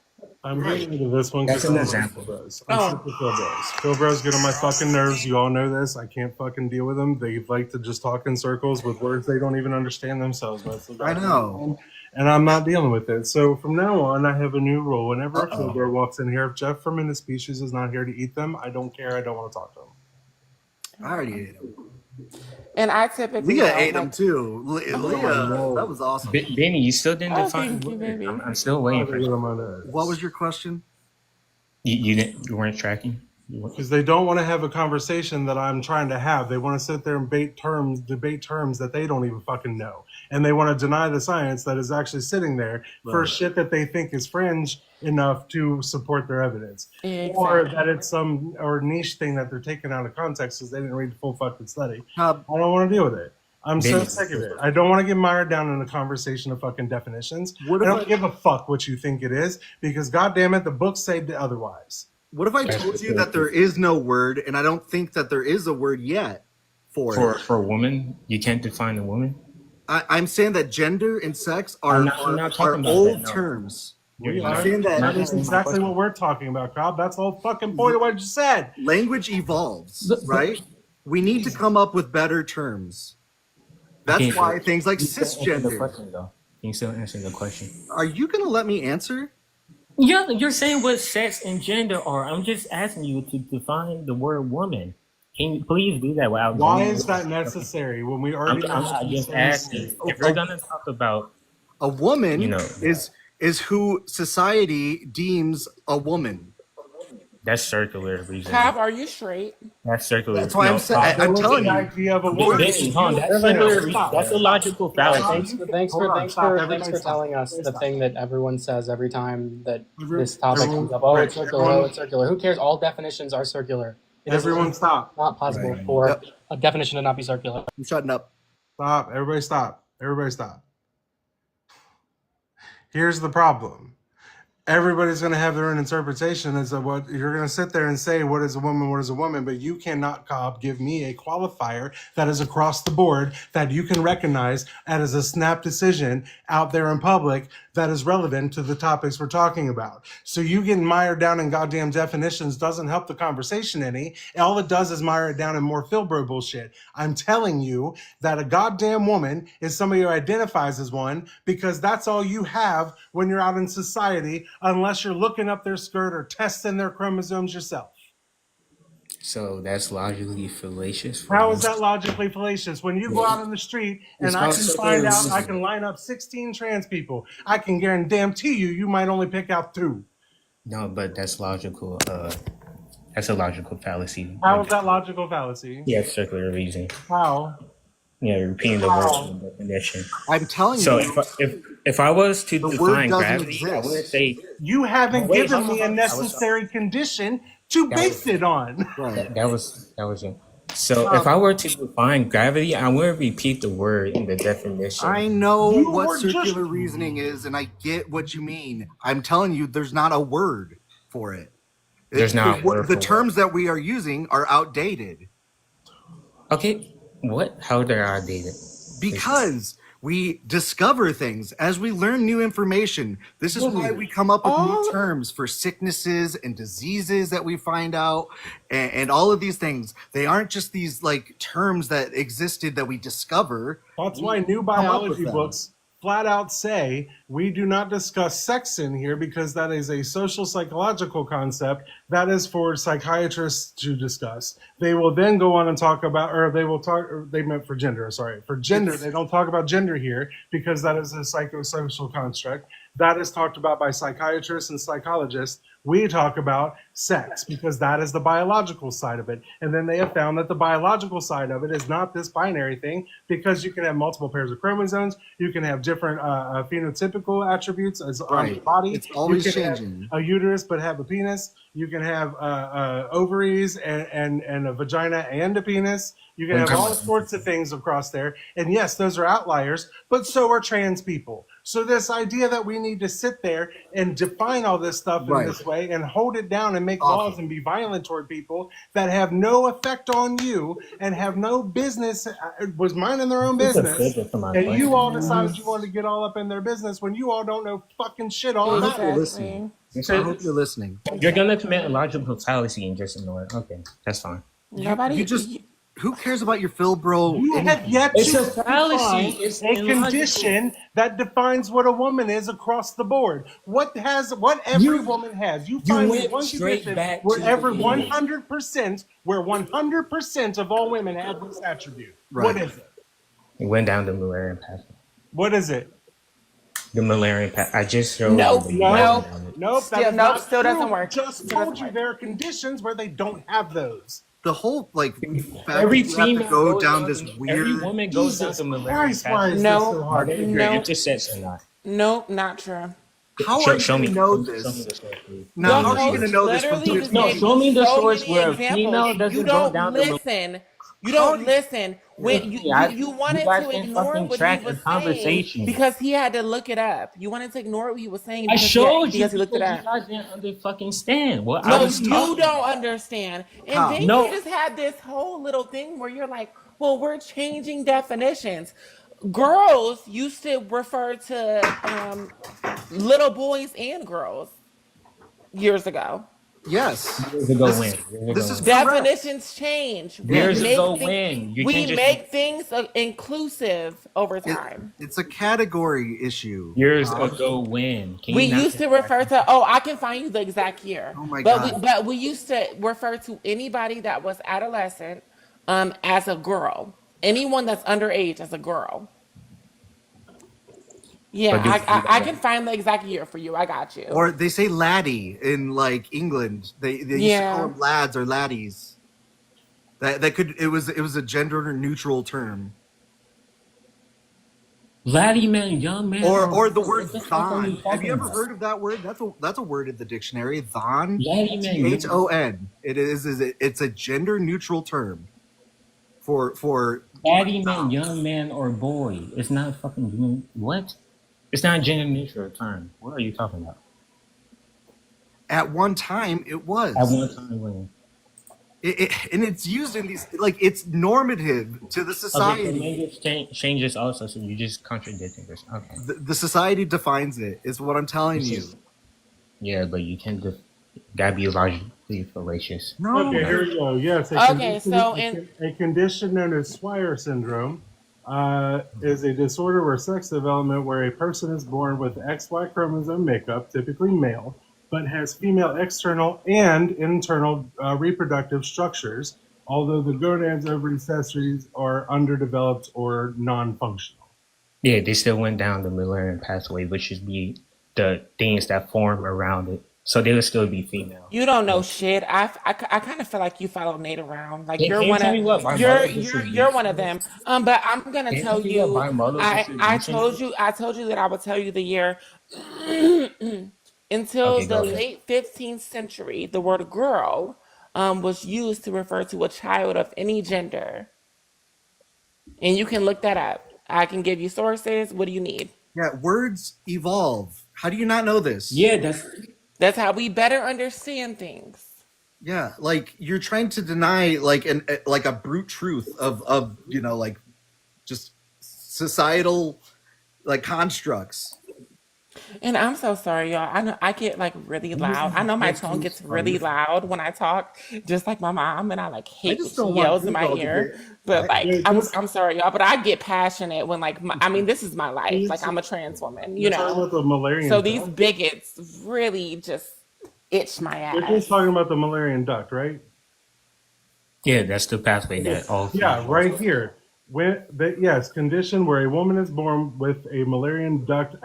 I'm getting into this one That's because an I'm sick example. of Bros. I'm sick Oh, of Phil Bros. Phil Bros get on my fucking nerves. You all know this. I can't fucking deal with them. They like to just talk in circles with words they don't even understand themselves most of the I goddamn know. time. And I'm not dealing with it. So from now on, I have a new rule. Whenever a Phil Uh-oh. Bro walks in here, if Jeff from In the Species is not here to eat them, I don't care. I don't want to talk to him. I already ate him. and I typically Leah don't ate him like. too. Oh Leah, that was awesome. Benny, you still didn't Oh, define thank the you, word. baby. I'm still waiting for Get you. on my nerves. What was your question? You didn't. You weren't tracking. You weren't. Because they don't want to have a conversation that I'm trying to have. They want to sit there and debate terms that they don't even fucking know. And they want to deny the science that is actually sitting there for Right. shit that they think is fringe enough to support their evidence. Or that Exactly. it's some or niche thing that they're taking out of context because they didn't read the full fucking study. Cobb, I don't want to deal with it. I'm so Benny, sick of it. I don't want to get mired down in a conversation of fucking definitions. what I if don't give a fuck what you think it is because goddamn it, the books say otherwise. what if I told you that there is no word, and I don't think that there is a word yet for it? for a woman, you can't define a woman. I'm saying that gender and sex are I'm not talking about old that. No. terms. We You're are. saying that- That is exactly what we're talking about, Cobb. That's the whole fucking point of what you said. Language evolves, right? We need to come up with better terms. That's Okay, why but things like you still answer the cisgender. question, though. Can you still answer the question? Are you going to let me answer? You're saying what sex and gender are. I'm just asking you to define the word woman. Can you please do that without Why going- is that necessary when we already know? I just asked you if we're gonna talk about A woman You know, is who society deems a woman. that's circular reason. Cobb, are you straight? That's circular. That's why I'm saying. I'm What's telling the you. idea of a woman? Benny, hold on, that's circular reason. That's a logical fallacy. Thanks Hold on, stop. for Everybody stop. telling us the thing that everyone says every time that this Everyone- topic comes up. Oh, it's right, circular. everyone- Oh, it's circular. Who cares? All definitions are circular. It is Everyone stop. not possible Right. for Yep. a definition to not be circular. I'm shutting up. Stop. Everybody stop. Everybody stop. Here's the problem. Everybody's going to have their own interpretation as to what you're going to sit there and say, what is a woman, but you cannot, Cobb, give me a qualifier that is across the board that you can recognize as a snap decision out there in public that is relevant to the topics we're talking about. So you getting mired down in goddamn definitions doesn't help the conversation any. All it does is mire it down in more Philbro bullshit. I'm telling you that a goddamn woman is somebody who identifies as one because that's all you have when you're out in society, unless you're looking up their skirt or testing their chromosomes yourself. So that's logically fallacious for How me. is that logically fallacious? When you go out on the street and I can find out, I can line up 16 trans people, I can guarantee you might only pick out 2. No, but that's logical. That's a logical fallacy. How is that logical fallacy? Yeah, circular reasoning. How? Yeah, repeating the word in the definition. I'm telling So you. if I was to The word define doesn't gravity, I exist. would say you haven't wait, given hold on, me a hold on. necessary condition to That base it on. Right. That was it. So if I were to define gravity, I would repeat the word in the definition. I know You what were circular reasoning is, and I get what you mean. I'm telling you, there's not a word for it. There's not a word The for terms that we are using are outdated. Okay, what? How they're outdated? Because we discover things as we learn new information. This is why we come up with new terms for sicknesses and diseases that we find out, and all of these things. They aren't just these like terms that existed that we discover. That's why new biology books flat out say we do not discuss sex in here because that is a social psychological concept that is for psychiatrists to discuss. They will then go on and talk about, or they will talk, or they meant for gender, sorry. For gender, they don't talk about gender here because that is a psychosocial construct. That is talked about by psychiatrists and psychologists. We talk about sex because that is the biological side of it. And then they have found that the biological side of it is not this binary thing because you can have multiple pairs of chromosomes. You can have different phenotypical attributes as on your body. It's always you can changing. have a uterus but have a penis. You can have ovaries and a vagina and a penis. You can have all sorts of things across there. And yes, those are outliers, but so are trans people. So this idea that we need to sit there and define all this stuff in this way and hold it down and make laws and be violent toward people that have no effect on you and have no business, was minding their own business. And you all decided you wanted to get all up in their business when you all don't know fucking shit all about it. Listening. I hope you're listening. You're gonna commit a logical fallacy and just ignore it. Okay, that's fine. You just. Who cares about your Philbro? You have yet It's to a fallacy. define It's a illogical. condition that defines what a woman is across the board. What every woman has. You find went one straight condition back where to every the 100%, where 100% of all women have this attribute. Right. What is it? It went down the Mullerian path. What is it? The Mullerian path. I just showed Nope. you. Nope. Nope. Still- that is nope, not still true. doesn't work. Just Still told doesn't you work. there are conditions where they don't have those. The whole fact Every that you have female to go goes down this Every weird. woman goes down Jesus the Mullerian Christ, path. why is No. this so hard? Whether you're No. intersex or not. Nope, not true. How Show- are you show going me- to know show me this? the source, please. Now, how Your are you going to host know this from literally two just No, gave show me the so source many where a examples. female doesn't You go don't down the listen. You don't listen when you wanted guys to can ignore fucking what track he the was saying conversation. because he had to look it up. You wanted to ignore what he was saying I because showed you because he looked it because up. you guys didn't under fucking stand what I No, was you talking don't understand. And How? then No. you just had this whole little thing where you're like, well, we're changing definitions. Girls used to refer to little boys and girls years ago. Yes. Years ago This when? is- Years ago this is when? correct. Definitions change. Years make ago thi- when? You we can't just- make things inclusive over time. It's a category issue. Years ago when? Can We you not used to just- refer to I can find you the exact year. Oh my but God. but we used to refer to anybody that was adolescent as a girl. Anyone that's underage as a girl. Yeah, But do- I can find the exact year for you. I got you. Or they say laddie in like England. They used to Yeah. call them lads or laddies. That could it was a gender neutral term. Laddie man, young man. Or the word What the fuck are you thon. Have you talking ever about? heard of that word? That's a word in the dictionary. Thon. Laddie man, Thon. It's a gender neutral term for Laddie man, young man or boy. It's not fucking what? It's not a gender neutral term. What are you talking about? At one time, it was. At one time when? And it's used in these, like, it's normative to the society. Okay, language changes also, so you're just contradicting this. Okay. The society defines it, is what I'm telling you. Yeah, but you can't gotta be logically fallacious. No. Okay, here we go. Yes, a condition known as Swyer syndrome is a disorder or sex development where a person is born with XY chromosome makeup, typically male, but has female external and internal reproductive structures, although the gonads, ovaries, testes are underdeveloped or non-functional. Yeah, they still went down the Müllerian pathway, which should be the things that form around it. So they would still be female. You don't know shit. I kind of feel like you follow Nate around. Like you're one of you're one of them. But I'm gonna tell you. I told you that I would tell you the year. Until the late 15th century, the word girl was used to refer to a child of any gender. And you can look that up. I can give you sources. What do you need? Yeah, words evolve. How do you not know this? Yeah, that's how we better understand things. Yeah, like you're trying to deny like a brute truth of you know, like just societal like constructs. And I'm so sorry, y'all. I know I get like really loud. I know my tone gets really loud when I talk, just like my mom, and I like hate when she yells in my ear. But like, I'm sorry, y'all, but I get passionate when like, I mean, this is my life. Like, I'm a trans woman, you know. So these bigots really just itch my ass. You're just talking about the Mullerian duct, right? Yeah, that's the pathway that all. Yeah, right here. Condition where a woman is born with a Mullerian duct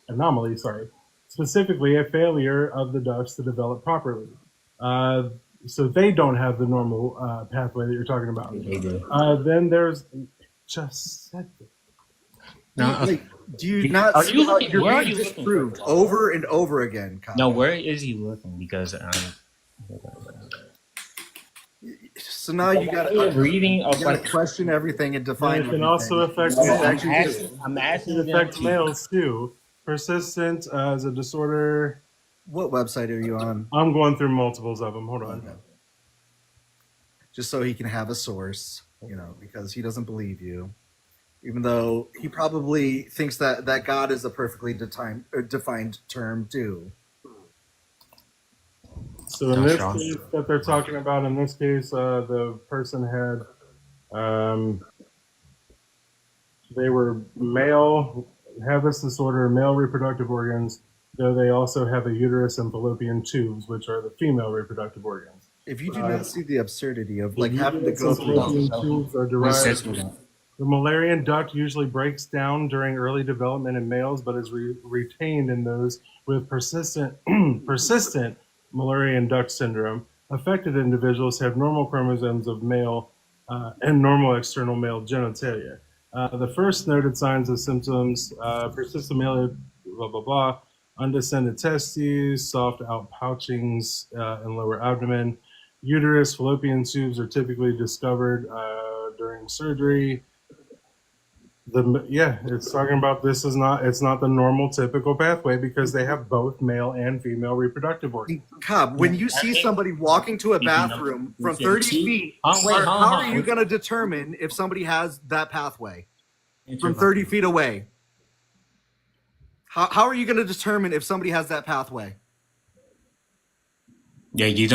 anomaly, specifically a failure of the ducts to develop properly. So they don't have the normal pathway that you're talking about. They do. Then there's just said it. Now, do you not? Are you looking? You're Where are being you disproved over and over again, Kyle. No, where is he looking? Because so now you got to question everything and define. And it can also affect I'm asking it affects males too. Persistent as a disorder. What website are you on? I'm going through multiples of them. Hold on. Okay. Just so he can have a source, you know, because he doesn't believe you, even though he probably thinks that God is a perfectly defined term too. So in this case that they're talking about, in this case, the person had, they were male, have this disorder, male reproductive organs, though they also have a uterus and fallopian tubes, which are the female reproductive organs. If you do not see the absurdity of like having to go through tubes are derived. The Mullerian duct usually breaks down during early development in males, but is retained in those with persistent Mullerian duct syndrome. Affected individuals have normal chromosomes of male and normal external male genitalia. The first noted signs and symptoms: persistent male, blah blah blah, undescended testes, soft outpouchings in lower abdomen, uterus, fallopian tubes are typically discovered during surgery. It's talking about it's not the normal typical pathway because they have both male and female reproductive organs. Cobb, when you see somebody walking to a bathroom from 30 feet, how are you going to determine if somebody has that pathway from 30 feet away? How are you going to determine if somebody has that pathway? Yeah, you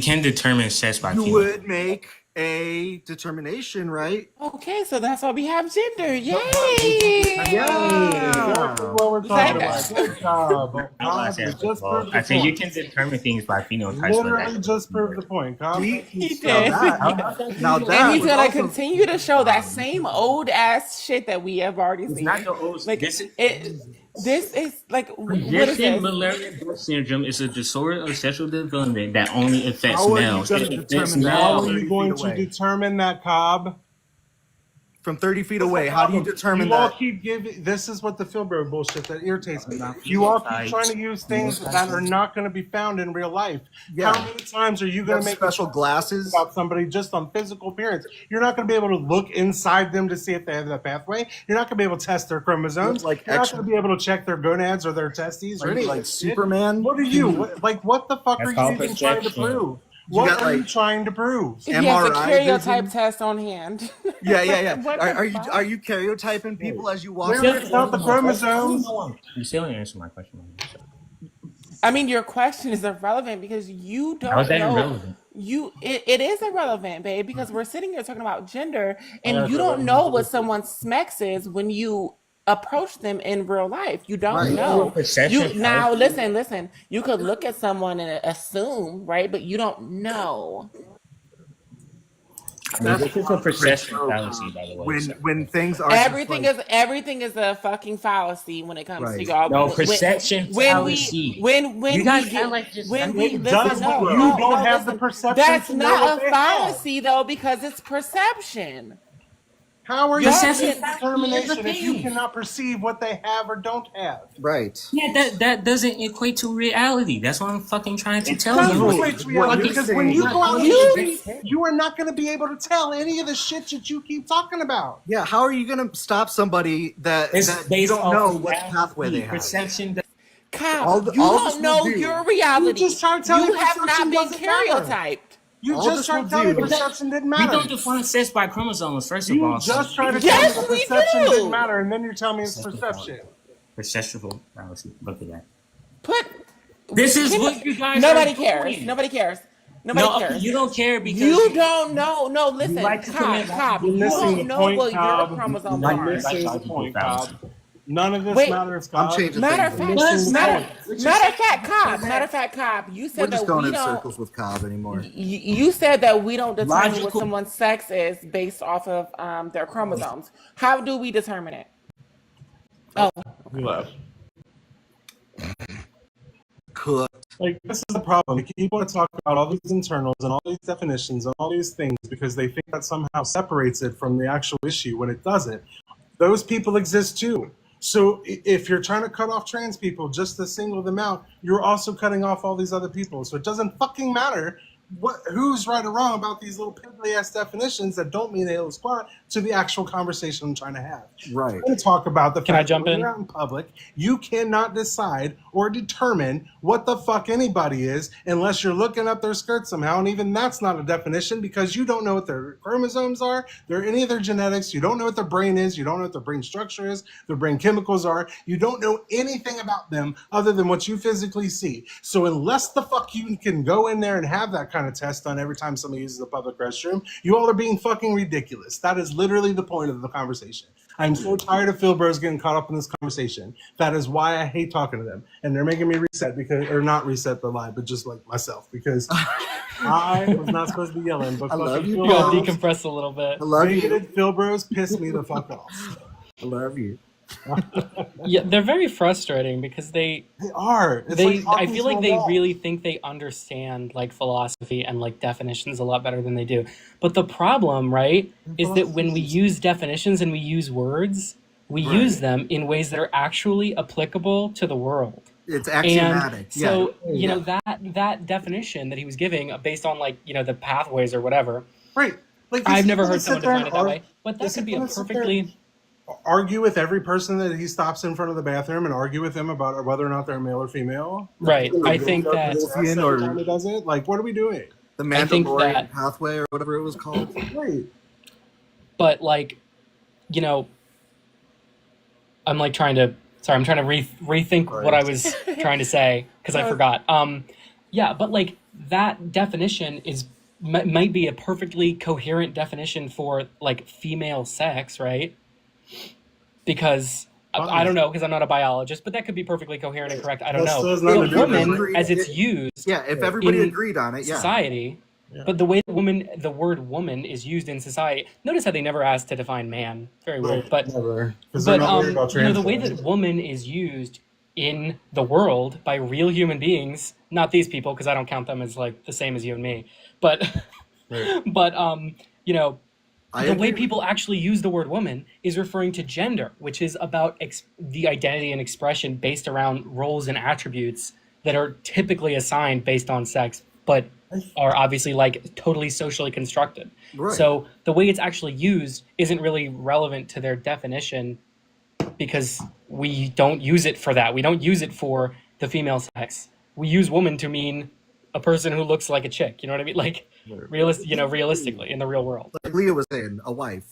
can determine sex by female. You would make a determination, right? Okay, so that's why we have gender. Yay! Yeah. That's what we're talking about. Good job. I think you can determine things by phenotypes. Literally just proved the point, Kyle. He did. And he's gonna continue to show that same old ass shit that we have already seen. Not the old. Like this is like what is this? Mullerian duct syndrome is a disorder of sexual development that only affects males. How are you going to determine that, Cobb? from 30 feet away. How do you determine You all that? keep giving. This is what the Filbro bullshit that irritates me. About You all keep sides, trying to use things that are not going to be found in real life. Yeah. How many times are you You going have to make special glasses? about somebody just on physical appearance? You're not going to be able to look inside them to see if they have that pathway. You're not going to be able to test their chromosomes. Like You're not going to be able to check their gonads or their testes or any like of this shit. Superman? What are you? What the fuck That's are called you even trying to perception. prove? You What got, are you like, trying to prove? He has a MRI karyotype vision? test on hand. Yeah. What Are, the are you fuck? are you karyotyping people as you walk? They're without the chromosomes. You still didn't answer my question. I mean, your question is irrelevant because you How don't is that know. irrelevant? It is irrelevant, babe, because we're sitting here talking about gender, and that's you don't irrelevant. know what someone's smex is when you approach them in real life. You don't Right. know. Perception You now fallacy. listen. You could look at someone and assume, right? But you don't know. I mean, this is a perception fallacy, by the way. When things are Everything is a fucking fallacy when it comes to Right. y'all. No, perception fallacy. When You guys we act like just- when we It listen, does, no, but you no, don't no, have the listen. perception That's to know what not a they have. fallacy though, because it's perception. How are you Y'all making can't- a determination Here's the if you thing. cannot perceive what they have or don't have? right. Yeah, that doesn't equate to reality. That's what I'm fucking trying to tell That's you. what makes reality, you're because saying- when you go out in You- the street, you are not going to be able to tell any of the shit that you keep talking about. Yeah, how are you gonna stop somebody that It's you based don't off know of what reality. pathway they have? Perception. Kyle, All the- you all don't this will know do- your reality. You just tried telling You have perception not been doesn't matter. karyotyped. You All just this tried will telling do- perception didn't We matter. don't define sex by chromosomes, first of You all. just tried to Yes, tell me we that perception do. didn't matter, and then you're telling me it's perception. Perceptual fallacy. Look at that. Put This is Can- what you guys Nobody are cares. doing. Nobody cares. Nobody No, cares. you don't care because You don't know. No, listen, like to Cobb, commit- Cobb, You're you missing don't the know point, what your Cobb. chromosomes You're are. missing the point, Cobb. None of this Wait. matters, I'm Cobb. changing Matter of things. fact, Missing the matter point. of fact, Cobb. Matter of fact, Cobb. You We're said just that going we in don't. circles with Cobb anymore. You said that we don't determine what Logical- someone's sex is based off of their chromosomes. How do we determine it? Oh, You left. Cooked. Like, this is the problem. People want to talk about all these internals and all these definitions and all these things because they think that somehow separates it from the actual issue when it doesn't. Those people exist too. So if you're trying to cut off trans people just to single them out, you're also cutting off all these other people. So it doesn't fucking matter who's right or wrong about these little piddly ass definitions that don't mean a little squat to the actual conversation I'm trying to have. Right. I'm going to talk about the Can I fact jump that when in? you're out in public, you cannot decide or determine what the fuck anybody is unless you're looking up their skirt somehow, and even that's not a definition because you don't know what their chromosomes are, any of their genetics, you don't know what their brain is, you don't know what their brain structure is, their brain chemicals are, you don't know anything about them other than what you physically see. So unless the fuck you can go in there and have that kind of test done every time somebody uses a public restroom, you all are being fucking ridiculous. That is literally the point of the conversation. I'm so tired of Phil Bros getting caught up in this conversation. That is why I hate talking to them. And they're making me reset or not reset the line, but just like myself, because I was not supposed to be yelling, but I love fucking you, Phil You gotta Bros, decompress a little bit. I love you. bigoted Phil Bros piss me the fuck off. I love you. Yeah, they're very frustrating because They are. It's they like I talking feel to like a they wall. really think they understand like philosophy and like definitions a lot better than they do. But the problem, right, is that when we use definitions and we use words, we use them in ways that are actually applicable to the world. It's And axiomatic. so, yeah. you know, that definition that he was giving based on like, you know, the pathways or whatever. Right. Like, I've is he never gonna heard sit someone there define and it that way, but that is he could be a gonna sit there perfectly argue with every person that he stops in front of the bathroom and argue with them about whether or not they're male or female? right. I think Go that through this every or- time he does it? Like, what are we doing? The I think Mandalorian that- pathway or whatever it was called. Right. but like, you know, I'm like trying to rethink what I was trying to say because I forgot. Yeah, but like that definition is might be a perfectly coherent definition for like female sex, right? Because I don't know, because I'm not a biologist, but that could be perfectly coherent and correct. I don't That still know. has nothing to But do with woman, it. as it's used Yeah, if everybody in agreed on it, yeah. society, but the way the word woman is used in society, notice how they never asked to define man. Very weird. But Never. Because they're but not worried about you know, the way trans that woman is used in the world by real human beings, not these people because I don't count them as like the same as you and me, but Right. but you know, The way people actually use the word woman is referring to gender, which is about the identity and expression based around roles and attributes that are typically assigned based on sex, but are obviously like totally socially constructed. Right. So the way it's actually used isn't really relevant to their definition because we don't use it for that. We don't use it for the female sex. We use woman to mean a person who looks like a chick. You know what I mean? Like realistically in the real world. Like Leah was saying, a wife.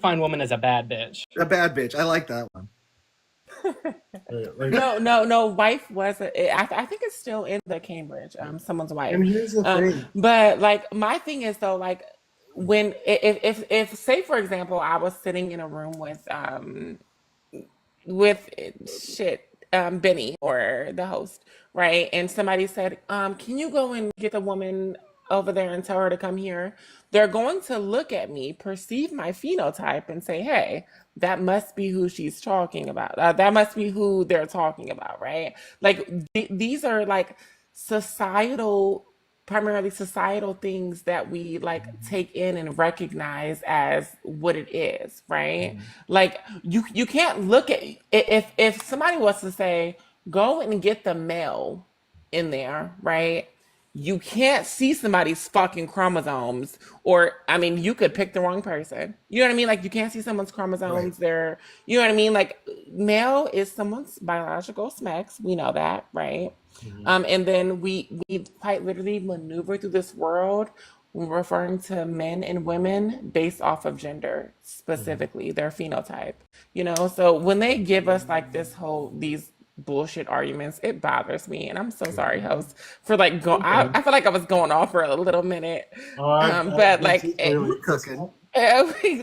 Find woman as a bad bitch. A bad bitch. I like that one. No. Wife was. I think it's still in the Cambridge. Someone's wife. And here's the thing. But like, my thing is though, like, when if say for example, I was sitting in a room with Benny or the host, right? And somebody said, can you go and get the woman over there and tell her to come here? They're going to look at me, perceive my phenotype, and say, hey, that must be who she's talking about. That must be who they're talking about, right? Like these are like primarily societal things that we like take in and recognize as what it is, right? Like you can't look at, if somebody was to say go and get the male in there, right? You can't see somebody's fucking chromosomes, or I mean, you could pick the wrong person. You know what I mean? Like you can't see someone's chromosomes. They're, you know what I mean? Like male is someone's biological sex. We know that, right? And then we quite literally maneuver through this world referring to men and women based off of gender, specifically their phenotype. You know, so when they give us like these bullshit arguments, it bothers me, and I'm so sorry, host, for like I feel like I was going off for a little minute, but like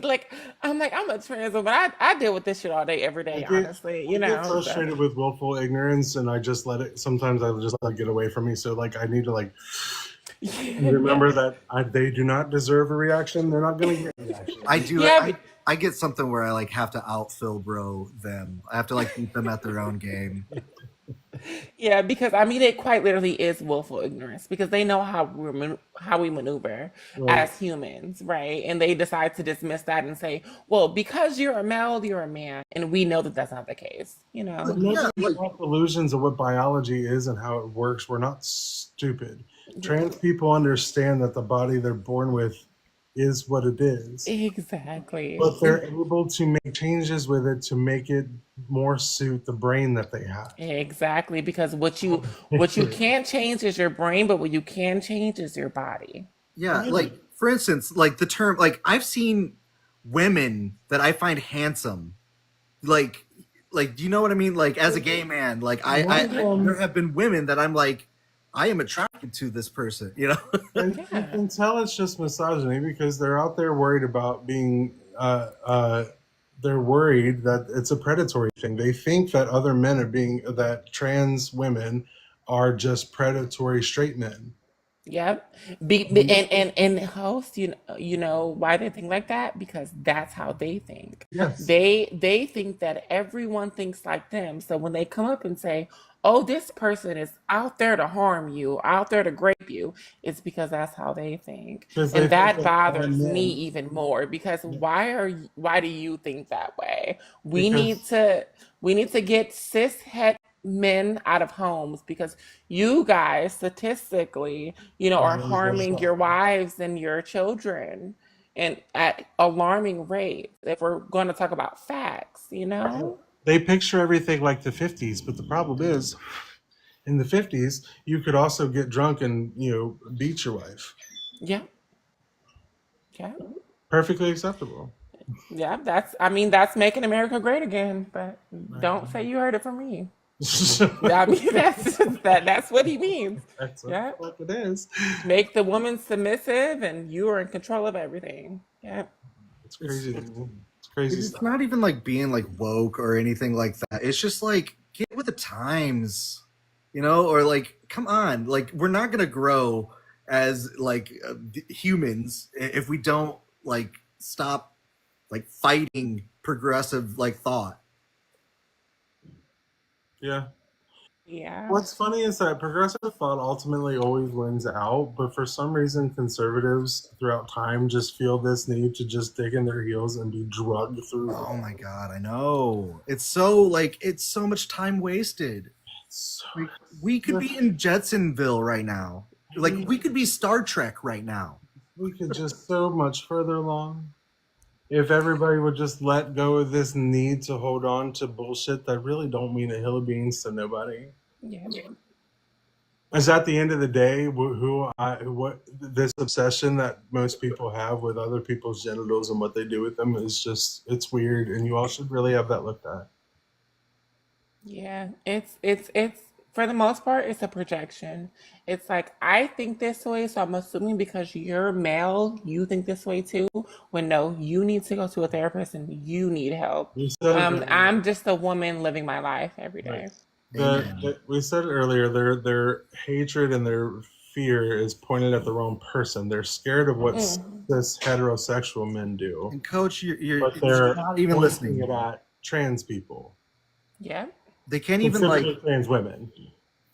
like I'm a trans woman. I deal with this shit all day, every day, honestly. You I know, get frustrated with willful ignorance, and I just let it. Sometimes I just let it get away from me. So like I need to like remember that they do not deserve a reaction. They're not going to get a reaction. I do. Yeah, I get something where I like have to out Phil bro them. I have to like keep them at their own game. Yeah, because I mean, it quite literally is willful ignorance because they know how we maneuver as humans, right? And they decide to dismiss that and say, "Well, because you're a male, you're a man," and we know that that's not the case. You know, Nobody has illusions of what biology is and how it works. We're not stupid. Trans people understand that the body they're born with is what it is. Exactly. But they're able to make changes with it to make it more suit the brain that they have. Exactly, because what you can't change is your brain, but what you can change is your body. Yeah, like for instance, like the term, like I've seen women that I find handsome, like do you know what I mean? Like as a gay man, like I there have been women that I'm like, I am attracted to this person, you know? And you can tell it's just misogyny because they're out there worried about being, they're worried that it's a predatory thing. They think that other men that trans women are just predatory straight men. Yep. And host, you know why they think like that? Because that's how they think. Yes. They think that everyone thinks like them. So when they come up and say, "Oh, this person is out there to harm you, out there to grape you," it's because that's how they think. And that bothers me even more because why do you think that way? We need to get cis het men out of homes because you guys statistically, are harming your wives and your children and at alarming rates if we're going to talk about facts. They picture everything like the 50s, but the problem is in the 50s, you could also get drunk and, beat your wife. Yeah. Perfectly acceptable. Yeah, that's making America great again, but don't say you heard it from me. I mean, that's what he means. That's what it is. Make the woman submissive and you are in control of everything. Yeah. It's crazy. It's crazy It's stuff. not even like being like woke or anything like that. It's just like get with the times, or like come on, like we're not gonna grow as like humans if we don't like stop like fighting progressive like thought. Yeah. Yeah. What's funny is that progressive thought ultimately always wins out, but for some reason, conservatives throughout time just feel this need to just dig in their heels and be drugged through. Oh my god, I know. It's so much time wasted. So, Like we could be in Jetsonville right now. Like we could be Star Trek right now. we could just so much further along. If everybody would just let go of this need to hold on to bullshit that really don't mean a hill of beans to nobody. Yeah. Is at the end of the day, what this obsession that most people have with other people's genitals and what they do with them is just, it's weird, and you all should really have that looked at. Yeah, it's for the most part, it's a projection. It's like I think this way, so I'm assuming because you're male, you think this way too. When no, you need to go to a therapist and you need help. We said it earlier, I'm just a woman living my life every right? day. We said it earlier. Their hatred and their fear is pointed at the wrong person. They're scared of what Mm. cis heterosexual men do, And coach, you're but they're not even pointing listening. it at trans people, Yeah. They can't even like specifically trans women.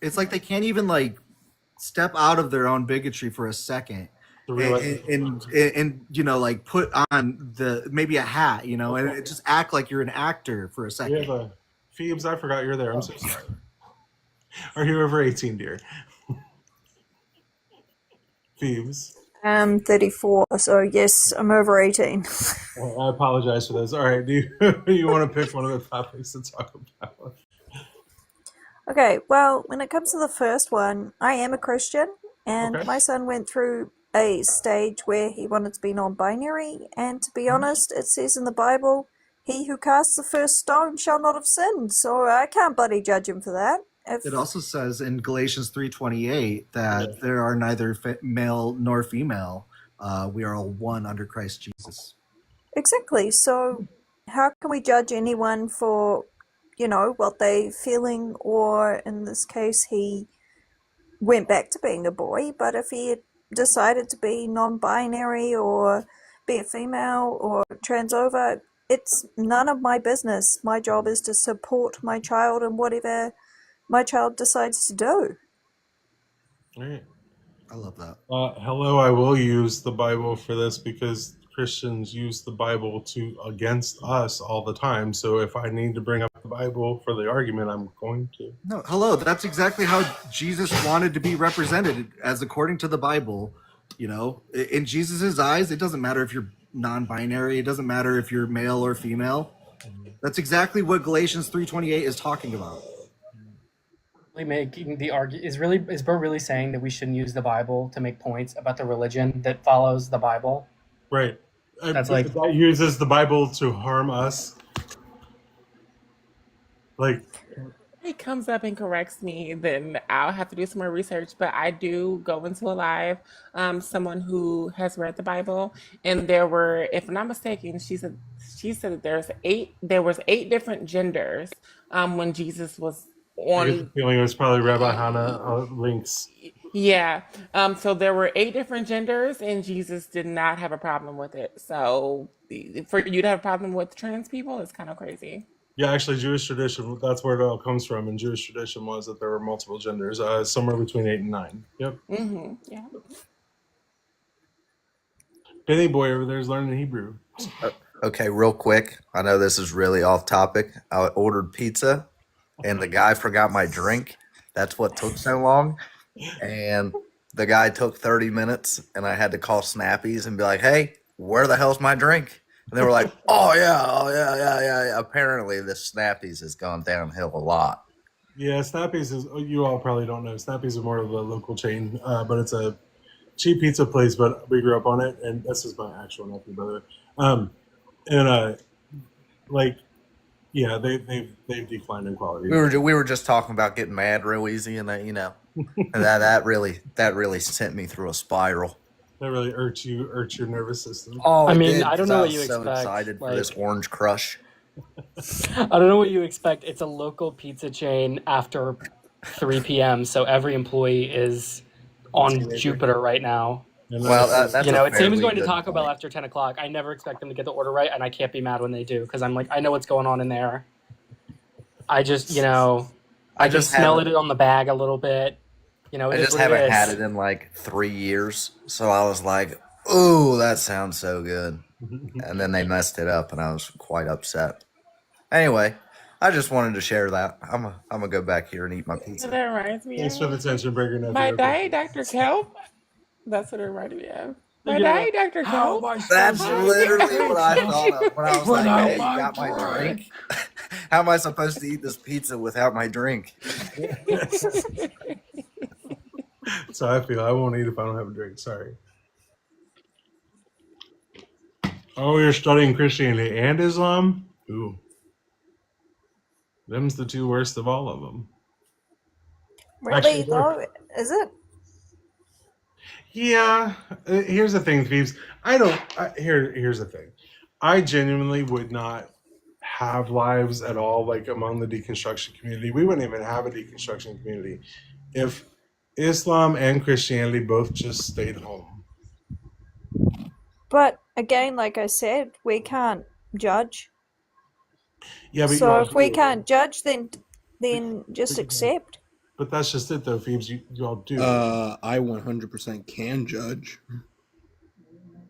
it's like they can't even like step out of their own bigotry for a second To realize and you know like put on the maybe a hat, you know, and just act like you're an actor for a we second. have a Phoebes. I forgot you're there. I'm so sorry. Are you over 18, dear? Phoebes. I'm 34, so yes, I'm over 18. Well, I apologize for this. All right, do you want to pick one of the topics to talk about? Okay, well, when it comes to the first one, I am a Christian, and Okay. my son went through a stage where he wanted to be non-binary, and to be honest, it says in the Bible, he who casts the first stone shall not have sinned, so I can't bloody judge him for that. It also says in Galatians 3:28 that there are neither male nor female. We are all one under Christ Jesus. Exactly, so how can we judge anyone for, what they're feeling, or in this case, he went back to being a boy, but if he had decided to be non-binary or be a female or trans over, it's none of my business. My job is to support my child and whatever my child decides to do. All right. I love that. Hello, I will use the Bible for this because Christians use the Bible against us all the time. So if I need to bring up the Bible for the argument, I'm going to. No, hello. That's exactly how Jesus wanted to be represented, as according to the Bible. You know, in Jesus's eyes, it doesn't matter if you're non-binary. It doesn't matter if you're male or female. That's exactly what Galatians 3:28 is talking about. Making the argument is Bro really saying that we shouldn't use the Bible to make points about the religion that follows the Bible? Right. That's like that uses the Bible to harm us. Like, If he comes up and corrects me, then I'll have to do some more research. But I do go into a live, someone who has read the Bible, and there were, if I'm not mistaken, she said that there was eight different genders when Jesus was I get the on. feeling it was probably Rabbi Hannah Links. Yeah. So there were eight different genders, and Jesus did not have a problem with it. So for you to have a problem with trans people is kind of crazy. Yeah, actually, Jewish tradition, that's where it all comes from. And Jewish tradition was that there were multiple genders, somewhere between 8 and 9. Yep. Mm-hmm. Yeah. Benny boy over there is learning Hebrew. Okay, real quick. I know this is really off topic. I ordered pizza and the guy forgot my drink. That's what took so long. And the guy took 30 minutes and I had to call Snappies and be like, hey, where the hell's my drink? And they were like, oh, yeah. Apparently, the Snappies has gone downhill a lot. Yeah, Snappies is, you all probably don't know. Snappies is more of a local chain, but it's a cheap pizza place, but we grew up on it. And this is my actual nephew, by the way. Yeah, they've declined in quality. We were just talking about getting mad real easy, and that, and that really sent me through a spiral. That really irked your nervous system. Oh, I mean, did, I don't know what was you so expect. excited for this Orange Crush. I don't know what you expect. It's a local pizza chain after 3 p.m., so every employee is on Jupiter right now. Well, that's it's same as going to Taco Bell after 10 o'clock. I never expect them to get the order right, and I can't be mad when they do because I'm like, I know what's going on in there. I just, I I can just smell haven't. it on the bag a little bit. You know, I it is just what it haven't had is. it in like 3 years, so I was like, "Ooh, that sounds so good," and then they messed it up, and I was quite upset. Anyway, I just wanted to share that. I'm gonna go back here and eat my That pizza. reminds me Thanks for the of attention, Breaker my Nephew. diet Dr. Kelp. That's what it reminded me of. My Yeah. diet Dr. How am Kelp. I supposed That's to eat this literally what I pizza thought of when I was like, without "Hey, you my got my drink?" drink? How am I supposed to eat this pizza without my drink?" So I feel I won't eat if I don't have a drink. Sorry. Oh, you're studying Christianity and Islam? Ooh. Them's the two worst of all of them. Really Actually, though, is it? yeah. Here's the thing, Phoebes. Here's the thing. I genuinely would not have lives at all, like among the deconstruction community. We wouldn't even have a deconstruction community if Islam and Christianity both just stayed home. But again, like I said, we can't judge. Yeah, but So y'all if we do. can't judge, then just accept. But that's just it, though, Phoebes. Y'all do. I 100% can judge.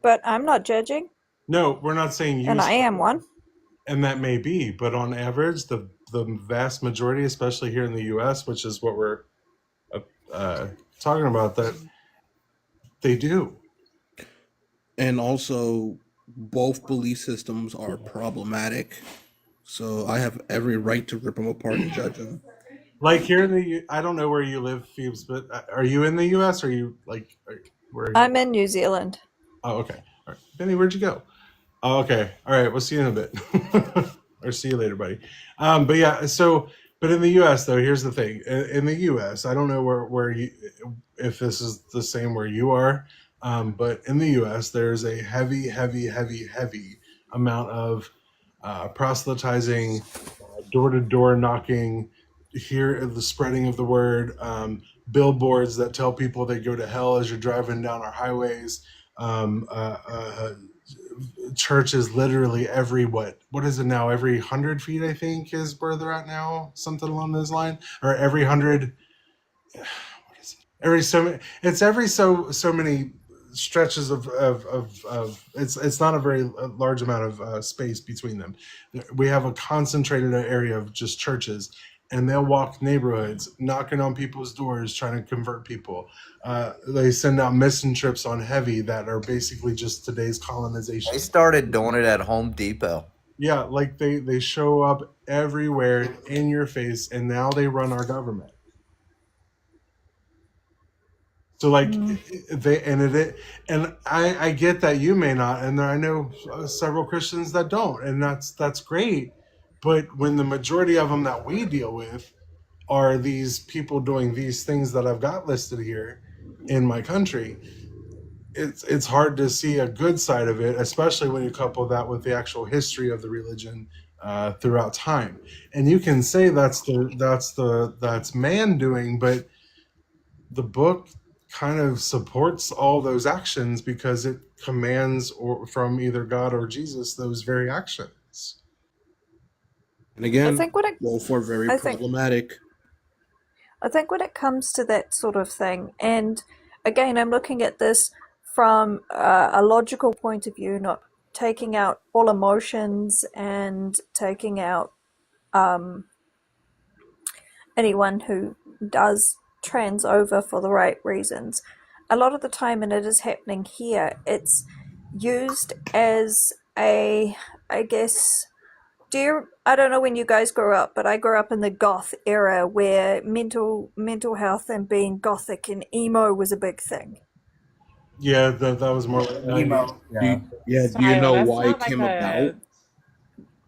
But I'm not judging, No, we're not saying you. and I am one. And that may be, but on average, the vast majority, especially here in the U.S., which is what we're talking about, that they do. And also, both belief systems are problematic. So I have every right to rip them apart and judge them. Like here in the, I don't know where you live, Phoebes, but are you in the U.S.? Or are you like, where? Are you? I'm in New Zealand. Oh, okay. All right. Benny, where'd you go? Oh, okay. All right. We'll see you in a bit. Or see you later, buddy. But yeah, but in the U.S. though, here's the thing. In the U.S., I don't know where you, if this is the same where you are, but in the U.S., there's a heavy amount of proselytizing, door-to-door knocking, here the spreading of the word, billboards that tell people they go to hell as you're driving down our highways, churches literally every what is it now, every 100 feet, I think, is where they're at now, something along those lines, or every 100, every so many stretches of it's not a very large amount of space between them. We have a concentrated area of just churches, and they'll walk neighborhoods knocking on people's doors trying to convert people. They send out mission trips on heavy that are basically just today's colonization. They started doing it at Home Depot. Yeah, like they show up everywhere in your face, and now they run our government. So like I get that you may not, and I know several Christians that don't, and that's great. But when the majority of them that we deal with are these people doing these things that I've got listed here in my country, it's hard to see a good side of it, especially when you couple that with the actual history of the religion throughout time. And you can say that's man doing, but the book kind of supports all those actions because it commands or from either God or Jesus those very actions. And again, I think when it, both are very I think, problematic. I think when it comes to that sort of thing, and again, I'm looking at this from a logical point of view, not taking out all emotions and taking out anyone who does trans over for the right reasons. A lot of the time, and it is happening here, it's used as a, I guess, I don't know when you guys grew up, but I grew up in the goth era where mental health and being gothic and emo was a big thing. Yeah, that was more like Emo. Do you know why it came about?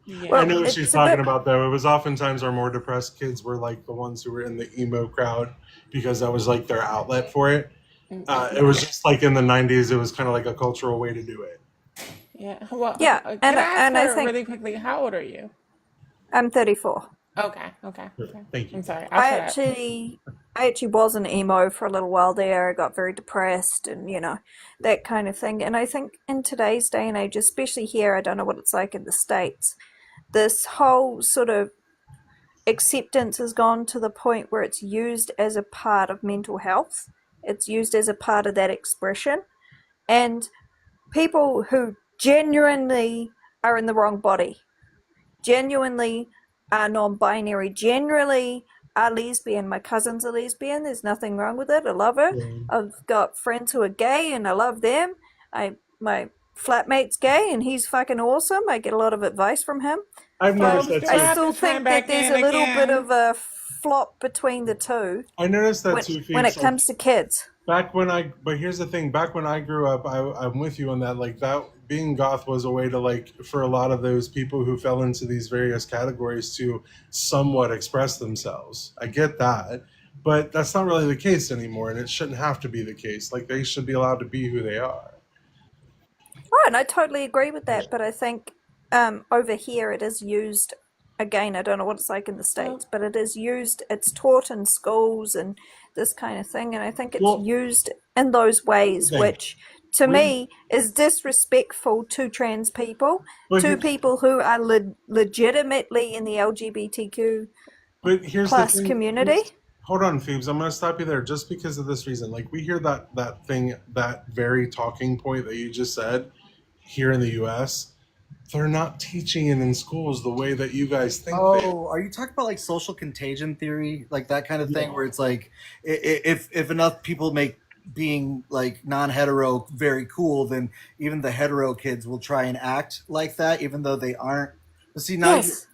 Yeah. Well, I know what she's talking about, though. It was oftentimes our more depressed kids were like the ones who were in the emo crowd because that was like their outlet for it. It was just like in the 90s, it was kind of like a cultural way to do it. Yeah. Well, yeah. Can I ask her really quickly, how old are you? I'm 34. Okay. Thank you. I'm sorry. I actually was an emo for a little while there. I got very depressed and, that kind of thing. And I think in today's day and age, especially here, I don't know what it's like in the States, this whole sort of acceptance has gone to the point where it's used as a part of mental health. It's used as a part of that expression. And people who genuinely are in the wrong body, genuinely are non-binary, generally are lesbian. My cousin's a lesbian. There's nothing wrong with it. I love her. Yeah. I've got friends who are gay and I love them. My flatmate's gay and he's fucking awesome. I get a lot of advice from him. I've noticed Folks, that do I I have too. still to chime think that back there's in a little bit again? of a flop between the two I noticed that when, too, when Phoebes. it comes to kids. But here's the thing. Back when I grew up, I'm with you on that. Like that, being goth was a way to for a lot of those people who fell into these various categories to somewhat express themselves. I get that, but that's not really the case anymore, and it shouldn't have to be the case. Like they should be allowed to be who they are. Right, and I totally agree with that, but I think over here it is used again. I don't know what it's like in the States, but it is used, it's taught in schools and this kind of thing, and I think it's Well, used in those ways, okay. which to We, me is disrespectful to trans people, but to here, people who are legitimately in the LGBTQ but here's the plus thing. community. Hold on, Phoebes. I'm going to stop you there just because of this reason. Like we hear that thing, that very talking point that you just said here in the U.S. They're not teaching it in schools the way that you guys think they are. Oh, are you talking about like social contagion theory, like that kind of thing, Yeah. where it's like if enough people make being like non-hetero very cool, then even the hetero kids will try and act like that, even though they aren't. But see, now Yes,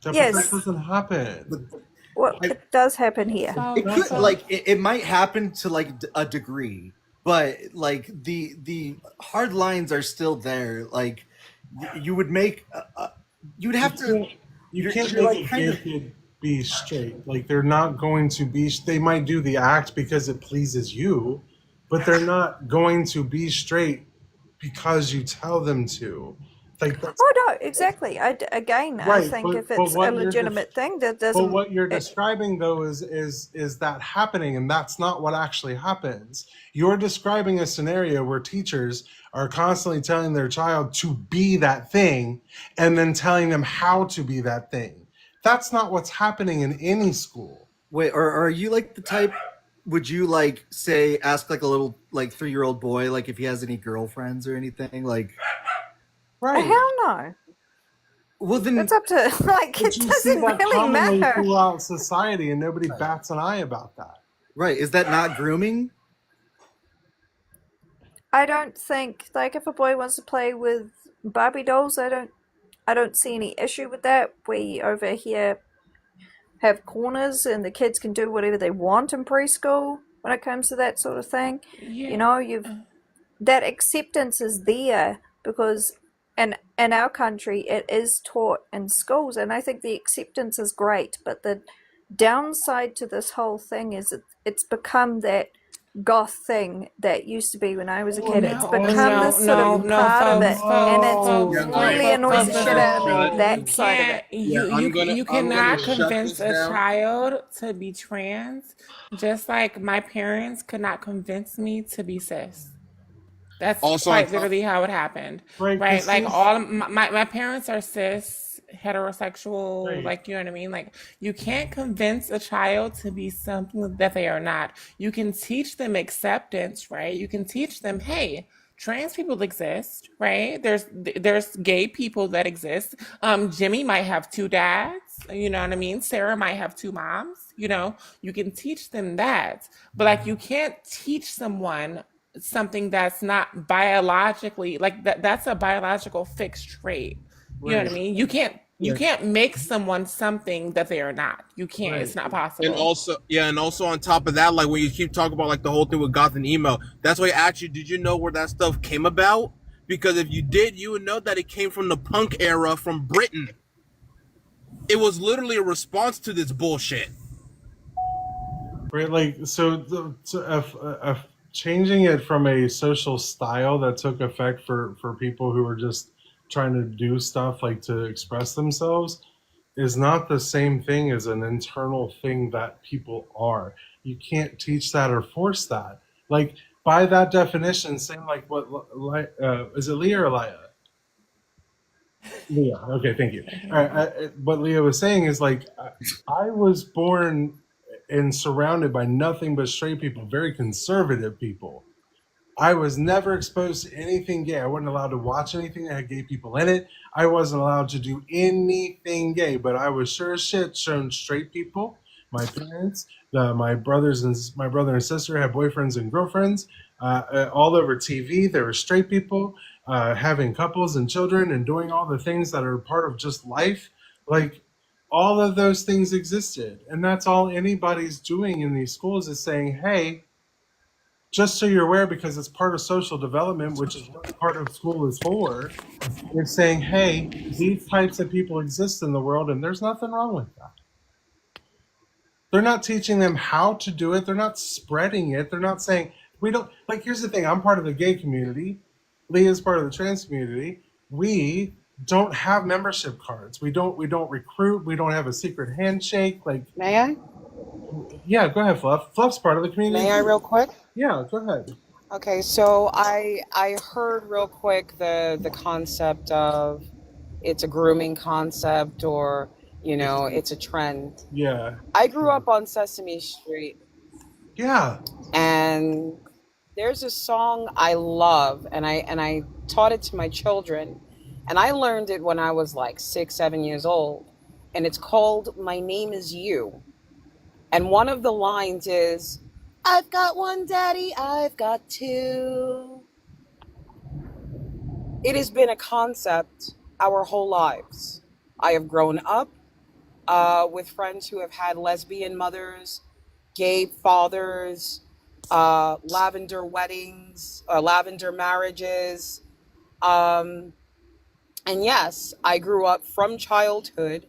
But that yes. doesn't happen. Well, I, it does happen here. So, it could so like it might happen to like a degree, but like the hard lines are still there. Like you would make you would You have to. can't you You're, can't you're make like a kind gay of. kid be straight. Like they're not going to be. They might do the act because it pleases you, but they're not going to be straight because you tell them to. Like that's Oh no, exactly. Again, I right. think if But it's a legitimate thing, that but doesn't. what you're describing though is that happening, and that's not what actually happens. You're describing a scenario where teachers are constantly telling their child to be that thing and then telling them how to be that thing. That's not what's happening in any school. Wait, or are you like the type? Would you like say ask like a little like 3-year-old boy like if he has any girlfriends or anything like? Right. Hell no. Well then, It's up to like But it you see doesn't that really commonly matter. throughout society and nobody bats an eye about that. right? Is that not grooming? I don't think like if a boy wants to play with Barbie dolls, I don't see any issue with that. We over here have corners and the kids can do whatever they want in preschool when it comes to that sort of thing. yeah. You know, you've that acceptance is there because in our country it is taught in schools, and I think the acceptance is great, but the downside to this whole thing is it's become that goth thing that used to be when I was a kid. It's No, become no, this sort of no, no, part of it, folks, and folks, it folks, Yeah, folks, really right. folks, annoys folks, the shit listen. out of me, Shut. You that side of it. can't, you I'm gonna cannot shut convince this a down. child to be trans, just like my parents could not convince me to be cis. That's Also on quite top. literally how it happened, Right, right? because Like he's all my parents are cis, heterosexual, right. like you know what I mean. Like you can't convince a child to be something that they are not. You can teach them acceptance, right? You can teach them, hey, trans people exist, right? There's gay people that exist. Jimmy might have two dads, you know what I mean? Sarah might have two moms, you know. You can teach them that, but like you can't teach someone something that's not biologically like that's a biological fixed trait. You know what I Right. mean? You Yeah. can't make someone something that they are not. You can't. Right. It's not And possible. also, yeah, and also on top of that, like when you keep talking about like the whole thing with goth and emo, that's why actually, did you know where that stuff came about? Because if you did, you would know that it came from the punk era from Britain. It was literally a response to this bullshit. Right, like changing it from a social style that took effect for people who were just trying to do stuff like to express themselves is not the same thing as an internal thing that people are. You can't teach that or force that. Like by that definition, same like what is it Leah or Elia? Leah. Okay, thank you. All right, what Leah was saying is like, I was born and surrounded by nothing but straight people, very conservative people. I was never exposed to anything gay. I wasn't allowed to watch anything that had gay people in it. I wasn't allowed to do anything gay, but I was sure as shit shown straight people. My parents, my brothers and my brother and sister had boyfriends and girlfriends all over TV. There were straight people having couples and children and doing all the things that are part of just life. Like all of those things existed, and that's all anybody's doing in these schools is saying, "Hey, just so you're aware, because it's part of social development, which is what part of school is for, they're saying, hey, these types of people exist in the world, and there's nothing wrong with that. They're not teaching them how to do it. They're not spreading it. They're not saying, we don't, like, here's the thing. I'm part of the gay community. Leah's part of the trans community. We don't have membership cards. We don't recruit. We don't have a secret handshake. Like, May I? yeah, go ahead, Fluff. Fluff's part of the community. May I real quick? Yeah, go ahead. Okay, so I heard real quick the concept of it's a grooming concept or it's a trend. Yeah. I grew up on Sesame Street. Yeah. And there's a song I love and I taught it to my children and I learned it when I was like 6-7 years old and it's called My Name Is You. And one of the lines is, I've got one daddy, I've got two. It has been a concept our whole lives. I have grown up with friends who have had lesbian mothers, gay fathers, lavender weddings, lavender marriages. And yes, I grew up from childhood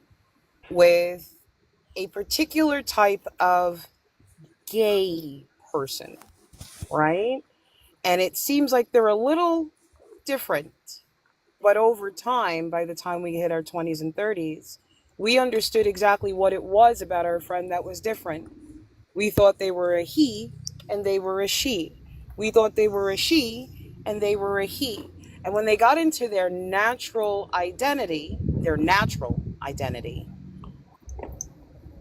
with a particular type of gay person, right? And it seems like they're a little different. But over time, by the time we hit our 20s and 30s, we understood exactly what it was about our friend that was different. We thought they were a he and they were a she. We thought they were a she and they were a he. And when they got into their natural identity,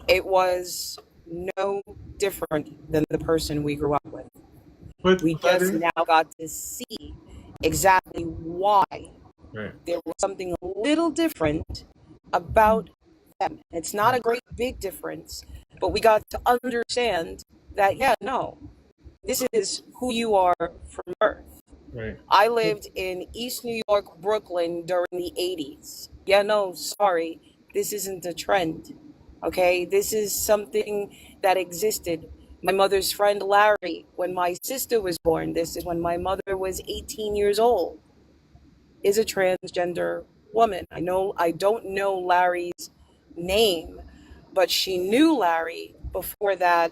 it was no different than the person we grew up with. We just now got to see exactly why there was something a little different about them. It's not a great big difference, but we got to understand that, this is who you are from birth. Right. I lived in East New York, Brooklyn during the 80s. Sorry, this isn't a trend. Okay, this is something that existed. My mother's friend Larry, when my sister was born, this is when my mother was 18 years old, is a transgender woman. I don't know Larry's name, but she knew Larry before that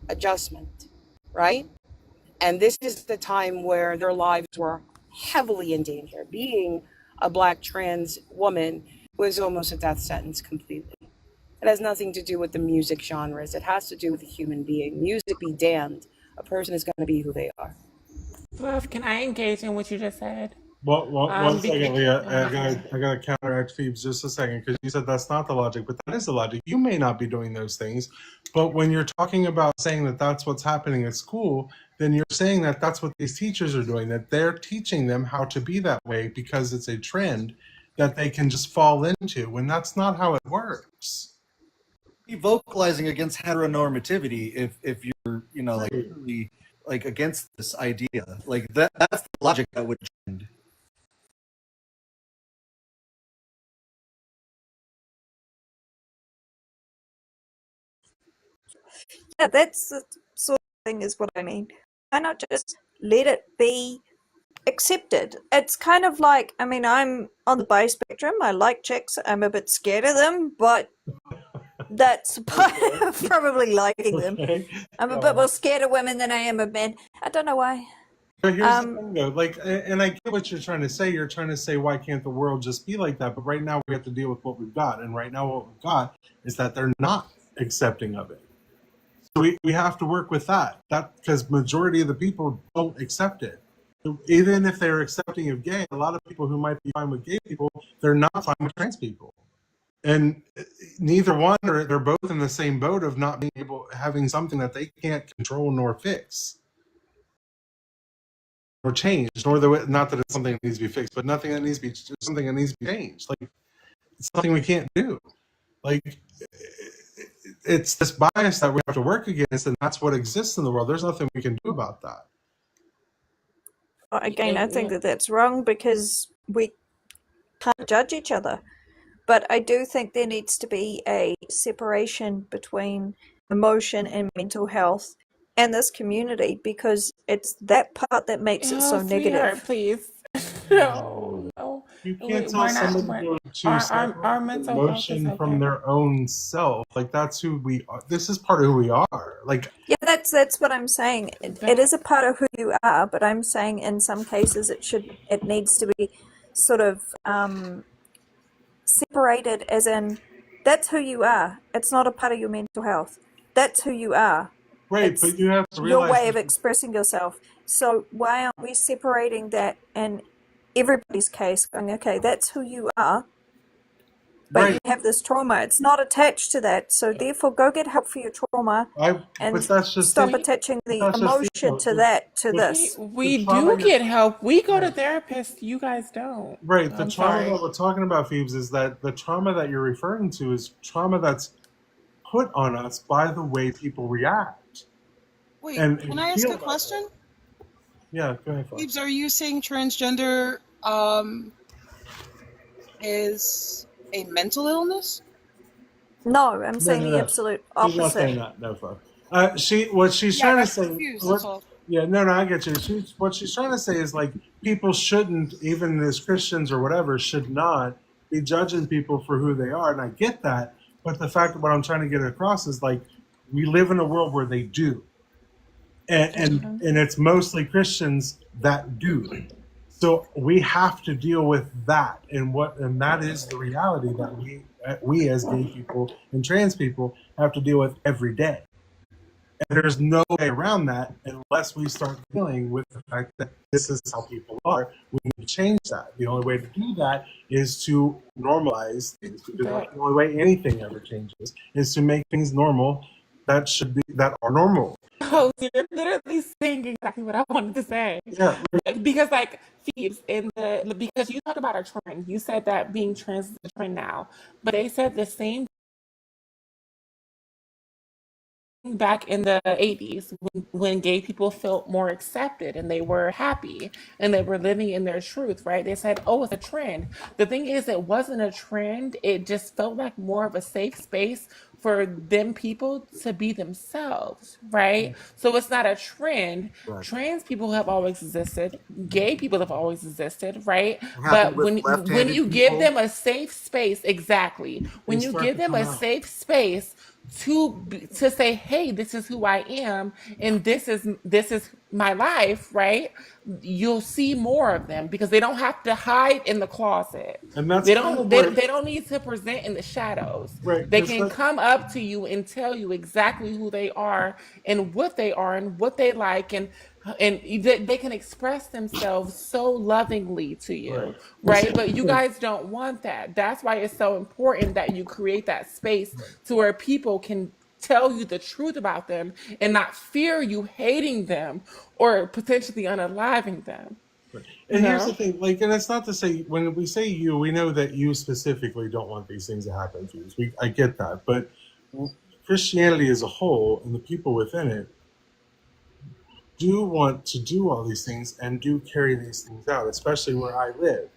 adjustment, right? And this is the time where their lives were heavily in danger. Being a Black trans woman was almost a death sentence completely. It has nothing to do with the music genres. It has to do with the human being. Music be damned. A person is going to be who they are. Fluff, can I engage in what you just said? Well, one second, Leah. I got to counteract Phoebes just a second because you said that's not the logic, but that is the logic. You may not be doing those things, but when you're talking about saying that that's what's happening at school, then you're saying that that's what these teachers are doing, that they're teaching them how to be that way because it's a trend that they can just fall into, when that's not how it works. Be vocalizing against heteronormativity if you're like really like against this idea, like that's the logic that would trend. Yeah, that's the sort of thing is what I mean. Why not just let it be accepted? It's kind of like, I mean, I'm on the bi spectrum. I like chicks. I'm a bit scared of them, but that's probably liking them. I'm a bit more scared of women than I am of men. I don't know why. But here's the thing, though. Like, and I get what you're trying to say. You're trying to say, why can't the world just be like that? But right now, we have to deal with what we've got. And right now, what we've got is that they're not accepting of it. So we have to work with that. Because majority of the people don't accept it. even if they're accepting of gay, a lot of people who might be fine with gay people, they're not fine with trans people. And neither one, or they're both in the same boat of not being able, having something that they can't control nor fix or change, nor not that it's something that needs to be fixed, but nothing that needs to be, something that needs to be changed. Like, it's something we can't do. Like, it's this bias that we have to work against, and that's what exists in the world. There's nothing we can do about that. Again, I think that that's wrong because we can't judge each other. But I do think there needs to be a separation between emotion and mental health and this community, because it's that part that makes it so Sweetheart, negative. please. No. You can't We're tell not. somebody to separate Our mental health is emotion from okay. their own self. Like, that's who we are. This is part of who we are. Like, yeah, that's what I'm saying. It is a part of who you are, but I'm saying in some cases it needs to be sort of separated, as in that's who you are. It's not a part of your mental health. That's who you are. right, It's but you have to your realize way of expressing yourself. So why aren't we separating that in everybody's case, going, okay, that's who you are, but right. you have this trauma. It's not attached to that. So therefore go get help for your trauma and But that's just stop it. attaching the That's just the emotion to that, to this. We the trauma do get help. We go to Right. therapists. You guys don't. Right. The I'm trauma sorry. that we're talking about, Phoebes, is that the trauma that you're referring to is trauma that's put on us by the way people react. Wait, And can I ask feel a that way. question? Yeah, go ahead. Flo. Phoebes, are you saying transgender is a mental illness? No, I'm saying the No. absolute She's not saying opposite. that. No, Flo. What she's Yeah, I trying to got say. confused, that's all. Yeah, no, I get you. What she's trying to say is, like, people shouldn't, even as Christians or whatever, should not be judging people for who they are, and I get that. But the fact that what I'm trying to get across is, like, we live in a world where they do, and it's mostly Christians that do. So we have to deal with that, and that is the reality that we as gay people and trans people have to deal with every day. And there's no way around that unless we start dealing with the fact that this is how people are. We need to change that. The only way to do that is to normalize things, because that's the only way anything ever changes, is to make things normal that are normal. Oh, you're literally saying exactly what I wanted to say. Yeah. Because, like, Phoebes, because you talk about a trend, you said that being trans is a trend now, but they said the same back in the 80s when gay people felt more accepted and they were happy and they were living in their truth, right? They said, oh, it's a trend. The thing is, it wasn't a trend. It just felt like more of a safe space for them people to be themselves, right? So it's not a trend. Right. Trans people have always existed. Gay people have always existed, right? happened But with when left-handed you give people. them a safe space, exactly. When you start give to them come a out. safe space to say, hey, this is who I am, and this is my life, right? You'll see more of them because they don't have to hide in the closet. And that's They kind don't of they, where, they don't need to present in the shadows. right? They Because can come up to you and tell you exactly who they are and what they like, and they can express themselves so lovingly to you, right? But you guys don't want that. That's why it's so important that you create that space to where people can tell you the truth about them and not fear you hating them or potentially unaliving them. And here's the No? thing, like, and it's not to say, when we say you, we know that you specifically don't want these things to happen to you. I get that, but Christianity as a whole and the people within it do want to do all these things and do carry these things out, especially where I live.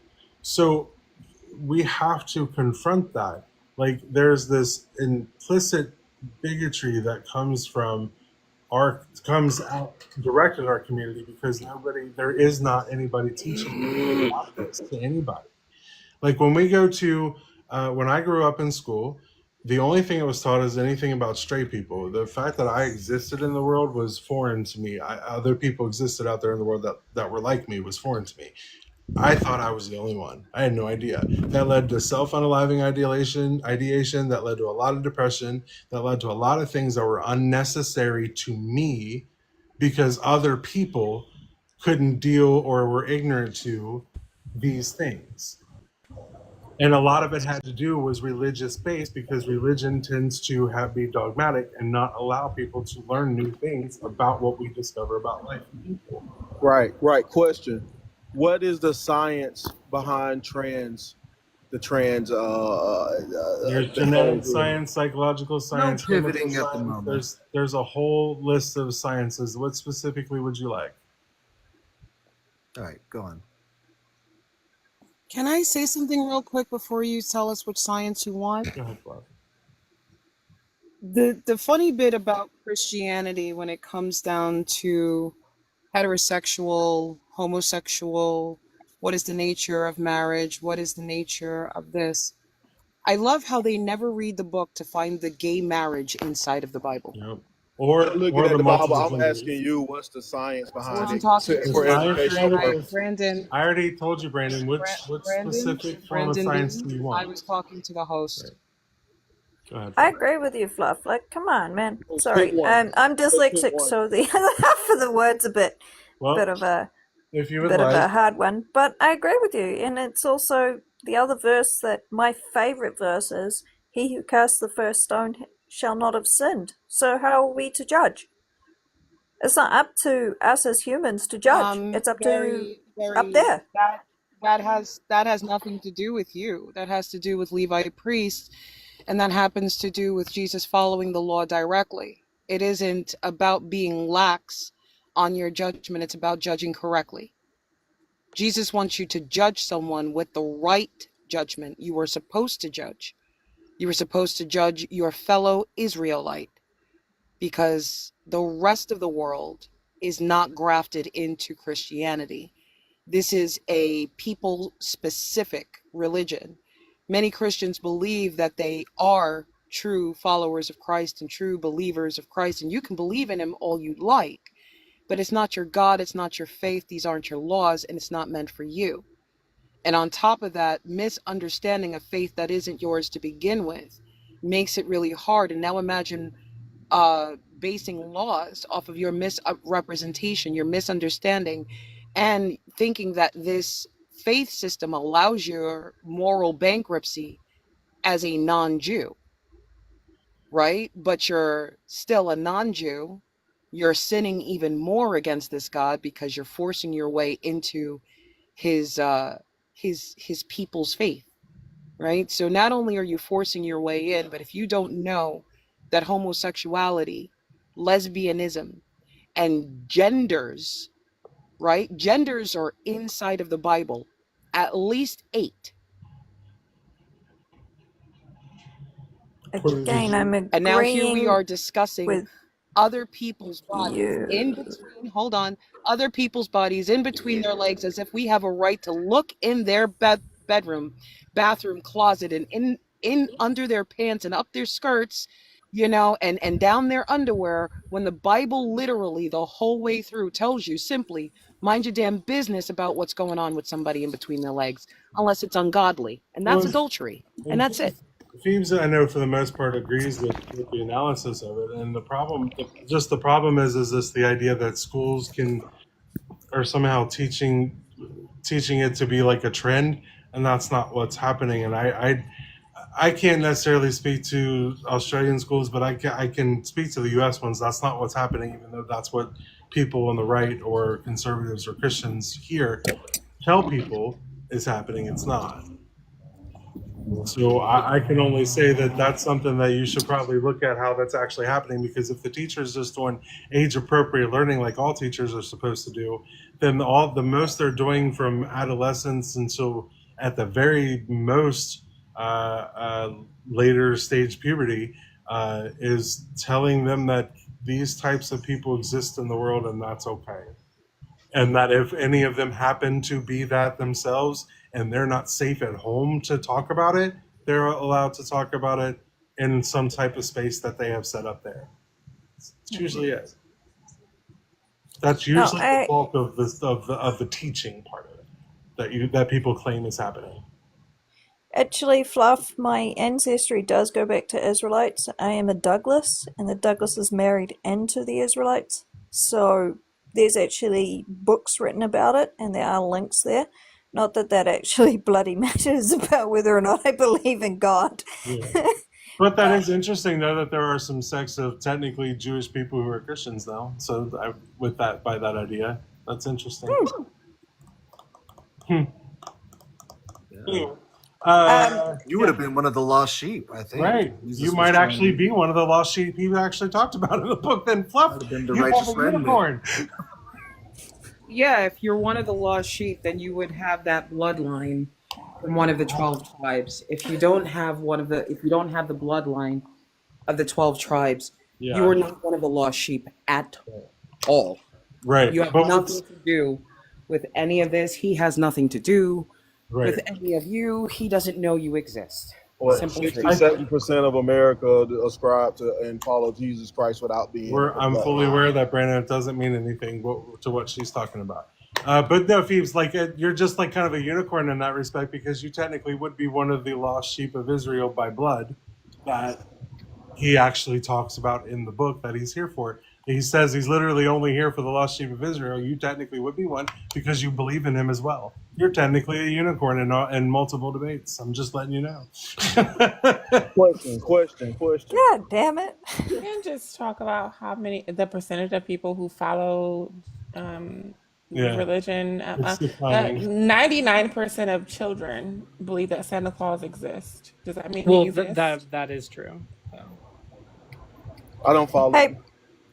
So we have to confront that. Like, there's this implicit bigotry that comes out direct in our community, because there is not anybody teaching about this to anybody. Like, when we go to, when I grew up in school, the only thing that was taught is anything about straight people. The fact that I existed in the world was foreign to me. Other people existed out there in the world that were like me was foreign to me. I thought I was the only one. I had no idea. That led to self-unaliving ideation. That led to a lot of depression. That led to a lot of things that were unnecessary to me, because other people couldn't deal or were ignorant to these things. And a lot of it had to do was religious based, because religion tends to be dogmatic and not allow people to learn new things about what we discover about life and people. Right, right. Question: what is the science behind the trans, There's the whole genetic thing? science, psychological No science, chemical pivoting at the science. moment. There's a whole list of sciences. What specifically would you like? All right, go on. Can I say something real quick before you tell us which science you want? Go ahead, Bob. The funny bit about Christianity when it comes down to heterosexual, homosexual, what is the nature of marriage, what is the nature of this? I love how they never read the book to find the gay marriage inside of the Bible. Yep. You're looking Or at the the Bible. multiple I'm families. asking you, what's the science That's what behind I'm it talking to. The for science educational narrative. purposes? Brandon, I already told you, Brandon. Which Brandon, specific form of Brandon science B. do you I want? was talking to the host. Right. Go ahead, I Fluff. agree with you, Fluff. Like, come on, man. Well, pick Sorry, one. I'm Just pick dyslexic, one. so the other half of the word's a bit Well, of a if you would bit of a like, hard one. But I agree with you, and it's also the other verse that my favorite verse is: "He who casts the first stone shall not have sinned." So how are we to judge? It's not up to us as humans to judge. It's up to up Very there. that has nothing to do with you. That has to do with Levite priests, and that happens to do with Jesus following the law directly. It isn't about being lax on your judgment, it's about judging correctly. Jesus wants you to judge someone with the right judgment. You were supposed to judge. You were supposed to judge your fellow Israelite, because the rest of the world is not grafted into Christianity. This is a people specific religion. Many Christians believe that they are true followers of Christ and true believers of Christ, and you can believe in him all you like, but it's not your God, it's not your faith, these aren't your laws, and it's not meant for you. And on top of that, misunderstanding a faith that isn't yours to begin with makes it really hard. And now imagine basing laws off of your misrepresentation, your misunderstanding, and thinking that this faith system allows your moral bankruptcy as a non-Jew, right? But you're still a non-Jew. You're sinning even more against this God because you're forcing your way into his people's faith, right? So not only are you forcing your way in, but if you don't know that homosexuality, lesbianism, and genders, right? Genders are inside of the Bible, at least 8. Again, I'm And now here we agreeing are discussing with other people's bodies in you. between, hold on, other people's bodies in between their legs, as if we have a right to look in their bedroom, bathroom, closet, and in under their pants and up their skirts, and down their underwear, when the Bible literally the whole way through tells you simply, mind your damn business about what's going on with somebody in between their legs, unless it's ungodly, and that's well, adultery, and and that's it. Phoebes, I know for the most part agrees with the analysis of it. And the problem, just the problem is this the idea that schools are somehow teaching it to be like a trend, and that's not what's happening. And I can't necessarily speak to Australian schools, but I can speak to the U.S. ones. That's not what's happening, even though that's what people on the right or conservatives or Christians here tell people is happening. It's not. So I can only say that that's something that you should probably look at how that's actually happening, because if the teacher is just doing age appropriate learning like all teachers are supposed to do, then all the most they're doing from adolescence until at the very most later stage puberty is telling them that these types of people exist in the world and that's okay. And that if any of them happen to be that themselves and they're not safe at home to talk about it, they're allowed to talk about it in some type of space that they have set up there. It's usually it. That's No, usually the bulk of the teaching part of it that people claim is happening. Actually, Fluff, my ancestry does go back to Israelites. I am a Douglas, and the Douglases married into the Israelites. So there's actually books written about it, and there are links there. Not that that actually bloody matters about whether or not I believe in God. Yeah. But that is interesting, though, that there are some sects of technically Jewish people who are Christians, though. So by that idea, that's interesting. Hmm. Anyway, You would have been one of the lost sheep, I think. right. You might actually be one of the lost sheep he actually talked about in the book. Then Fluff, been the you have righteous a remnant. unicorn. Yeah, if you're one of the lost sheep, then you would have that bloodline from one of the 12 tribes. If you don't have the bloodline of the 12 tribes, you are not one of the lost sheep at all. Right. You have nothing to do with any of this. He has nothing to do with any of you. He doesn't know you exist. Well, Simple 60-70% of America ascribe to and follow Jesus Christ without being. I'm fully aware that, Brandon, it doesn't mean anything to what she's talking about. But no, Phoebes, like you're just like kind of a unicorn in that respect, because you technically would be one of the lost sheep of Israel by blood that he actually talks about in the book that he's here for. He says he's literally only here for the lost sheep of Israel. You technically would be one because you believe in him as well. You're technically a unicorn in multiple debates. I'm just letting you know. Question. God damn it. You can just talk about the percentage of people who follow religion. 99% of children believe that Santa Claus exists. Does that mean he exists? that is true. I don't follow. Hey,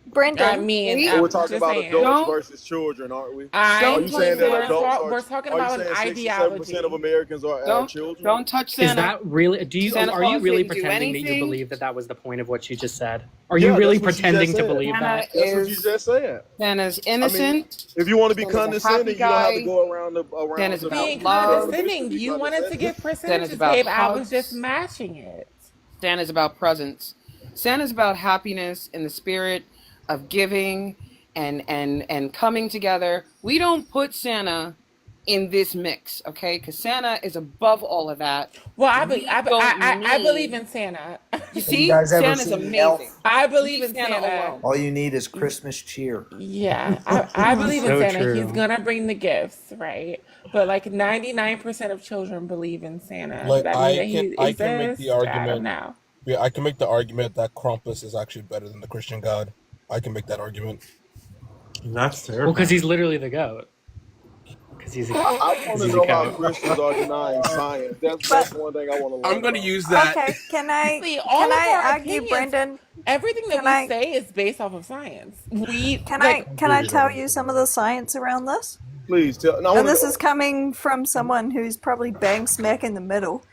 Brendan. I mean, we're talking about adults versus children, aren't we? Are you saying that adults we're talking about an ideology. 67% of Americans are children? Don't touch Santa. Is that really? Are you really pretending that you believe that was the point of what she just said? Are you really pretending to believe that? That's what you just said. Santa's innocent. I mean, if you want to be condescending, you don't have to go around. Santa's about being love. condescending. You wanted to get percentages, babe. I was just matching it. Santa's about presents. Santa's about happiness in the spirit of giving and coming together. We don't put Santa in this mix, okay? Because Santa is above all of that. Well, I believe in Santa. You see, you guys ever Santa's seen amazing. Elf? I believe in Santa. All you need is Christmas cheer. Yeah, I believe in So Santa. true. He's gonna bring the gifts, right? But like 99% of children believe in Santa. Like I can make the argument now. Yeah, I can make the argument that Krampus is actually better than the Christian God. I can make that argument. That's terrible. Well, because he's literally the goat. Because he's I want to know how Christians are denying science. That's one thing I want to learn. I'm going to use that. Okay, can I See, all of our argue, opinions, Brendan? Everything that we say is based off of science. Can I tell you some of the science around this? Please tell. No, And this is coming from someone who's probably bang smack in the middle.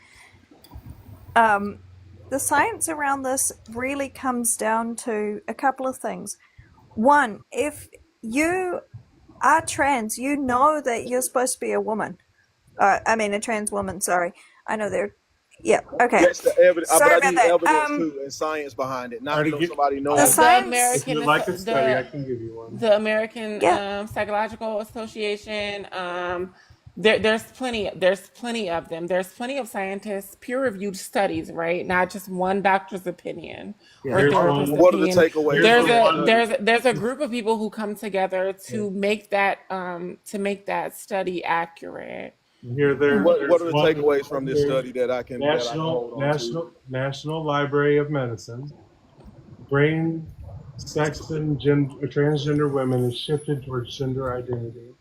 The science around this really comes down to a couple of things. One, if you are trans, you know that you're supposed to be a woman. A trans woman, sorry. I know they're... Yeah, okay. Yes, the evidence, Sorry but I about need that. evidence too and science behind it. Not somebody knows. The science... If you'd like a study, I can give you one. The American Psychological Association. There's plenty of them. There's plenty of scientists, peer-reviewed studies, right? Not just one doctor's opinion or therapist's what are the opinion. takeaways? There's a group of people who come together to make that study accurate. What are the takeaways from this study that I can National Library of Medicine? Brain sex and transgender women is shifted towards gender identity.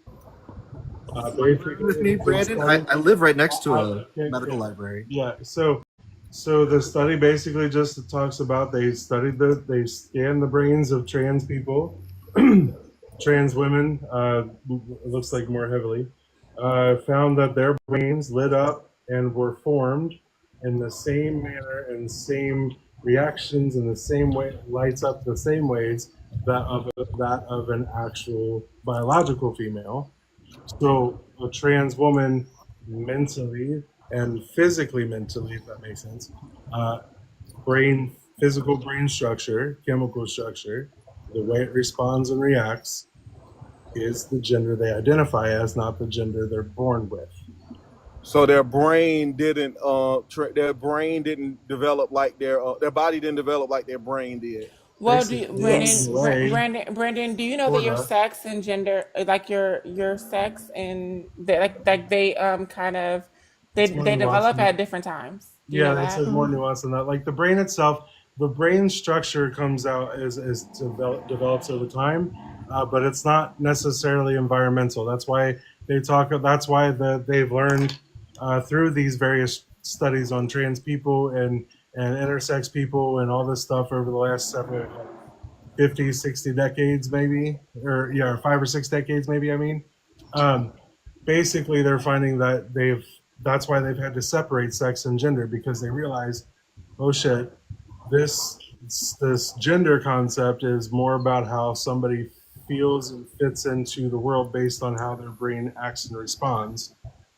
With me, Brandon. I live right next to a medical library. Yeah, so the study basically just talks about they scanned the brains of trans people, trans women. It looks like more heavily, found that their brains lit up and were formed in the same manner and same reactions in the same way, lights up the same ways that of an actual biological female. So a trans woman mentally and physically, if that makes sense, physical brain structure, chemical structure, the way it responds and reacts is the gender they identify as, not the gender they're born with. So their brain didn't develop like their body didn't develop like their brain did. Well, do you, in Yes. a way, Brandon, do you know that sort your of. sex and gender, like your sex and like they kind of It's more they nuanced develop than at that. different times. Do you know Yeah, it's that? more nuanced than that. Like the brain itself, the brain structure comes out as develops over time, but it's not necessarily environmental. That's why they talk. That's why they've learned through these various studies on trans people and intersex people and all this stuff over the last several 50, 60 decades, maybe, or yeah, 5 or 6 decades, maybe. I mean, um, basically, they're finding that that's why they've had to separate sex and gender because they realize, oh shit, this this gender concept is more about how somebody feels and fits into the world based on how their brain acts and responds,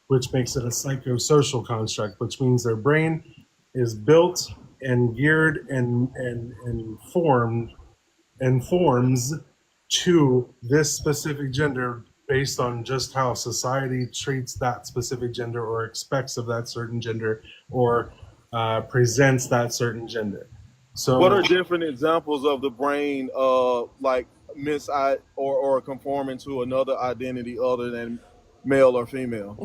which makes it a psychosocial construct, which means their brain is built and geared and formed and forms to this specific gender based on just how society treats that specific gender or expects of that certain gender or presents that certain gender. What So are different examples of the brain, like or conforming to another identity other than male or female?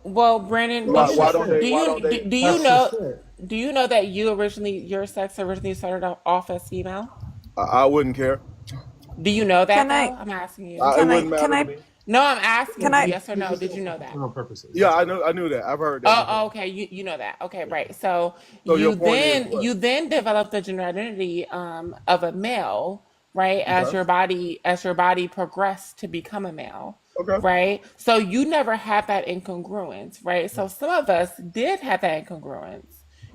Well, Brandon, that's Why just don't they? it. Why don't they? do you That's know just it. do you know that your sex originally started off as female? I wouldn't care. Do you know that Can though? I I'm asking you. It can I wouldn't can matter to I me. No, I'm asking can you, I yes or no. Did you know that? For no purposes. Yeah, That's all. I knew that. I've heard that Oh, before. okay. You know that. Okay, right. So So your point is what? you then develop the gender identity of a male, right? Okay. As your body progressed to become a male, Okay. right? So you never had that incongruence, right? So some of us did have that incongruence.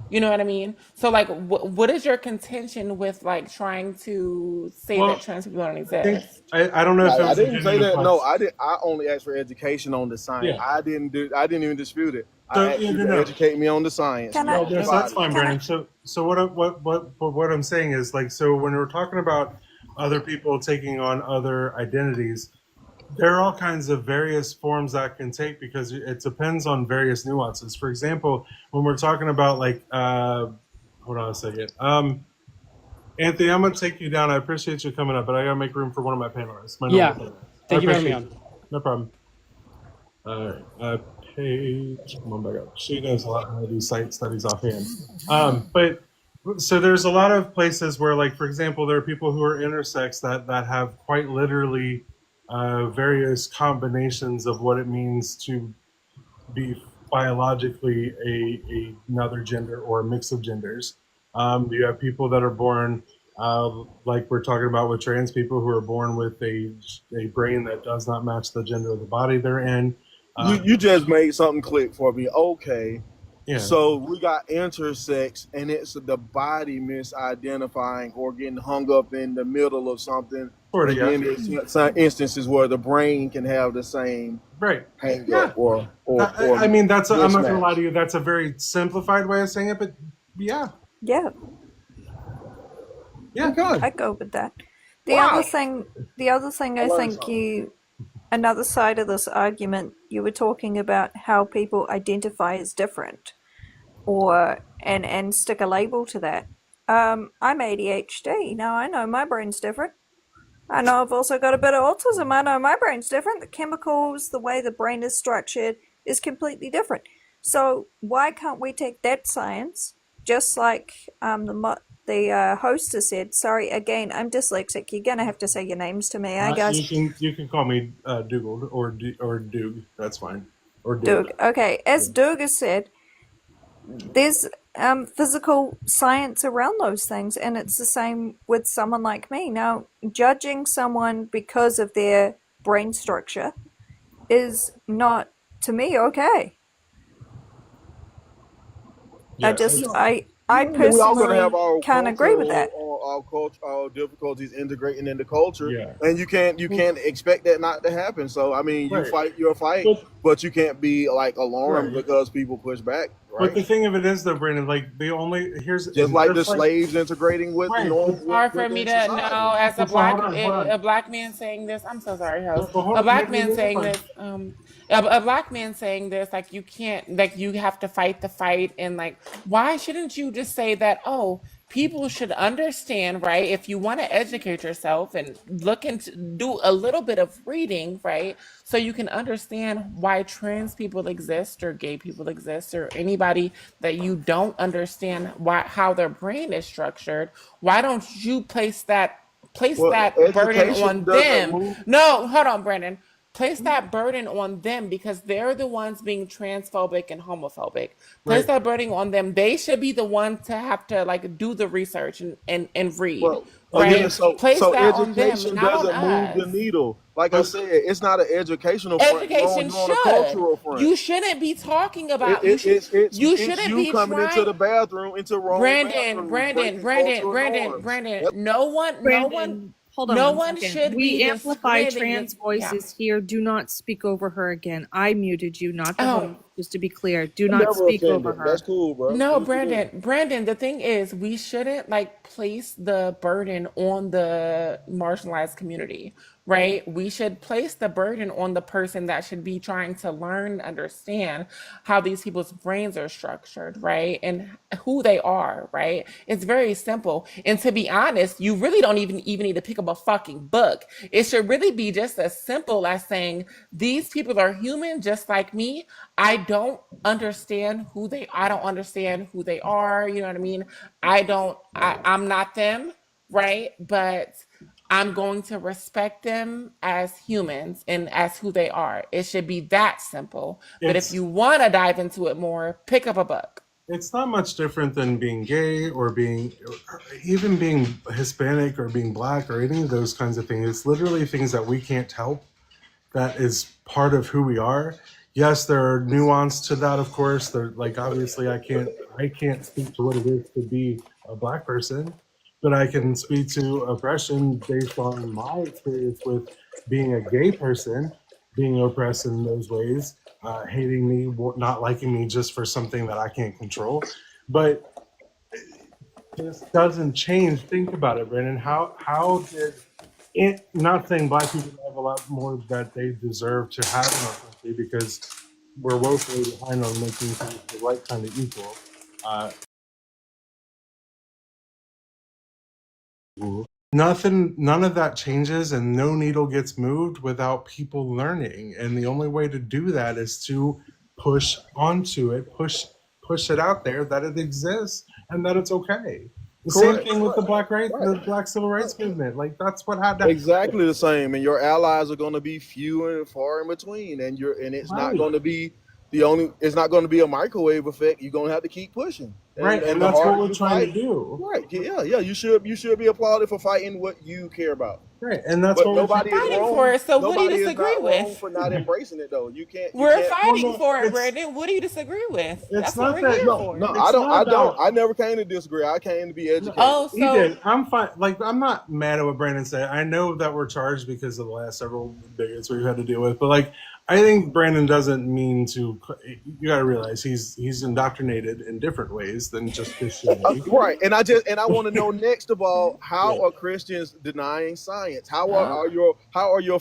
You know what I mean? So like, what is your contention with like trying to say that Well, trans people don't I think exist? I don't know if it I was a didn't say genuine that. No, question. I did. I only asked for education on the science. Yeah. I didn't even dispute it. I So asked yeah, you no, to no. educate me on the science, can I No, not the that's can that's body. fine, can I Brandon. So what I'm saying is like so when we're talking about other people taking on other identities, there are all kinds of various forms that can take because it depends on various nuances. For example, when we're talking about like hold on a second. Anthony, I'm gonna take you down. I appreciate you coming up, but I gotta make room for one of my panelists, my normal Yeah. panelists. I Thank you for having me appreciate on. you. No problem. All right, Paige, come on back up. She knows a lot how to do site studies offhand. But so there's a lot of places where, like for example, there are people who are intersex that have quite literally various combinations of what it means to be biologically another gender or a mix of genders. You have people that are born, like we're talking about with trans people, who are born with a brain that does not match the gender of the body they're in. You just made something click for me. Okay. Yeah. So we got intersex, and it's the body misidentifying or getting hung up in the middle of something. Sort of, And yeah. then there's some instances where the brain can have the same Right. hang Yeah. up or I mean, I'm not gonna lie mismatch. to you. That's a very simplified way of saying it, but yeah, yeah yeah. I go with that. The Wow. other thing I I learned think another side of this argument, you were talking about how people identify as different or and stick a label to that. I'm ADHD. Now I know my brain's different. I know I've also got a bit of autism. I know my brain's different. The chemicals, the way the brain is structured is completely different. So why can't we take that science, just like the host has said? Sorry, again, I'm dyslexic. You're gonna have to say your names to me, guys. You can call me Dugald or Dug. That's fine. Or Doug. Dug. Okay, as Doug has said, there's physical science around those things, and it's the same with someone like me. Now, judging someone because of their brain structure is not, to me, okay. Yeah. I We all gonna have personally can't agree with that. our difficulties integrating into culture, Yeah. and you can't expect that not to happen. So I mean, you Right. fight your fight, but you can't be like alarmed Right. because people push back, But the right? thing of it is, though, Brandon, like the only Just like the slaves integrating with the Right. norm It's hard for me to within society. know as But hold on, hold on. a black man saying this. I'm so sorry, host. But hold A on, black no, man you're saying fine. this. A black man saying this, like you can't, like you have to fight the fight, and like why shouldn't you just say that? Oh, people should understand, right? If you want to educate yourself and look into, do a little bit of reading, right? So you can understand why trans people exist or gay people exist or anybody that you don't understand how their brain is structured. Why don't you place that Well, burden education on doesn't them? move. No, hold on, Brandon. Place that burden on them because they're the ones being transphobic and homophobic. Place Right. that burden on them. They should be the one to have to like do the research and read, Well, again, right? Place so that on them, education not on doesn't move the us. needle. Like I But said, it's not an educational front. Education You're on a should. cultural front. You shouldn't be talking It, about. it, it's it's You it's shouldn't you be coming into trying. the bathroom, into wrong bathrooms, breaking cultural norms. Brandon. No one. Brandon, hold on No one one second. should We be amplify discriminating. trans Yeah. voices here. Do not speak over her again. I muted you, not the Oh, host, just to be clear. Do I'm not never speak over offended. That's her. cool, bro. no, Do what you do. Brandon, the thing is, we shouldn't like place the burden on the marginalized community, right? We should place the burden on the person that should be trying to learn, understand how these people's brains are structured, right? And who they are, right? It's very simple. And to be honest, you really don't even need to pick up a fucking book. It should really be just as simple as saying, these people are human just like me. I don't understand who they I don't understand who they are, you know what I mean? I'm not them, right? But I'm going to respect them as humans and as who they are. It should be that simple. But if it's you want to dive into it more, pick up a book. it's not much different than being gay or being or even being Hispanic or being black or any of those kinds of things. It's literally things that we can't help. That is part of who we are. Yes, there are nuance to that, of course. There, like obviously, I can't speak to what it is to be a black person, but I can speak to oppression based on my experience with being a gay person, being oppressed in those ways, hating me, not liking me just for something that I can't control. But this doesn't change. Think about it, Brandon. How did it? Not saying black people have a lot more that they deserve to have in our country because we're woefully behind on making things the right kind of equal. Uh, none of that changes, and no needle gets moved without people learning. And the only way to do that is to push onto it, push it out there that it exists and that it's okay. The same Correct. thing with the the Black Civil Rights Movement. Like that's what had to Exactly the same, and your allies are going to be few and far in between, and it's not right. going to be it's not going to be a microwave effect. You're going to have to keep pushing, Right, and the that's what harder we're you trying to fight, do. right? Yeah. You should be applauded for fighting what you care about. Right, and that's But what we're nobody is Fighting wrong. for it, so what do you Nobody is disagree not wrong with? for not embracing it, though. You We're can't. well, fighting no, for it, it's Brandon. What do you disagree with? it's That's what not we're that here No, for. no, it's not I don't. about I never came to disagree. I came to be educated. Oh, he so did. I'm fine. Like I'm not mad at what Brandon said. I know that we're charged because of the last several bigots we've had to deal with, but like I think Brandon doesn't mean to. You got to realize he's indoctrinated in different ways than just Christianity. Right, and I want to know next of all, Yeah. how are Christians denying science? How are your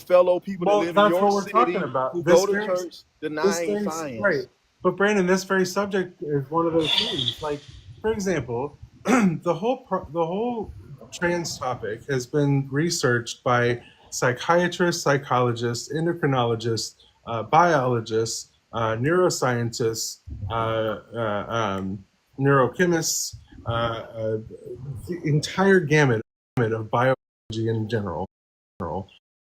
fellow people that Well, live in that's your what we're talking city about. who go to church denying Right. science? But Brandon, this very subject is one of those things. Like, for example, the whole trans topic has been researched by psychiatrists, psychologists, endocrinologists, biologists, neuroscientists, neurochemists, the entire gamut of biology in general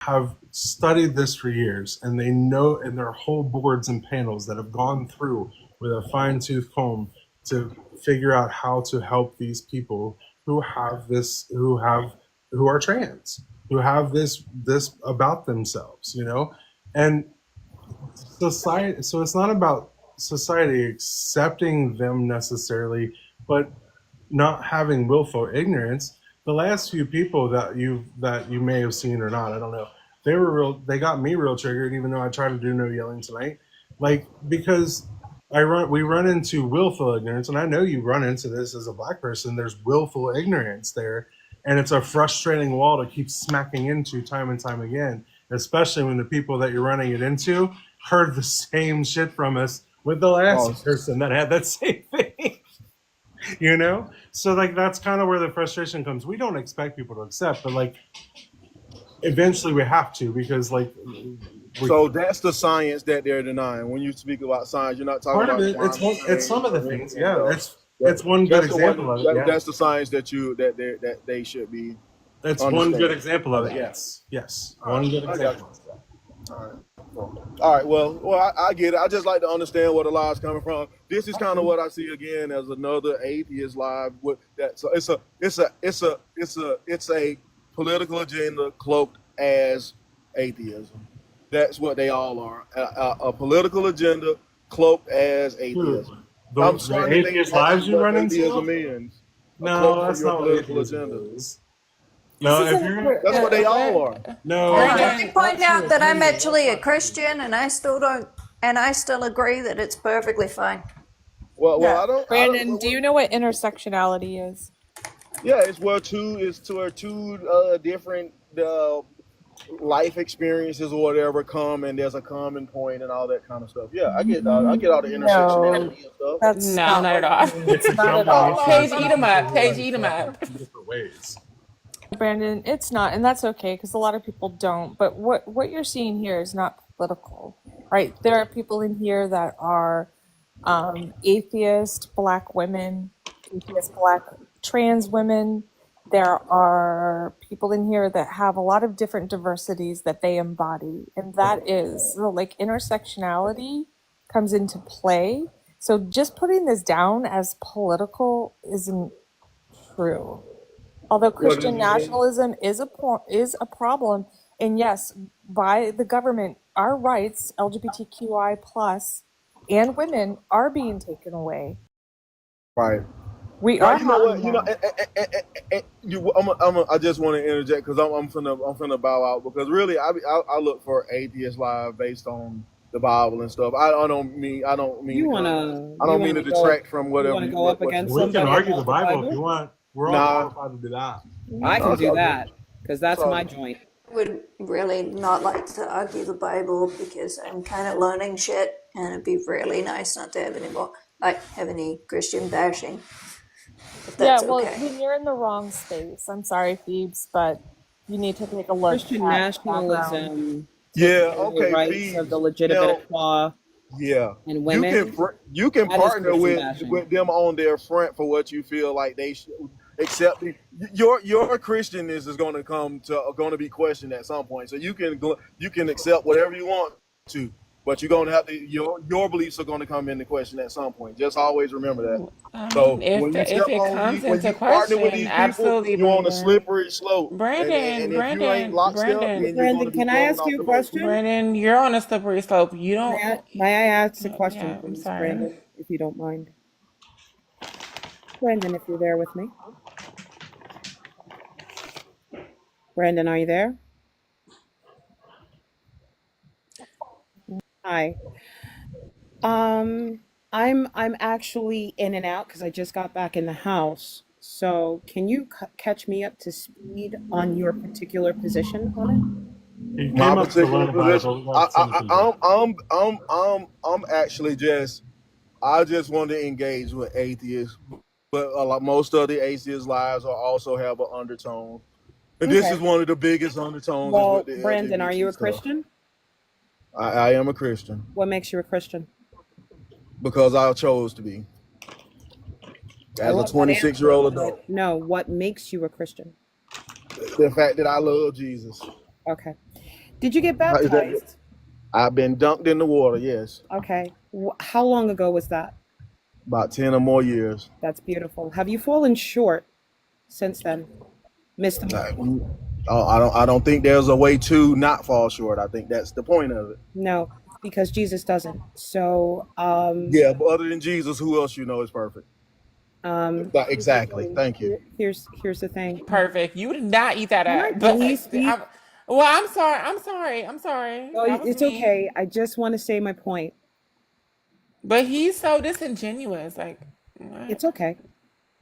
have studied this for years, and they know, and there are whole boards and panels that have gone through with a fine-tooth comb to figure out how to help these people who are trans, who have this about themselves, and society. So it's not about society accepting them necessarily, but not having willful ignorance. The last few people that you may have seen or not, I don't know. They got me real triggered, even though I tried to do no yelling tonight. Like, because we run into willful ignorance, and I know you run into this as a black person. There's willful ignorance there, and it's a frustrating wall to keep smacking into time and time again, especially when the people that you're running it into heard the same shit from us with the last person that had that same thing. You know? So like that's kind of where the frustration comes. We don't expect people to accept, but like eventually we have to, because like So that's the science that they're denying. When you speak about science, you're not talking part of about it, climate it's some change of the or things, anything yeah. else. It's one good That's the one. example of it, yeah. That's the science that they should be That's one good understanding. example of it, yes. Yes. One good I got example. you. All right. Well, I get it. I just like to understand where the lie's coming from. This is kind of what I see again as another atheist lie. With that, so it's a political agenda cloaked as atheism. That's what they all are. A political agenda cloaked as atheism. I'm The starting to think atheist that's lives you what run atheism into? is. A cloak No, for that's your not what political atheism agenda. is. This No, if isn't. you're That's what they all are. no, Let Brandon, me point out that I'm actually a Christian, and I still agree that it's perfectly fine. Well, yeah. I don't. Brandon, do you know what intersectionality is? Yeah, it's where two different life experiences or whatever come, and there's a common point and all that kind of stuff. Yeah, I get all the No, intersectionality and stuff. that's No, not at all. it's a not at all. combination Paige, eat 'em up. of Paige, people eat 'em up. in different ways. Brandon, it's not, and that's okay because a lot of people don't. But what you're seeing here is not political, right? There are people in here that are atheist black women, atheist black trans women. There are people in here that have a lot of different diversities that they embody, and that is so, like intersectionality comes into play. So just putting this down as political isn't true. Although Christian nationalism is a problem, and yes, by the government, our rights, LGBTQI plus, and women are being taken away. Right. We Now are you know what having you know. that. I just want to interject because I'm finna bow out because really I look for atheist live based on the Bible and stuff. I don't mean to detract from whatever. You want to go up against We can somebody argue the about the Bible if Bible? you want. We're all Nah, qualified to do that. I can it's do all good. that because that's It's all my good. joint. Would really not like to argue the Bible because I'm kind of learning shit, and it'd be really nice not to have any Christian bashing. If Yeah, that's well, okay. then you're in the wrong space. I'm sorry, Phoebes, but you need to take a look Christian at the background. nationalism Yeah. takes away Okay. rights of the Now, legitimate claw yeah, and you women. can That is partner Christian bashing. with them on their front for what you feel like they should accept. Your Christianness is going to be questioned at some point. So you can accept whatever you want to, but you're going to have to your beliefs are going to come into question at some point. Just always remember that. I So mean, if when you if step it on comes when into you partner with question, these people, absolutely, you're on a Brandon. slippery slope. Brandon, And if you ain't Brandon, lockstep, Brandon, then you're going to Brandon, be can I thrown ask off you a the boat. question? Brandon, you're on a slippery slope. You don't. May I ask a question, Yeah, I'm please, sorry. Brandon, if you don't mind? Brandon, if you're there with me. Brandon, are you there? Hi. I'm actually in and out because I just got back in the house. So can you catch me up to speed on your particular position on it? He My came up to particular learn about it, position, but we got some feedback. I'm actually I just want to engage with atheists, but like most of the atheist lives are also have an undertone, and this Okay. is one of the biggest undertones is with Well, the Brandon, are you LGBT a stuff. Christian? I am a Christian What makes you a Christian? because I chose to be I as a love that answer, 26-year-old but adult. no, what makes you a Christian? The fact that I love Jesus. Okay. Did you get Is that- baptized? I've been dunked in the water. Yes, Okay. How long ago was that? about 10 or more years. That's beautiful. Have you fallen short since then? Missed the mark? I don't think there's a way to not fall short. I think that's the point of it. No, because Jesus doesn't. So, Yeah, but other than Jesus, who else you know is perfect? Exactly. Thank you. Here's the thing. Perfect. You did not eat that Can I up. But please speak? I'm sorry. I'm sorry. Oh, That was it's me. okay. I just want to say my point. But he's so disingenuous. Like, what? It's okay.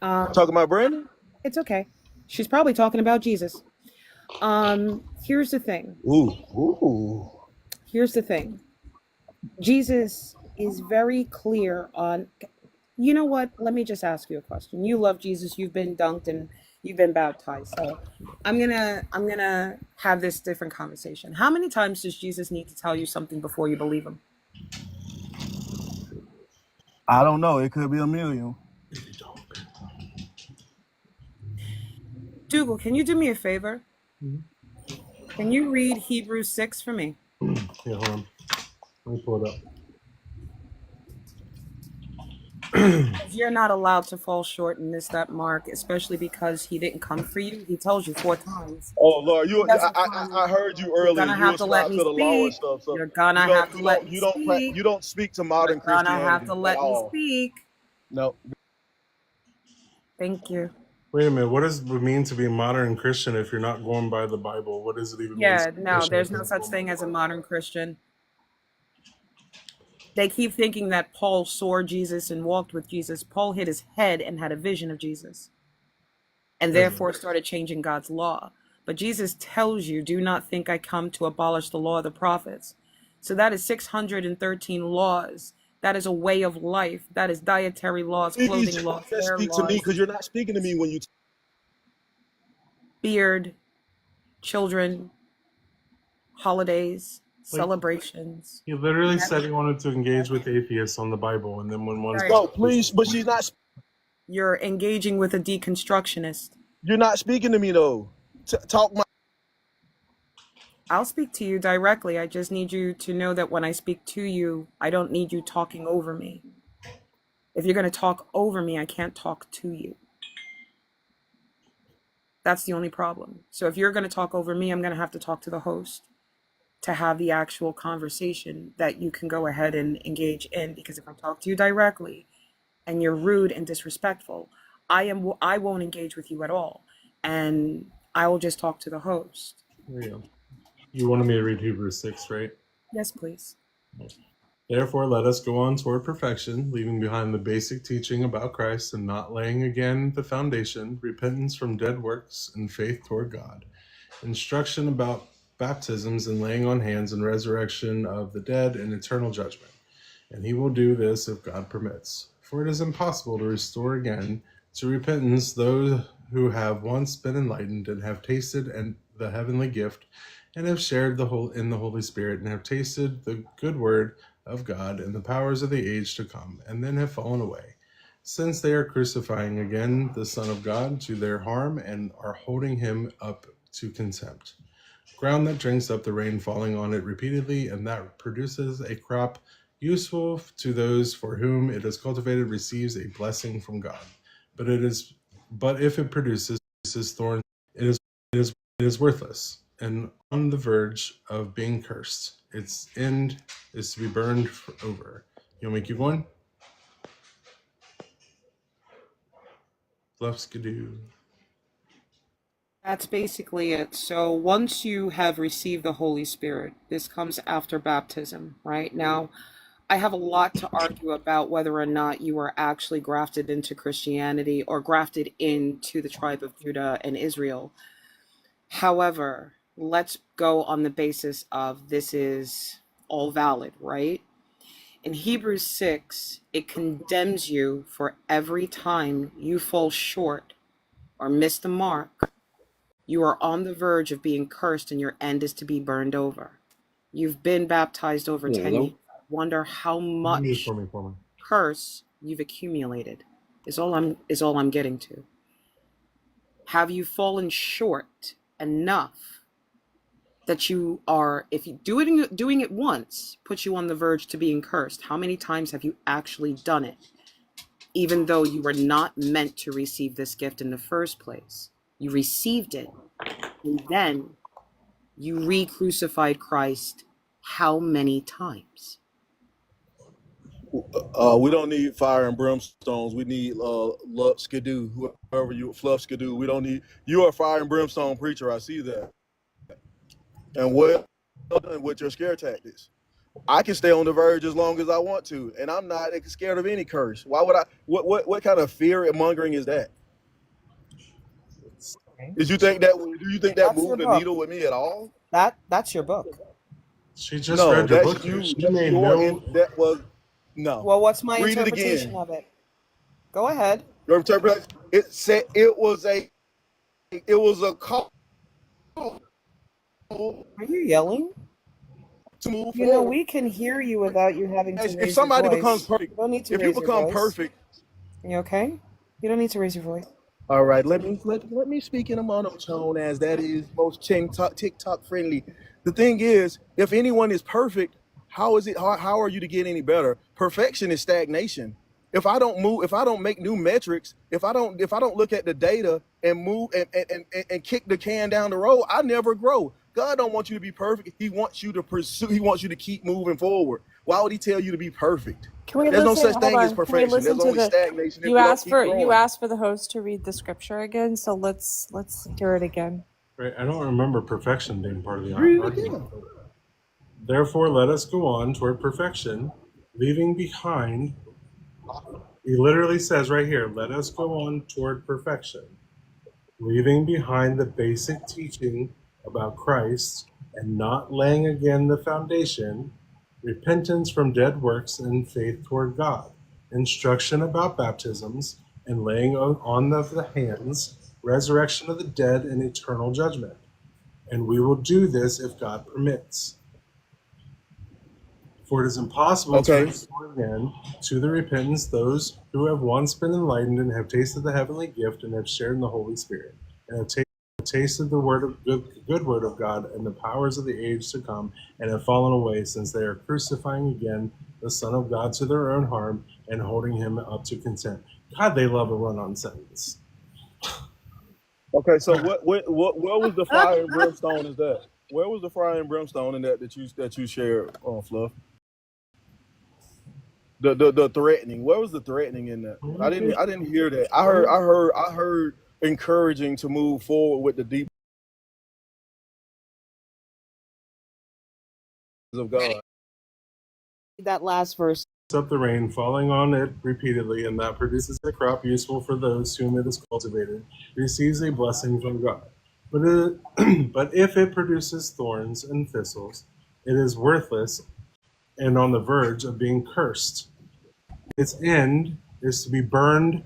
Talking about Brandon? It's okay. She's probably talking about Jesus. Here's the thing. Ooh. Here's the thing. Jesus is very clear on You know what? Let me just ask you a question. You love Jesus. You've been dunked and you've been baptized. So I'm gonna have this different conversation. How many times does Jesus need to tell you something before you believe him? I don't know. It could be a million. Dougal, can you do me a favor? Mhm. Can you read Hebrews 6 for me? Yeah, hold on. Let me pull it up. Because you're not allowed to fall short and miss that mark, especially because he didn't come for you. He tells you 4 times. Oh Lord, He doesn't I come. heard you You're earlier. gonna You have to let ascribe me to the law and speak. stuff. So You're gonna have to let me speak. you don't speak to You're modern gonna have Christianity to at let me all. speak. No. Thank you. Wait a minute. What does it mean to be a modern Christian if you're not going by the Bible? What does it even mean to Yeah, be a no, Christian if there's you're no not such going by thing the as a Bible? modern Christian. They keep thinking that Paul saw Jesus and walked with Jesus. Paul hit his head and had a vision of Jesus, and therefore started changing God's law. But Jesus tells you, do not think I come to abolish the law of the prophets. So that is 613 laws. That is a way of life. That is dietary laws, Please clothing laws, just hair speak to me laws, because you're not speaking to me when you. beard, children, holidays, Like, celebrations. he literally Never, said he wanted to engage with atheists on the Bible, and then when one right. No, speaks, he please, but says, she's not. You're engaging with a deconstructionist. You're not speaking to me though. Talk my. I'll speak to you directly. I just need you to know that when I speak to you, I don't need you talking over me. If you're going to talk over me, I can't talk to you. That's the only problem. So if you're going to talk over me, I'm going to have to talk to the host to have the actual conversation that you can go ahead and engage in. Because if I talk to you directly and you're rude and disrespectful, I won't engage with you at all. And I will just talk to the host. there you go. You wanted me to read Hebrews 6, right? Yes, please. Therefore, let us go on toward perfection, leaving behind the basic teaching about Christ and not laying again the foundation, repentance from dead works and faith toward God, instruction about baptisms and laying on hands and resurrection of the dead and eternal judgment. And he will do this if God permits. For it is impossible to restore again to repentance those who have once been enlightened and have tasted and the heavenly gift and have shared in the Holy Spirit and have tasted the good word of God and the powers of the age to come, and then have fallen away, since they are crucifying again the Son of God to their harm and are holding him up to contempt. Ground that drinks up the rain falling on it repeatedly, and that produces a crop useful to those for whom it is cultivated, receives a blessing from God. But if it produces thorns, it is worthless and on the verge of being cursed. Its end is to be burned over. You want me to keep going? Left skidoo. That's basically it. So once you have received the Holy Spirit, this comes after baptism, right? Now, I have a lot to argue about whether or not you are actually grafted into Christianity or grafted into the tribe of Judah and Israel. However, let's go on the basis of this is all valid, right? In Hebrews 6, it condemns you for every time you fall short or miss the mark. You are on the verge of being cursed and your end is to be burned over. You've been baptized over 10 years. Hello? I wonder how Mute much for me. curse you've accumulated is all I'm getting to. Have you fallen short enough that you are, if you doing it once puts you on the verge to being cursed? How many times have you actually done it, even though you were not meant to receive this gift in the first place? You received it, and then you re-crucified Christ how many times? We don't need fire and brimstones. We need love skidoo. Whoever you fluff skidoo. We don't need. You are a fire and brimstone preacher. I see that. And well done with your scare tactics. I can stay on the verge as long as I want to, and I'm not scared of any curse. Why would I? What kind of fear mongering is that? Did you think that? Do you think that That's your moved the book. needle with me at all? That's your book. She just No, read your that's book here. you. She That's made your. no. That was no. Well, what's my Read it interpretation again. of it? Go ahead. Your interpretation. It said it was a call Are you yelling? to move You know, forward. we can hear you without you having to If raise your somebody becomes voice. perfect, You don't need to if you raise your become voice. perfect. You okay? You don't need to raise your voice. All right, let me speak in a monotone, as that is most TikTok friendly. The thing is, if anyone is perfect, how are you to get any better? Perfection is stagnation. If I don't move, if I don't make new metrics, if I don't look at the data and move and kick the can down the road, I never grow. God don't want you to be perfect. He wants you to pursue. He wants you to keep moving forward. Why would he tell you to be perfect? Can we There's no listen? such Hold thing as on. Can we perfection. listen There's to only the? stagnation if we don't keep You growing. asked for the host to read the scripture again, so let's hear it again. Right. I don't remember perfection being part of the Read it argument. again. Therefore, let us go on toward perfection, leaving behind. He literally says right here, let us go on toward perfection, leaving behind the basic teaching about Christ and not laying again the foundation, repentance from dead works and faith toward God, instruction about baptisms and laying on of the hands, resurrection of the dead and eternal judgment. And we will do this if God permits. For it is impossible to Okay. restore again to the repentance those who have once been enlightened and have tasted the heavenly gift and have shared in the Holy Spirit and have tasted the good word of God and the powers of the age to come and have fallen away, since they are crucifying again the Son of God to their own harm and holding him up to contempt. God, they love a run-on sentence. Okay, so where was the fire and brimstone? Is that where was the fire and brimstone in that you shared on Fluff? The threatening. Where was the threatening in that? I didn't hear that. I heard encouraging to move forward with the deep of God. That last verse. Up the rain, falling on it repeatedly, and that produces a crop useful for those whom it is cultivated, receives a blessing from God. But if it produces thorns and thistles, it is worthless and on the verge of being cursed. Its end is to be burned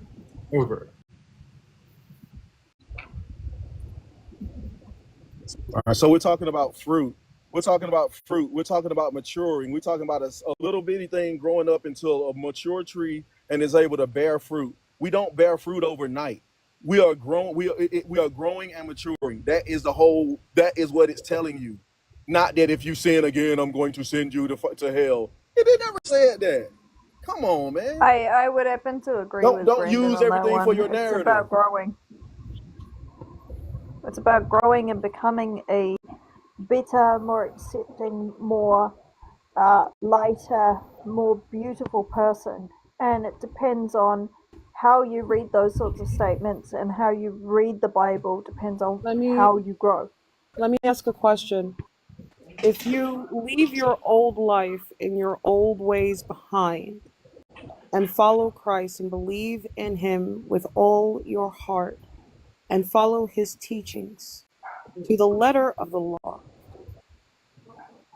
over. All right, so we're talking about fruit. We're talking about fruit. We're talking about maturing. We're talking about a little bitty thing growing up until a mature tree and is able to bear fruit. We don't bear fruit overnight. We are growing. We are growing and maturing. That is the whole. That is what it's telling you. Not that if you sin again, I'm going to send you to hell. It never said that. Come on, man. I would happen to agree with Don't Brandon use on that everything for one. your It's narrative. about growing. It's about growing and becoming a better, more accepting, more lighter, more beautiful person. And it depends on how you read those sorts of statements, and how you read the Bible depends on how you grow. Let me ask a question. If you leave your old life and your old ways behind and follow Christ and believe in him with all your heart and follow his teachings to the letter of the law,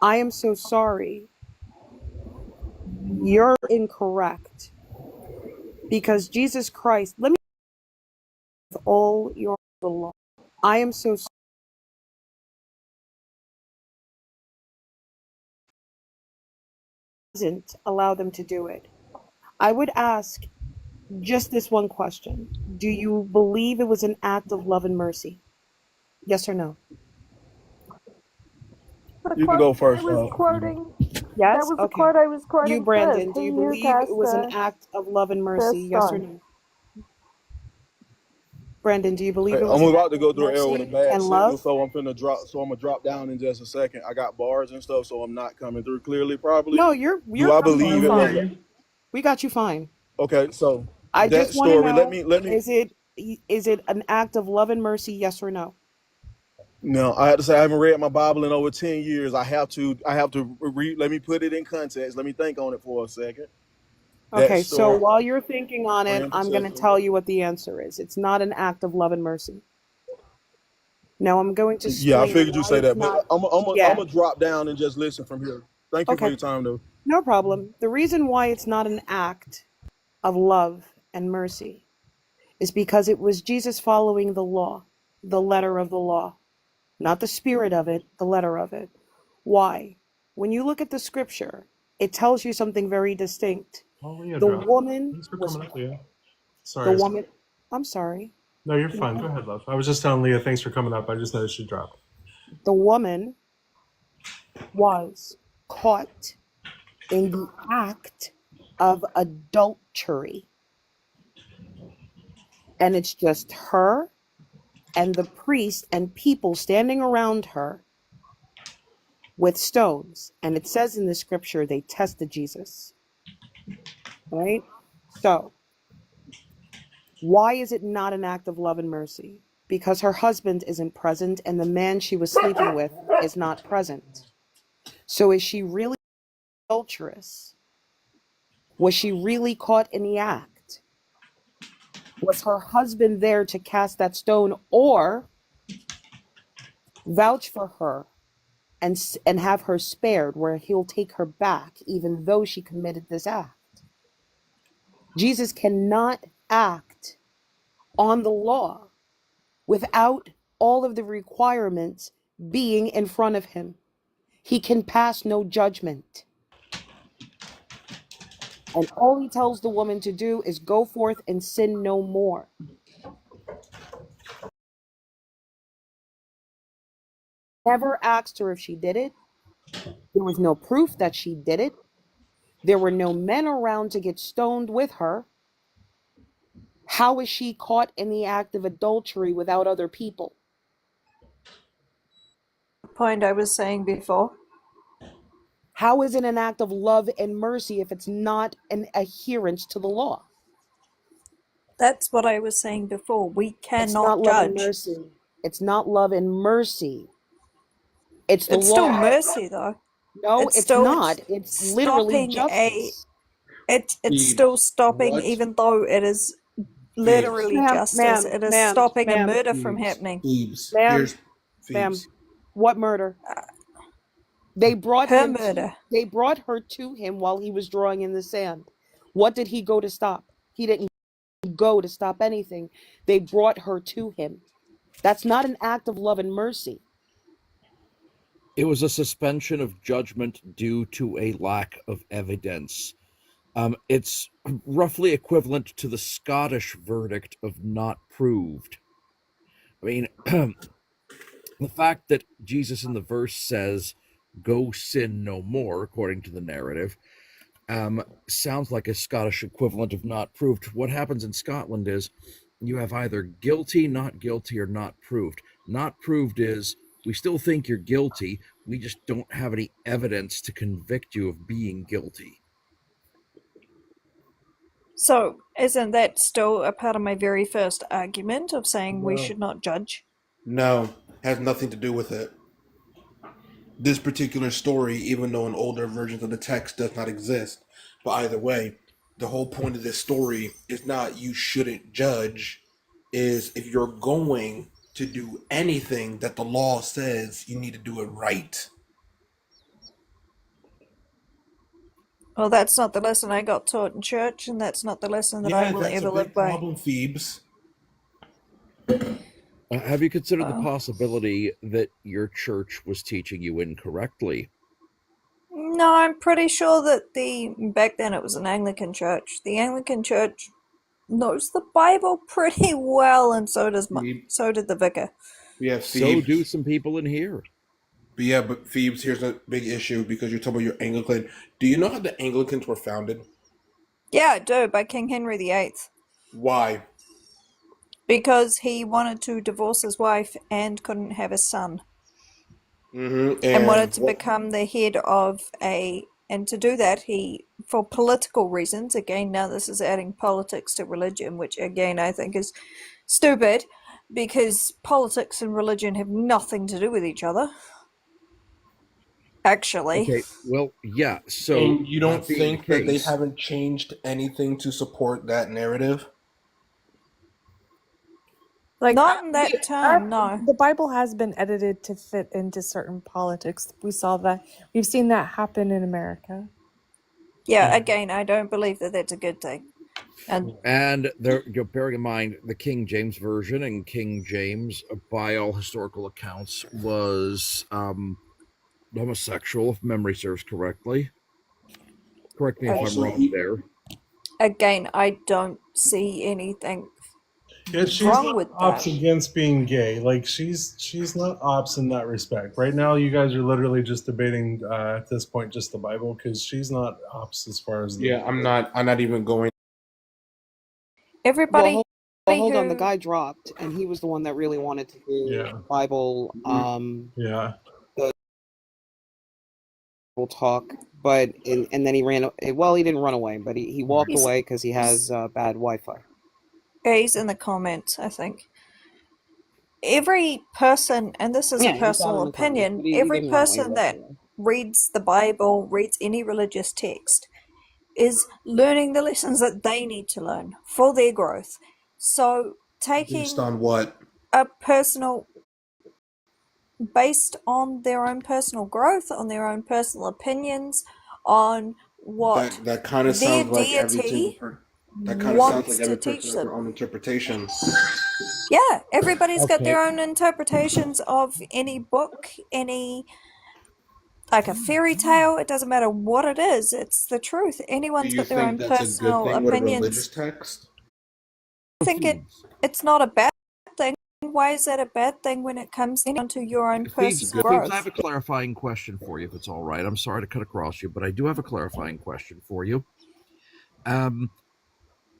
I am so sorry. You're incorrect. Because Jesus Christ, let me with all your the law. I am so sorry. Doesn't allow them to do it. I would ask just this one question. Do you believe it was an act of love and mercy? Yes or no? You can go first. I was quoting. Yes? That was the Okay. quote I was quoting You, Brandon, first. do He you who believe cast it was an the act of love and mercy? first Yes or stone. no? Brandon, do you believe Hey, it was I'm an about act to of go through an area with a mercy bad and signal, love? so I'm gonna drop down in just a second. I got bars and stuff, so I'm not coming through clearly. Probably. No, you're Do I coming through believe it was? fine. We got you fine. Okay, so I that just want to story. Let know, me. is it an act of love and mercy, yes or no? No, I have to say I haven't read my Bible in over 10 years. I have to read. Let me put it in context. Let me think on it for a second. That Okay, so story. while you're thinking on it, Praying for I'm going to sister. tell you what the answer is. It's not an act of love and mercy. Now I'm going to Yeah, I explain figured you why say it's that, but not. I'm Yeah, gonna drop down and just listen from here. Thank you for okay, your time, though. no problem. The reason why it's not an act of love and mercy is because it was Jesus following the law, the letter of the law, not the spirit of it, the letter of it. Why? When you look at the scripture, it tells you something very distinct. Oh, Leah The dropped. woman Thanks for was coming up, Leah. the Sorry. woman. I'm sorry. No, you're fine. Go ahead, love. I was just telling Leah, thanks for coming up. I just noticed she dropped. The woman was caught in the act of adultery. And it's just her and the priest and people standing around her with stones. And it says in the scripture they tested Jesus. Right? So, why is it not an act of love and mercy? Because her husband isn't present and the man she was sleeping with is not present. So, is she really adulterous? Was she really caught in the act? Was her husband there to cast that stone or vouch for her and have her spared, where he'll take her back even though she committed this act? Jesus cannot act on the law without all of the requirements being in front of him. He can pass no judgment. And all he tells the woman to do is go forth and sin no more. Never asked her if she did it. There was no proof that she did it. There were no men around to get stoned with her. How is she caught in the act of adultery without other people? Point I was saying before. How is it an act of love and mercy if it's not an adherence to the law? That's what I was saying before. We It's not cannot love and judge. mercy. It's not love and mercy. It's the It's still law. mercy, though. No, It's it's still not. It's literally stopping justice. it's Phoebes, still stopping, what? even though it is Phoebes, literally Ma'am, justice. ma'am, It is ma'am, stopping a ma'am, murder from Phoebes, happening. Phoebes. ma'am, Here's ma'am. Phoebes. What murder? They brought Her him to, murder. they brought her to him while he was drawing in the sand. What did he go to stop? He didn't go to stop anything. They brought her to him. That's not an act of love and mercy. It was a suspension of judgment due to a lack of evidence. It's roughly equivalent to the Scottish verdict of not proved. I mean, the fact that Jesus in the verse says, "Go sin no more," according to the narrative, sounds like a Scottish equivalent of not proved. What happens in Scotland is you have either guilty, not guilty, or not proved. Not proved is we still think you're guilty, we just don't have any evidence to convict you of being guilty. So, isn't that still a part of my very first argument of saying we No. should not judge? No, has nothing to do with it. This particular story, even though an older version of the text does not exist, but either way, the whole point of this story is not you shouldn't judge, is if you're going to do anything that the law says, you need to do it right. Well, that's not the lesson I got taught in church, and that's not the lesson that I Yeah, will that's a ever live big by. problem, Phoebes. Have you considered the Well, possibility that your church was teaching you incorrectly? no, I'm pretty sure that back then it was an Anglican church. The Anglican church knows the Bible pretty well, and so did the vicar. Yeah, So do Phoebes. some people in here. But Phoebes, here's a big issue because you're talking about your Anglican. Do you know how the Anglicans were founded? Yeah, I do, by King Henry VIII. Why? Because he wanted to divorce his wife and couldn't have a son. Mm-hmm. And wanted to become the head of and to do that, for political reasons, again, now this is adding politics to religion, which again I think is stupid, because politics and religion have nothing to do with each other. Actually. Okay, well, yeah, so And you don't that being the think that they case, haven't changed anything to support that narrative? Like Not in that time, no. the Bible has been edited to fit into certain politics. We saw that. We've seen that happen in America. Yeah, again, I don't believe that that's a good thing. And there, bearing in mind the King James version, and King James, by all historical accounts, was homosexual, if memory serves correctly. Correct me if I'm wrong there. Again, I don't see anything Yeah, she's wrong not with ops that. against being gay. Like she's not ops in that respect. Right now, you guys are literally just debating at this point just the Bible because she's not ops as far as the Yeah, I'm not even going. Well, Everybody hold on. The who guy dropped, and he was the one that really wanted to do yeah Bible, yeah. the Bible talk. But and then he ran. Well, he didn't run away, but he walked he's, away because he has bad Wi-Fi. he's in the comments, I think. Every person, and this is a Yeah, he's down personal in the comments, opinion, but he every didn't run away. He person walked that away. reads the Bible, reads any religious text, is learning the lessons that they need to learn for their growth. So Based taking on what? a personal, based on their own personal growth, on their own personal opinions, on what That kind of their sounds like every single deity person. That kind of sounds like wants to every person teach has their them. own interpretation. Yeah, everybody's got Okay. their own interpretations of any book, any, like a fairy tale. It doesn't matter what it is, it's the truth. Do Anyone's you got their think own that's a good personal thing with a religious opinions. text? I think it's not a bad thing. Why is that a bad thing when it comes down to your own Thebes, personal Thebes, I have growth? a clarifying question for you, if it's all right. I'm sorry to cut across you, but I do have a clarifying question for you.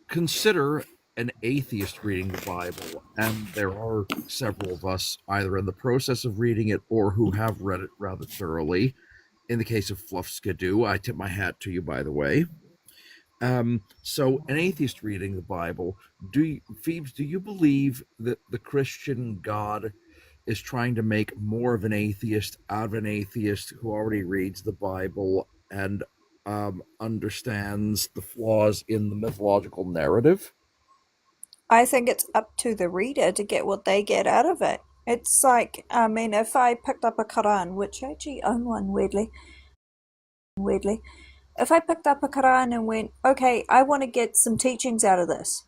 Consider an atheist reading the Bible, and there are several of us either in the process of reading it or who have read it rather thoroughly. In the case of Fluff Skidoo, I tip my hat to you, by the way. So an atheist reading the Bible, Phoebes, do you believe that the Christian God is trying to make more of an atheist out of an atheist who already reads the Bible and understands the flaws in the mythological narrative? I think it's up to the reader to get what they get out of it. It's like, I mean, if I picked up a Quran, which I actually own one, weirdly, if I picked up a Quran and went, okay, I want to get some teachings out of this.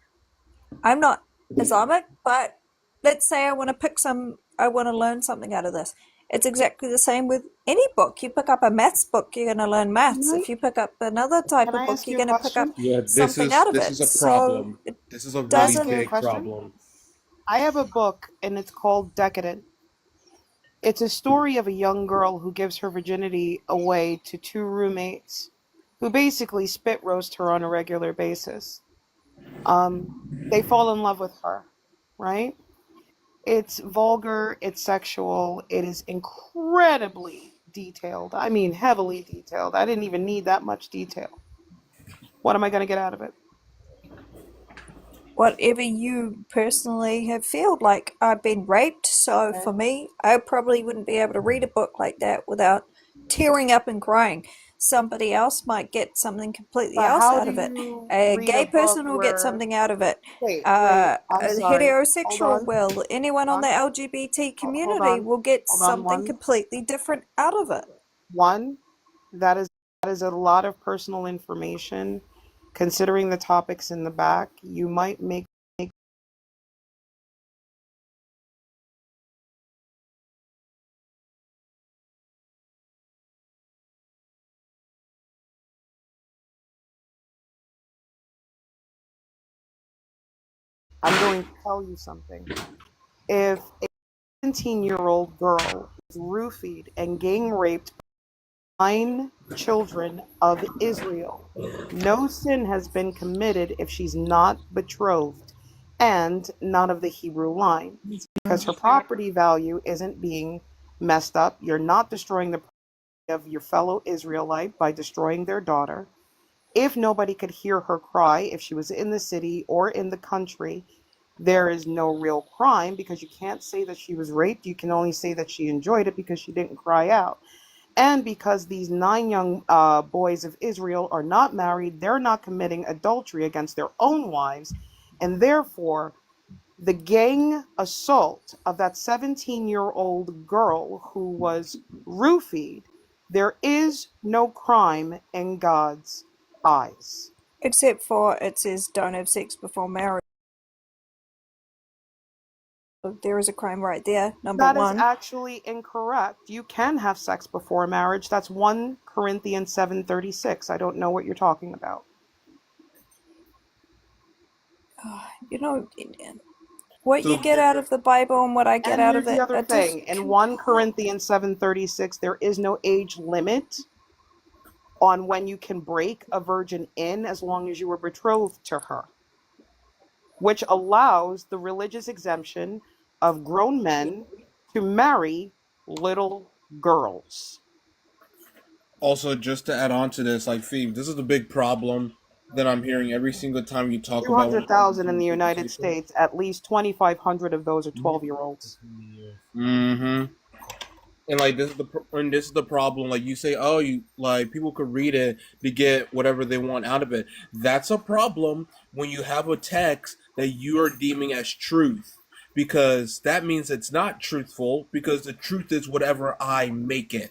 I'm not Islamic, but let's say I want to learn something out of this. It's exactly the same with any book. You pick up a maths book, you're going to learn maths. If you pick up another type Can of I book, ask you're you a going to pick up question? Yeah, something out of this it. is a So problem. it This is a Can I really ask you a doesn't. big question? problem. I have a book, and it's called Decadent. It's a story of a young girl who gives her virginity away to two roommates who basically spit roast her on a regular basis. They fall in love with her, right? It's vulgar, it's sexual, it is incredibly detailed. I mean, heavily detailed. I didn't even need that much detail. What am I going to get out of it? Whatever you personally have felt. Like, I've been raped, so for me, I probably wouldn't be able to read a book like that without tearing up and crying. Somebody else might get something completely But else how out do of it. you A read a gay book person will get where. something out of it. Wait, I'm A sorry. Hold heterosexual on. will. Anyone on Hold the on. LGBT Hold community on. will get Hold on. something completely different out of it. One, that is a lot of personal information. Considering the topics in the back, you might make. I'm going to tell you something. If a 17-year-old girl is roofied and gang raped by 9 children of Israel, no sin has been committed if she's not betrothed and not of the Hebrew line, because her property value isn't being messed up. You're not destroying the property of your fellow Israelite by destroying their daughter. If nobody could hear her cry, if she was in the city or in the country, there is no real crime, because you can't say that she was raped. You can only say that she enjoyed it because she didn't cry out. And because these 9 young boys of Israel are not married, they're not committing adultery against their own wives. And therefore, the gang assault of that 17-year-old girl who was roofied, there is no crime in God's eyes. Except for it says don't have sex before marriage. There is a crime right there, number That is one. actually incorrect. You can have sex before marriage. That's 1 Corinthians 7:36. I don't know what you're talking about. You know, what So you get out of the Bible and what I get And out of here's the it other are just thing. In 1 Corinthians 7:36, there is no age limit on when you can break a virgin in as long as you were betrothed to her, which allows the religious exemption of grown men to marry little girls. Also, just to add on to this, like Phoebe, this is the big problem that I'm hearing every single time you talk about when it comes 200,000 in to the United interpretation. States, at least 2,500 of those are 12-year-olds. Mm-hmm. And like this is the problem. Like you say, oh, you like people could read it to get whatever they want out of it. That's a problem when you have a text that you are deeming as truth, because that means it's not truthful. Because the truth is whatever I make it.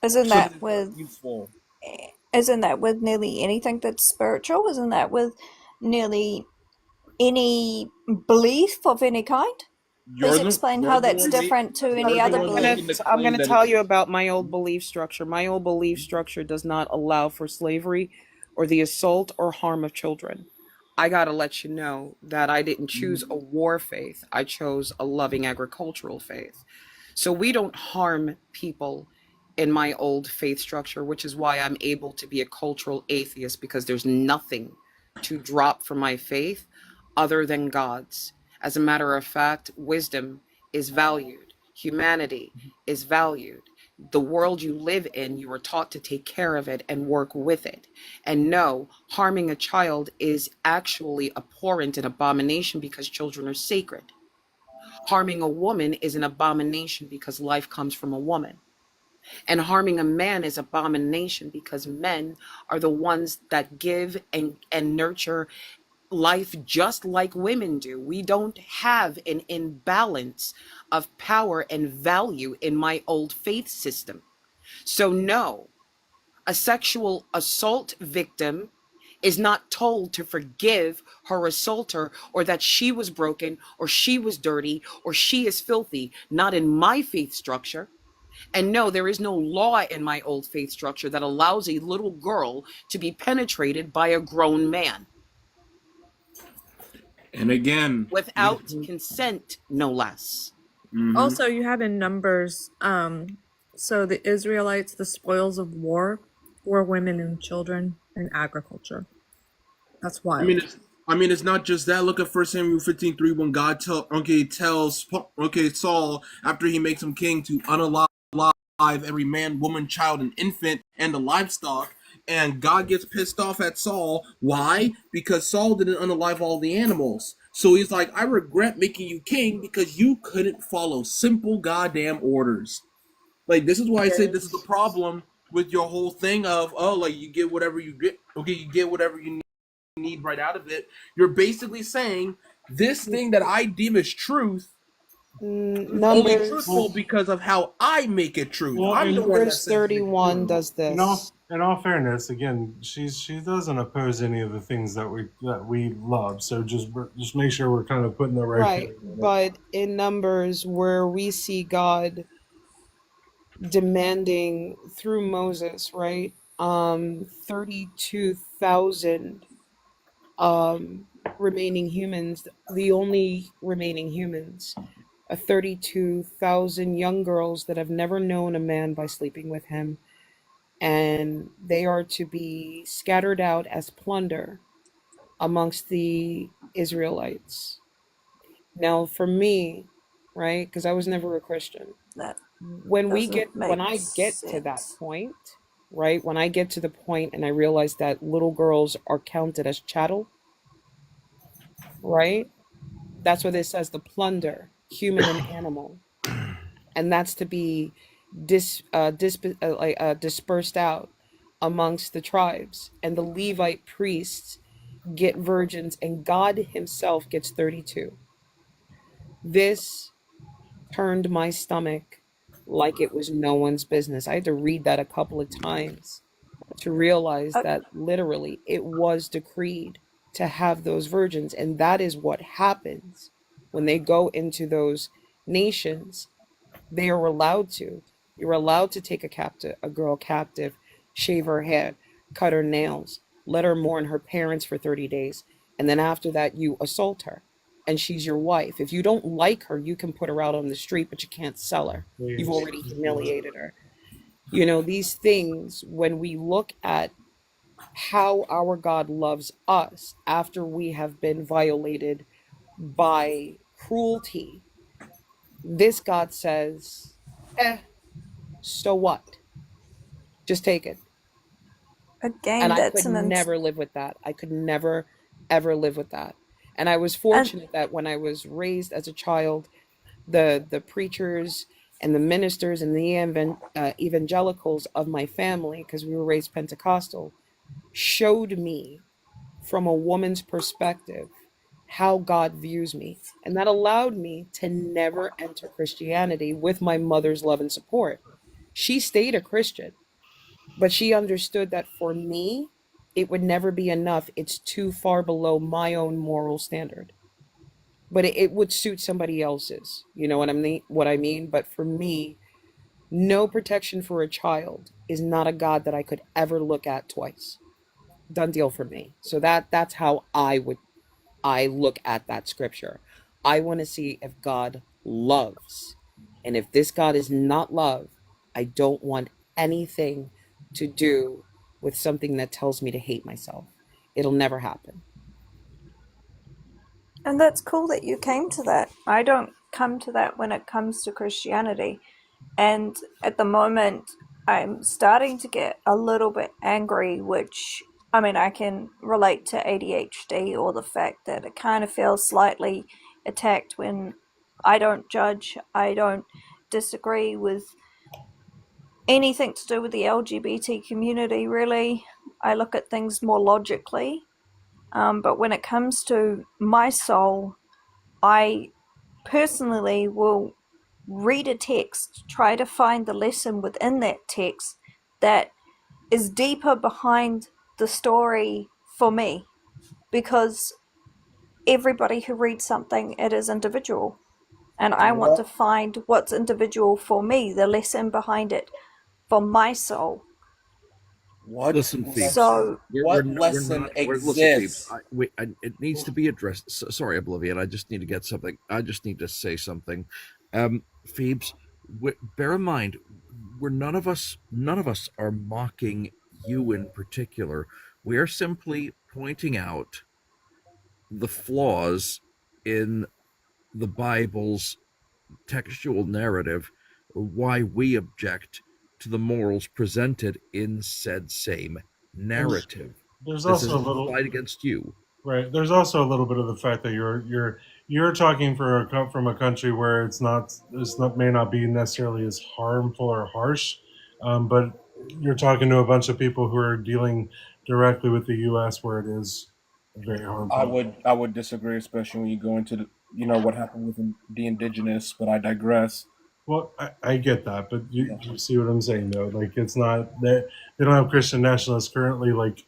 isn't So that that it's not with useful. isn't that with nearly anything that's spiritual? Isn't that with nearly any belief of any kind? Please explain how that's different to any other belief. I'm gonna tell you about my old belief structure. My old belief structure does not allow for slavery or the assault or harm of children. I gotta let you know that I didn't choose a war faith. I chose a loving agricultural faith. So we don't harm people in my old faith structure, which is why I'm able to be a cultural atheist, because there's nothing to drop from my faith other than God's. As a matter of fact, wisdom is valued, humanity is valued. The world you live in, you are taught to take care of it and work with it. And no, harming a child is actually abhorrent and abomination because children are sacred. Harming a woman is an abomination because life comes from a woman. And harming a man is abomination because men are the ones that give and nurture life just like women do. We don't have an imbalance of power and value in my old faith system. So no, a sexual assault victim is not told to forgive her assaulter, or that she was broken or she was dirty or she is filthy. Not in my faith structure. And no, there is no law in my old faith structure that allows a little girl to be penetrated by a grown man. And again, without consent, no less. Also, you have in Numbers, so the Israelites, the spoils of war were women and children and agriculture. That's wild. I mean, it's not just that. Look at 1 Samuel 15:3 when God tells Saul after he makes him king to unalive every man, woman, child, and infant, and the livestock. And God gets pissed off at Saul. Why? Because Saul didn't unalive all the animals. So he's like, I regret making you king because you couldn't follow simple goddamn orders. Like, this is why I say this is the problem with your whole thing of, oh, like, you get whatever you get. Okay, you get whatever you need right out of it. You're basically saying this thing that I deem as truth is only truthful because of how I make it truth. Well, I'm the one that Numbers says 31 does this. In all fairness, again, she doesn't oppose any of the things that we love. So just make sure we're kind of putting the Right, but in Numbers, where we see God demanding through Moses, right? 32,000 remaining humans, the only remaining humans, 32,000 young girls that have never known a man by sleeping with him, and they are to be scattered out as plunder amongst the Israelites. Now, for me, right, because I was never a Christian, when I get to that point, right, when I get to the point and I realize that little girls are counted as chattel, right, that's what it says, the plunder, human and animal, and that's to be dispersed out amongst the tribes, and the Levite priests get virgins, and God himself gets 32. This turned my stomach like it was no one's business. I had to read that a couple of times. to realize that literally it was decreed to have those virgins. And that is what happens when they go into those nations. They are allowed to. You're allowed to take a girl captive, shave her head, cut her nails, let her mourn her parents for 30 days. And then after that, you assault her. And she's your wife. If you don't like her, you can put her out on the street, but you can't sell her. You've already humiliated her. You know, these things, when we look at how our God loves us after we have been violated by cruelty, this God says, so what? Just take it. Again, And I that's could an never live with that. I could never, ever live with that. And I was and fortunate that when I was raised as a child, the preachers and the ministers and the evangelicals of my family, because we were raised Pentecostal, showed me from a woman's perspective how God views me. And that allowed me to never enter Christianity with my mother's love and support. She stayed a Christian, but she understood that for me, it would never be enough. It's too far below my own moral standard. But it would suit somebody else's. You know what I mean? But for me, no protection for a child is not a God that I could ever look at twice. Done deal for me. So that's how I look at that scripture. I want to see if God loves. And if this God is not love, I don't want anything to do with something that tells me to hate myself. It'll never happen. and that's cool that you came to that. I don't come to that when it comes to Christianity. And at the moment, I'm starting to get a little bit angry, which, I mean, I can relate to ADHD, or the fact that it kind of feels slightly attacked when I don't judge, I don't disagree with anything to do with the LGBT community, really. I look at things more logically. But when it comes to my soul, I personally will read a text, try to find the lesson within that text that is deeper behind the story for me, because everybody who reads something, it is individual, and I want to What find what's individual for me, the lesson behind it for my soul. Listen, Phoebes, So listen, Phoebes. It needs to be addressed. Sorry, Oblivion. I just need to get something. I just need to say something. Phoebes, bear in mind, none of us are mocking you in particular. We are simply pointing out the flaws in the Bible's textual narrative, why we object to the morals presented in said same narrative. There's This also a isn't a little fight against you. right. There's also a little bit of the fact that you're talking from a country where it's not may not be necessarily as harmful or harsh, but you're talking to a bunch of people who are dealing directly with the U.S. where it is very harmful. I would disagree, especially when you go into what happened with the indigenous. But I digress. Well, I get that, but you see what I'm saying though. Like it's not that they don't have Christian nationalists currently like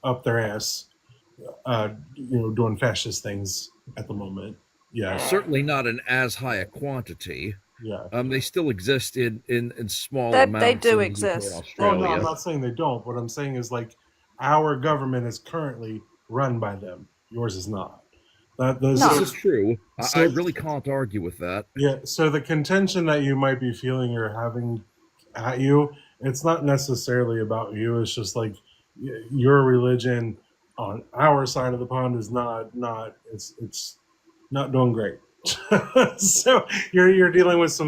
up their ass, doing fascist things at the moment. Yeah, Certainly not in as high a quantity. yeah. They still exist in small that they amounts do in the UK and exist. Oh no, I'm Australia. not saying they don't. What I'm saying is like our government is currently run by them. Yours is not. That those This No. is true. I so really can't argue with that. yeah. So the contention that you might be feeling or having at you, it's not necessarily about you. It's just like your religion on our side of the pond is not it's not doing great. So you're dealing with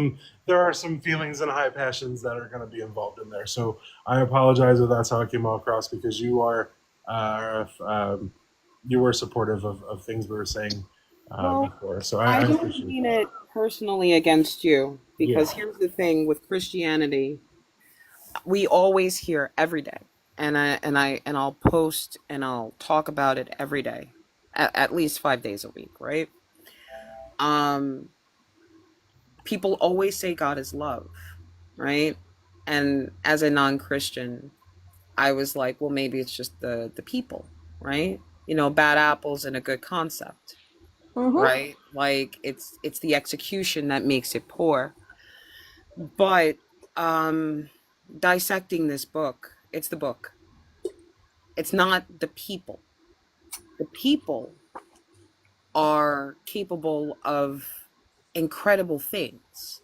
there are some feelings and high passions that are going to be involved in there. So I apologize if that's how it came across, because you were supportive of things we were saying Well, before. So I I don't appreciate mean that. it personally against you, Yeah. because here's the thing with Christianity, we always hear every day, and I'll post and I'll talk about it every day, at least 5 days a week, right? Um, People always say God is love, right? And as a non-Christian, I was like, well, maybe it's just the people, right? You know, bad apples and a good concept, right? Like it's the execution that makes it poor. But dissecting this book, it's the book. It's not the people. The people are capable of incredible things.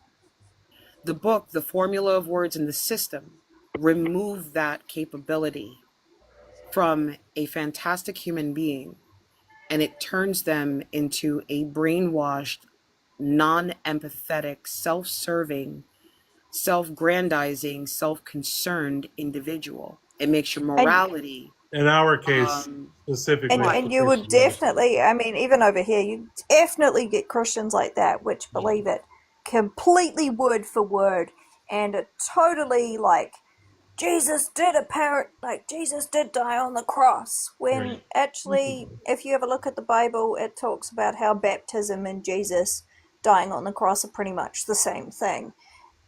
The book, the formula of words and the system remove that capability from a fantastic human being, and it turns them into a brainwashed, non-empathetic, self-serving, self-grandizing, self-concerned individual. It makes your And morality In our case, specifically, it's the and you would Christianity. definitely, I mean, even over here, you definitely get Christians like that, which believe it completely word for word and are totally like, Jesus did die on the cross. When Right. actually, if you ever look at the Bible, it talks about how baptism and Jesus dying on the cross are pretty much the same thing.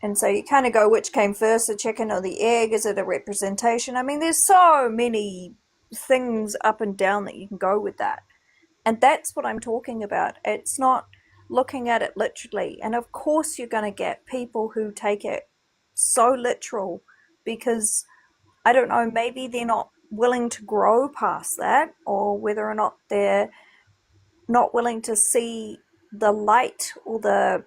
And so you kind of go, which came first, the chicken or the egg? Is it a representation? I mean, there's so many things up and down that you can go with that. And that's what I'm talking about. It's not looking at it literally. And of course, you're going to get people who take it so literal because, I don't know, maybe they're not willing to grow past that, or whether or not they're not willing to see the light or the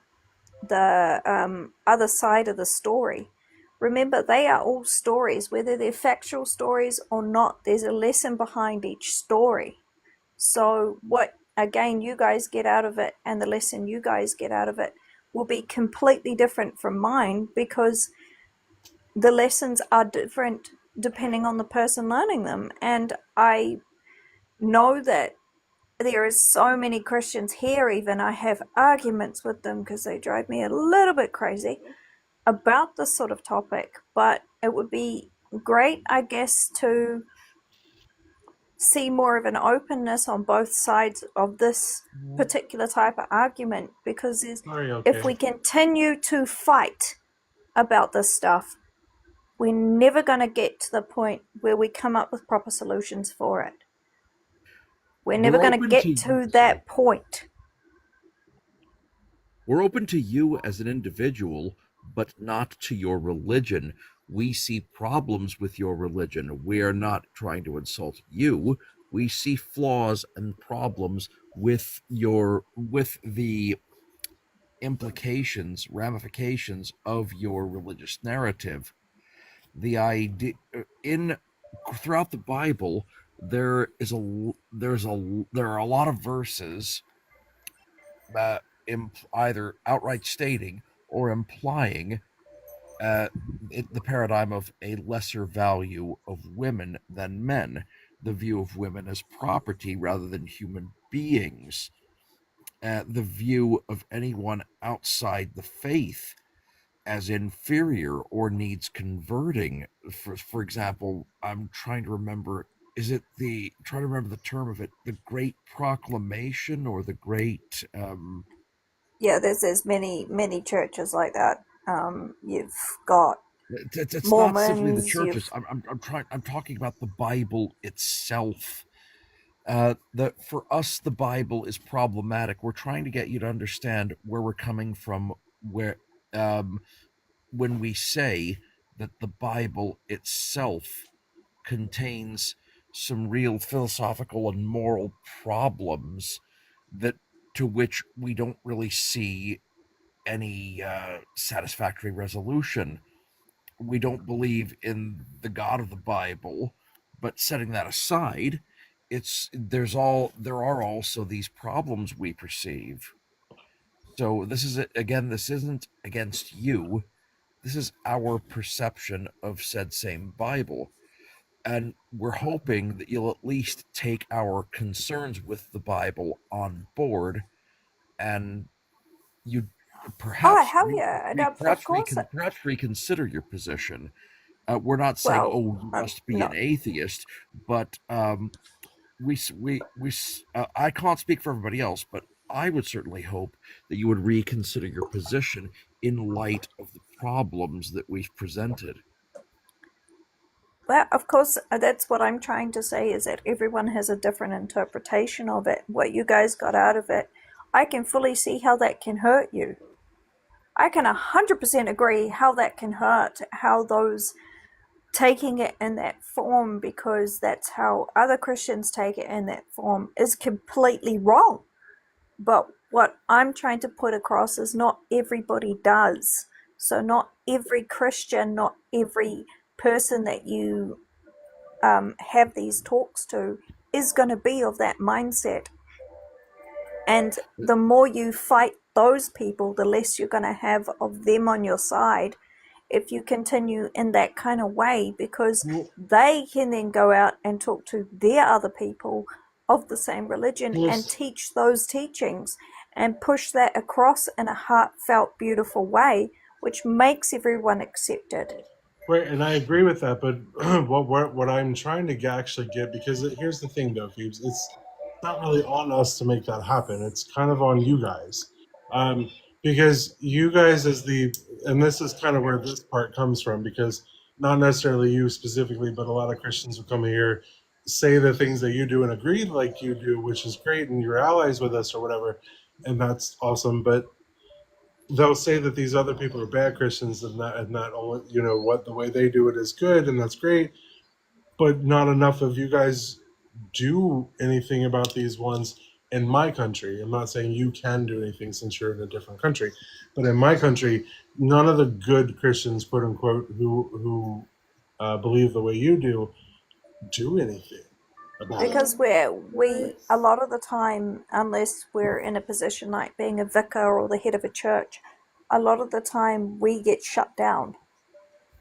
other side of the story. Remember, they are all stories, whether they're factual stories or not. There's a lesson behind each story. So what, again, you guys get out of it and the lesson you guys get out of it will be completely different from mine, because the lessons are different depending on the person learning them. And I know that there is so many Christians here, even I have arguments with them because they drive me a little bit crazy about this sort of topic. But it would be great, I guess, to see more of an openness on both sides of this particular type of argument, because if we continue to fight about this stuff, we're never going to get to the point where we come up with proper solutions for it. We're never going to get to that point. We're open to you as an individual, but not to your religion. We see problems with your religion. We are not trying to insult you. We see flaws and problems with the implications, ramifications of your religious narrative. The idea throughout the Bible, there are a lot of verses either outright stating or implying the paradigm of a lesser value of women than men, the view of women as property rather than human beings, the view of anyone outside the faith as inferior or needs converting. For example, I'm trying to remember. Is it trying to remember the term of it? The Great Proclamation or the Great? Yeah, there's many churches like that. You've got It's not simply the Mormons. churches. I'm talking about the Bible itself. That for us, the Bible is problematic. We're trying to get you to understand where we're coming from. When we say that the Bible itself contains some real philosophical and moral problems that to which we don't really see any satisfactory resolution. We don't believe in the God of the Bible, but setting that aside, there are also these problems we perceive. So this is again, this isn't against you. This is our perception of said same Bible. And we're hoping that you'll at least take our concerns with the Bible on board, and you Oh, perhaps hell yeah. And of course. perhaps reconsider your position. We're not saying, Well, "Oh, you must be no. an atheist," but I can't speak for everybody else, but I would certainly hope that you would reconsider your position in light of the problems that we've presented. Well, of course, that's what I'm trying to say is that everyone has a different interpretation of it. What you guys got out of it, I can fully see how that can hurt you. I can 100% agree how that can hurt, how those taking it in that form because that's how other Christians take it in that form is completely wrong. But what I'm trying to put across is not everybody does. So not every Christian, not every person that you have these talks to is going to be of that mindset. And the more you fight those people, the less you're going to have of them on your side if you continue in that kind of way, because they can then go out and talk to their other people of the same religion and teach those teachings and push that across in a heartfelt, beautiful way, which makes everyone accepted. Right, and I agree with that. But what I'm trying to actually get, because here's the thing, though, Phoebes, it's not really on us to make that happen. It's kind of on you guys, because you guys and this is kind of where this part comes from, because not necessarily you specifically, but a lot of Christians who come here say the things that you do and agree like you do, which is great, and you're allies with us or whatever, and that's awesome. But they'll say that these other people are bad Christians and not only what the way they do it is good and that's great, but not enough of you guys do anything about these ones in my country. I'm not saying you can do anything since you're in a different country, but in my country, none of the good Christians, quote unquote, who believe the way you do anything about it. Because we a lot of the time, unless we're in a position like being a vicar or the head of a church, a lot of the time we get shut down.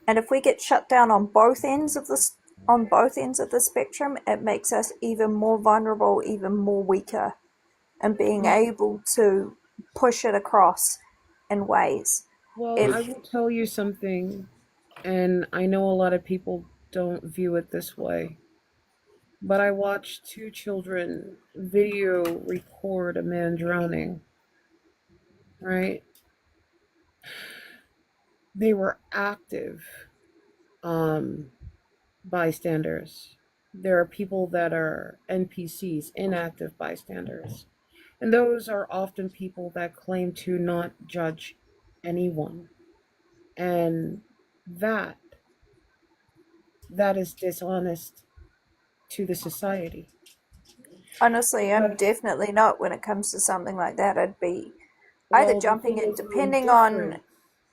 And if we get shut down on both ends of the spectrum, it makes us even more vulnerable, even more weaker, and being able to push it across in ways. Well, I will tell you something, and I know a lot of people don't view it this way, but I watched two children video record a man drowning, right? They were active bystanders. There are people that are NPCs, inactive bystanders. And those are often people that claim to not judge anyone. And that is dishonest to the society. Honestly, I'm definitely not when it comes to something like that. I'd be either jumping in, depending on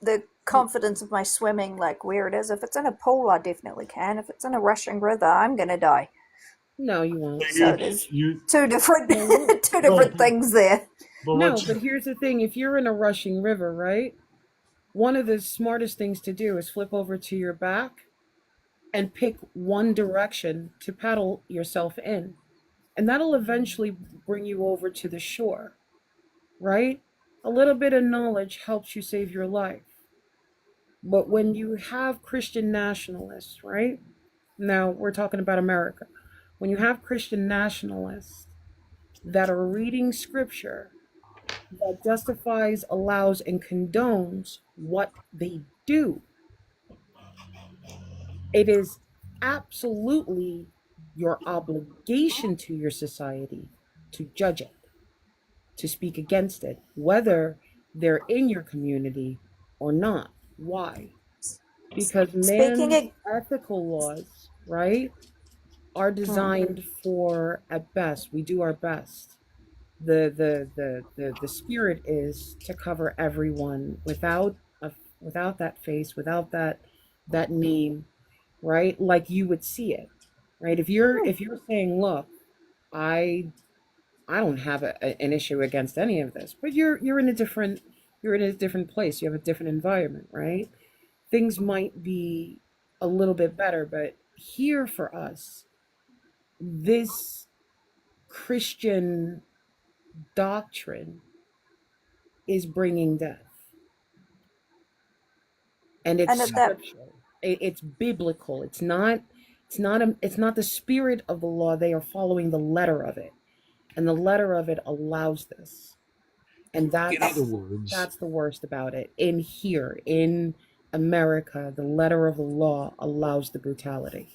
the confidence of my swimming, like where it is. If it's in a pool, I definitely can. If it's in a rushing river, I'm gonna die. No, you won't. So there's two different things there. No, but here's the thing. If you're in a rushing river, right? One of the smartest things to do is flip over to your back and pick one direction to paddle yourself in. And that'll eventually bring you over to the shore, right? A little bit of knowledge helps you save your life. But when you have Christian nationalists, right? Now we're talking about America. When you have Christian nationalists that are reading scripture that justifies, allows, and condones what they do, it is absolutely your obligation to your society to judge it, to speak against it, whether they're in your community or not. Why? Because man's ethical laws, right, are designed for, at best, we do our best. The spirit is to cover everyone without that face, without that name, right? Like you would see it, right? If you're saying, look, I don't have an issue against any of this, but you're in a different place. You have a different environment, right? Things might be a little bit better, but here for us, this Christian doctrine is bringing death, and it's scriptural. It's biblical. It's not the spirit of the law. They are following the letter of it, and the letter of it allows this. And in other words, that's the worst about it. In America, the letter of the law allows the brutality.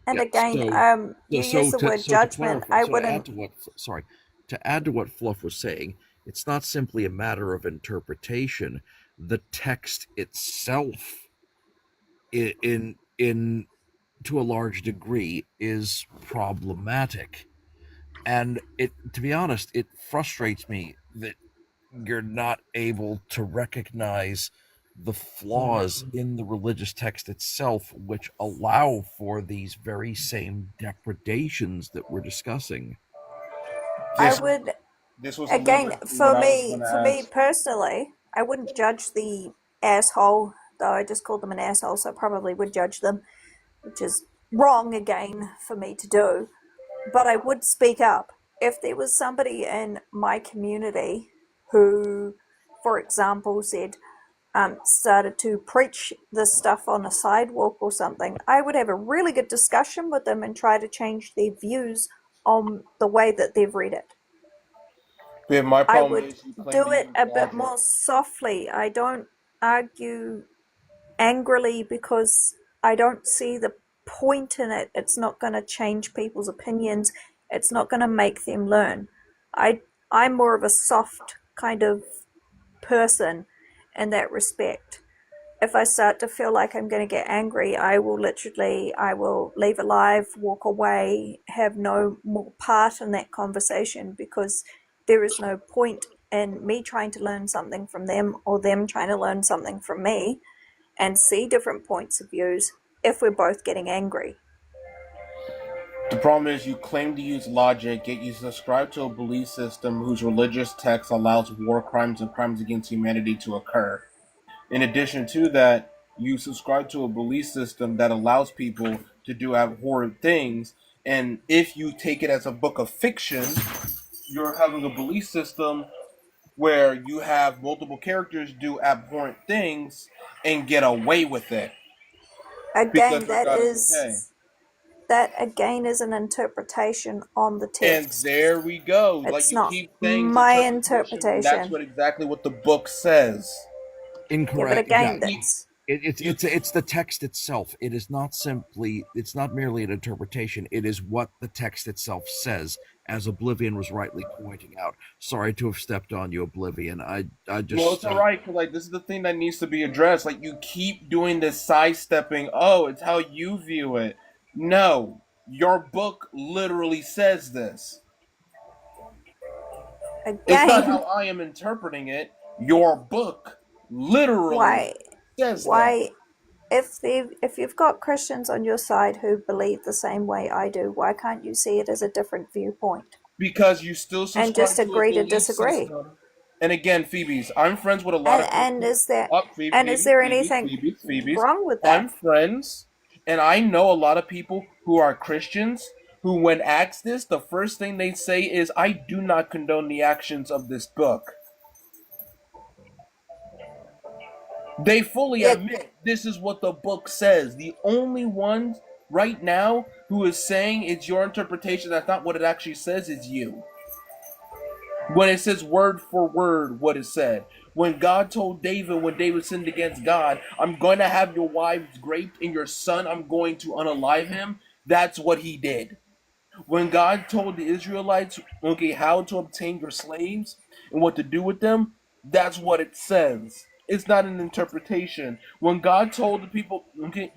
And Yeah. again, you use So the word to judgment. clarify, I so to add wouldn't. to what, sorry, to add to what Fluff was saying, it's not simply a matter of interpretation. The text itself, in to a large degree, is problematic, and it, to be honest, it frustrates me that you're not able to recognize the flaws in the religious text itself, which allow for these very same depredations that we're discussing. I This would this was again alluding to what for I was me going to for me ask. personally, I wouldn't judge the asshole, though I just called them an asshole, so I probably would judge them, which is wrong again for me to do. But I would speak up if there was somebody in my community who, for example, said started to preach this stuff on a sidewalk or something. I would have a really good discussion with them and try to change their views on the way that they've read it. Yeah, my I problem would is you claim do to it use a bit logic. more softly. I don't argue angrily because I don't see the point in it. It's not going to change people's opinions. It's not going to make them learn. I I'm more of a soft kind of person in that respect. If I start to feel like I'm going to get angry, I will leave a live, walk away, have no more part in that conversation, because there is no point in me trying to learn something from them or them trying to learn something from me and see different points of views if we're both getting angry. The problem is you claim to use logic, yet you subscribe to a belief system whose religious text allows war crimes and crimes against humanity to occur. In addition to that, you subscribe to a belief system that allows people to do abhorrent things, and if you take it as a book of fiction, you're having a belief system where you have multiple characters do abhorrent things and get away with it because Again, their God is okay. that again is an interpretation on the And text. there we go. Like It's you not keep saying it's my interpretation when that's interpretation. what exactly what the book says. Yeah, but Incorrect. Yeah, again, You, that's you, it's the text itself. It is not simply. It's not merely an interpretation. It is what the text itself says, as Oblivion was rightly pointing out. Sorry to have stepped on you, Oblivion. I well, just it's alright, because like this is the thing that needs to be addressed. Like you keep doing this sidestepping. Oh, it's how you view it. No, your book literally says this. It's not how again I am interpreting it. Your book literally why says that. why if you've got Christians on your side who believe the same way I do, why can't you see it as a different viewpoint Because you still and just subscribe to a agree to belief disagree? system. And again, Phoebe's, I'm friends with a lot And of and people. is there Up, and is there anything Phoebe's. wrong with I'm that? friends, and I know a lot of people who are Christians who, when asked this, the first thing they say is, I do not condone the actions of this book. They fully It admit this is what the book says. The only one right now who is saying it's your interpretation, that's not what it actually says, is you. When it says word for word what it said. When God told David, when David sinned against God, I'm going to have your wives raped and your son, I'm going to unalive him. That's what he did. When God told the Israelites, okay, how to obtain your slaves and what to do with them, that's what it says. It's not an interpretation. When God told the people, okay,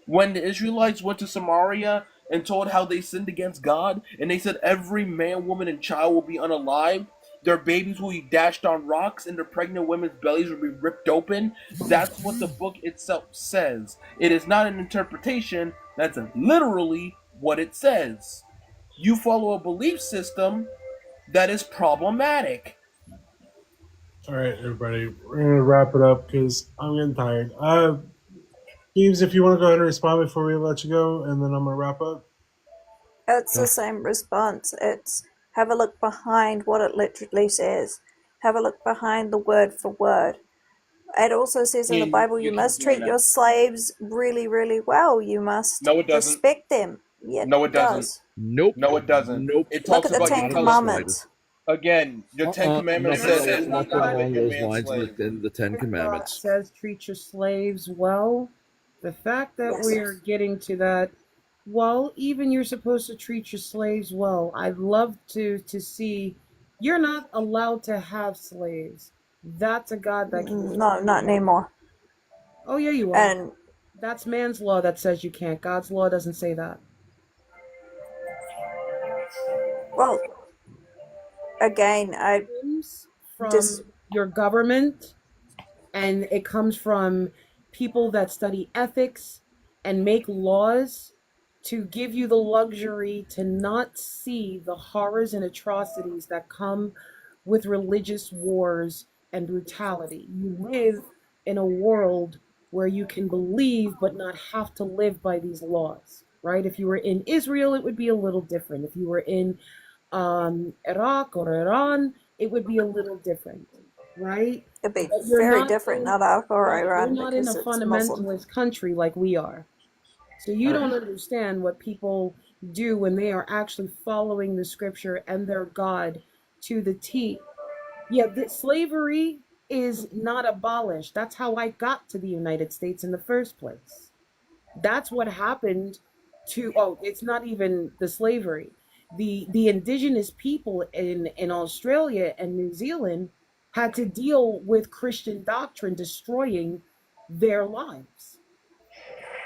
when the Israelites went to Samaria and told how they sinned against God, and they said every man, woman, and child will be unalived, their babies will be dashed on rocks, and their pregnant women's bellies will be ripped open. That's what the book itself says. It is not an interpretation, that's literally what it says. You follow a belief system that is problematic. All right, everybody, we're gonna wrap it up because I'm getting tired. Eves, if you want to go ahead and respond before we let you go, and then I'm gonna wrap up. It's the same response. It's have a look behind what it literally says. Have a look behind the word for word. It also says in the And Bible you you keep must doing treat your that. slaves really, really well. You must No, it doesn't. respect them. Yet No, it it doesn't. does. nope, No, it doesn't. nope, It Look talks at the about you Ten not in the telling. slightest. Commandments. Again, your Ten Commandments Nothing, says, "Do not nothing make along a those man lines slave." within the Ten God Commandments. says treat your slaves well. The fact that Yes. we're getting to that Well, even you're supposed to treat your slaves well. I'd love to see. You're not allowed to have slaves. That's a God that can. No, not anymore. Oh yeah, you are. And That's man's law that says you can't. God's law doesn't say that. well, again, I From just your government, and it comes from people that study ethics and make laws to give you the luxury to not see the horrors and atrocities that come with religious wars and brutality. You live in a world where you can believe but not have to live by these laws, right? If you were in Israel, it would be a little different. If you were in Iraq or Iran, it would be a little different, right? it'd be But you're very not different, in, not Iraq or right, you're Iran, not in a because it's Muslim. fundamentalist country like we are. So you don't understand what people do when they are actually following the scripture and their God to the T. Yeah, slavery is not abolished. That's how I got to the United States in the first place. That's what happened to, oh, it's not even the slavery. The indigenous people in Australia and New Zealand had to deal with Christian doctrine destroying their lives.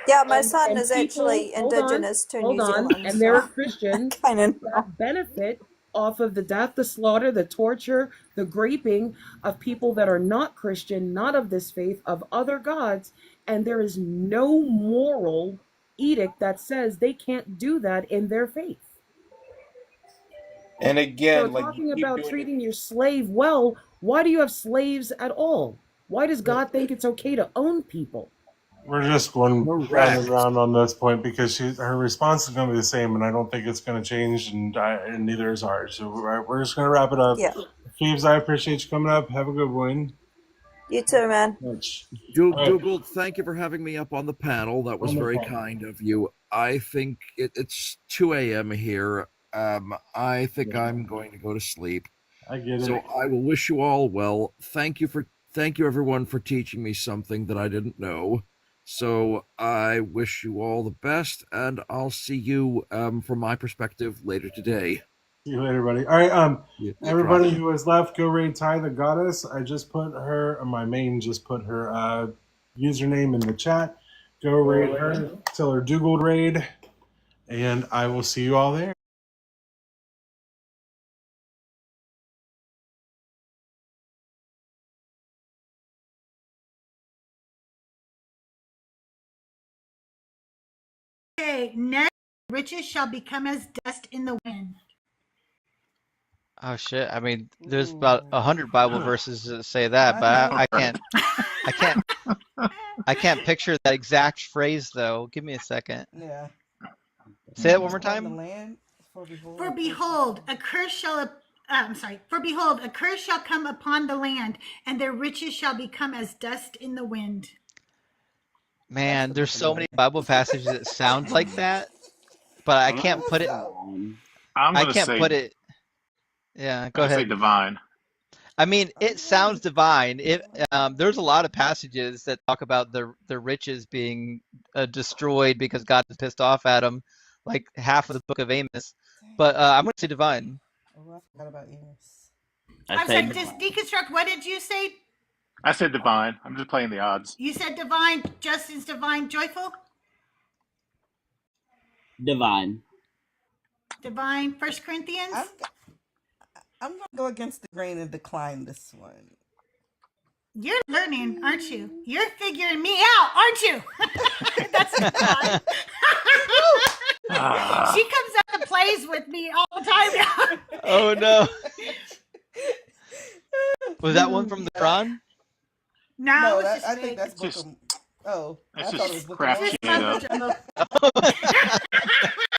Yeah, my son is People, actually indigenous to New hold on, Zealand, and there are so Christians kind of know. that benefit off of the death, the slaughter, the torture, the graping of people that are not Christian, not of this faith, of other gods, and there is no moral edict that says they can't do that in their faith. And So again, like you talking keep about doing it. treating your slave well, why do you have slaves at all? Why does God think it's okay to own people? We're just going round and Correct. round on this point because her response is going to be the same, and I don't think it's going to change, and neither is ours. So we're just going to wrap it up. Yeah. Phoebes, I appreciate you coming up. Have a good one. You too, man. Dugald, thank you for having me up on the panel. That was very kind of you. I think it's 2 a.m. here. I think I'm going to go to sleep. I get it. So I will wish you all well. Thank you everyone for teaching me something that I didn't know. So I wish you all the best, and I'll see you from my perspective later today. See you later, buddy. All right, Yeah, everybody try. who has left, go raid Ty the Goddess. I just put her, my main just put her username in the chat. Go raid her, tell her Dugald raid, and I will see you all there. Okay, next, riches shall become as dust in the wind. Oh shit! I mean, there's about 100 Bible verses that say that, but I can't picture that exact phrase though. Give me a second. Yeah. Say that one more The time. land, For behold, a curse shall. For behold, a curse shall come upon the land, and their riches shall become as dust in the wind. Man, there's so many Bible passages that sound like that, but I can't put it. I'm I gonna can't say. put it. Yeah, go I'm gonna say ahead. divine. I mean, it sounds divine. There's a lot of passages that talk about the riches being destroyed because God is pissed off at them, like half of the book of Amos. But I'm going to say divine. Oh, I forgot about Amos. I'm sorry, just deconstruct. What did you say? I said divine. I'm just playing the odds. You said divine. Justin's divine. Joyful. Divine. Divine. 1 Corinthians. I'm gonna go against the grain and decline this one. You're learning, aren't you? You're figuring me out, aren't you? That's divine. She comes up and plays with me all the time now. Oh no! Was that one from the Quran? No, I think that's book of. Oh, I thought it was book of. crap she made up.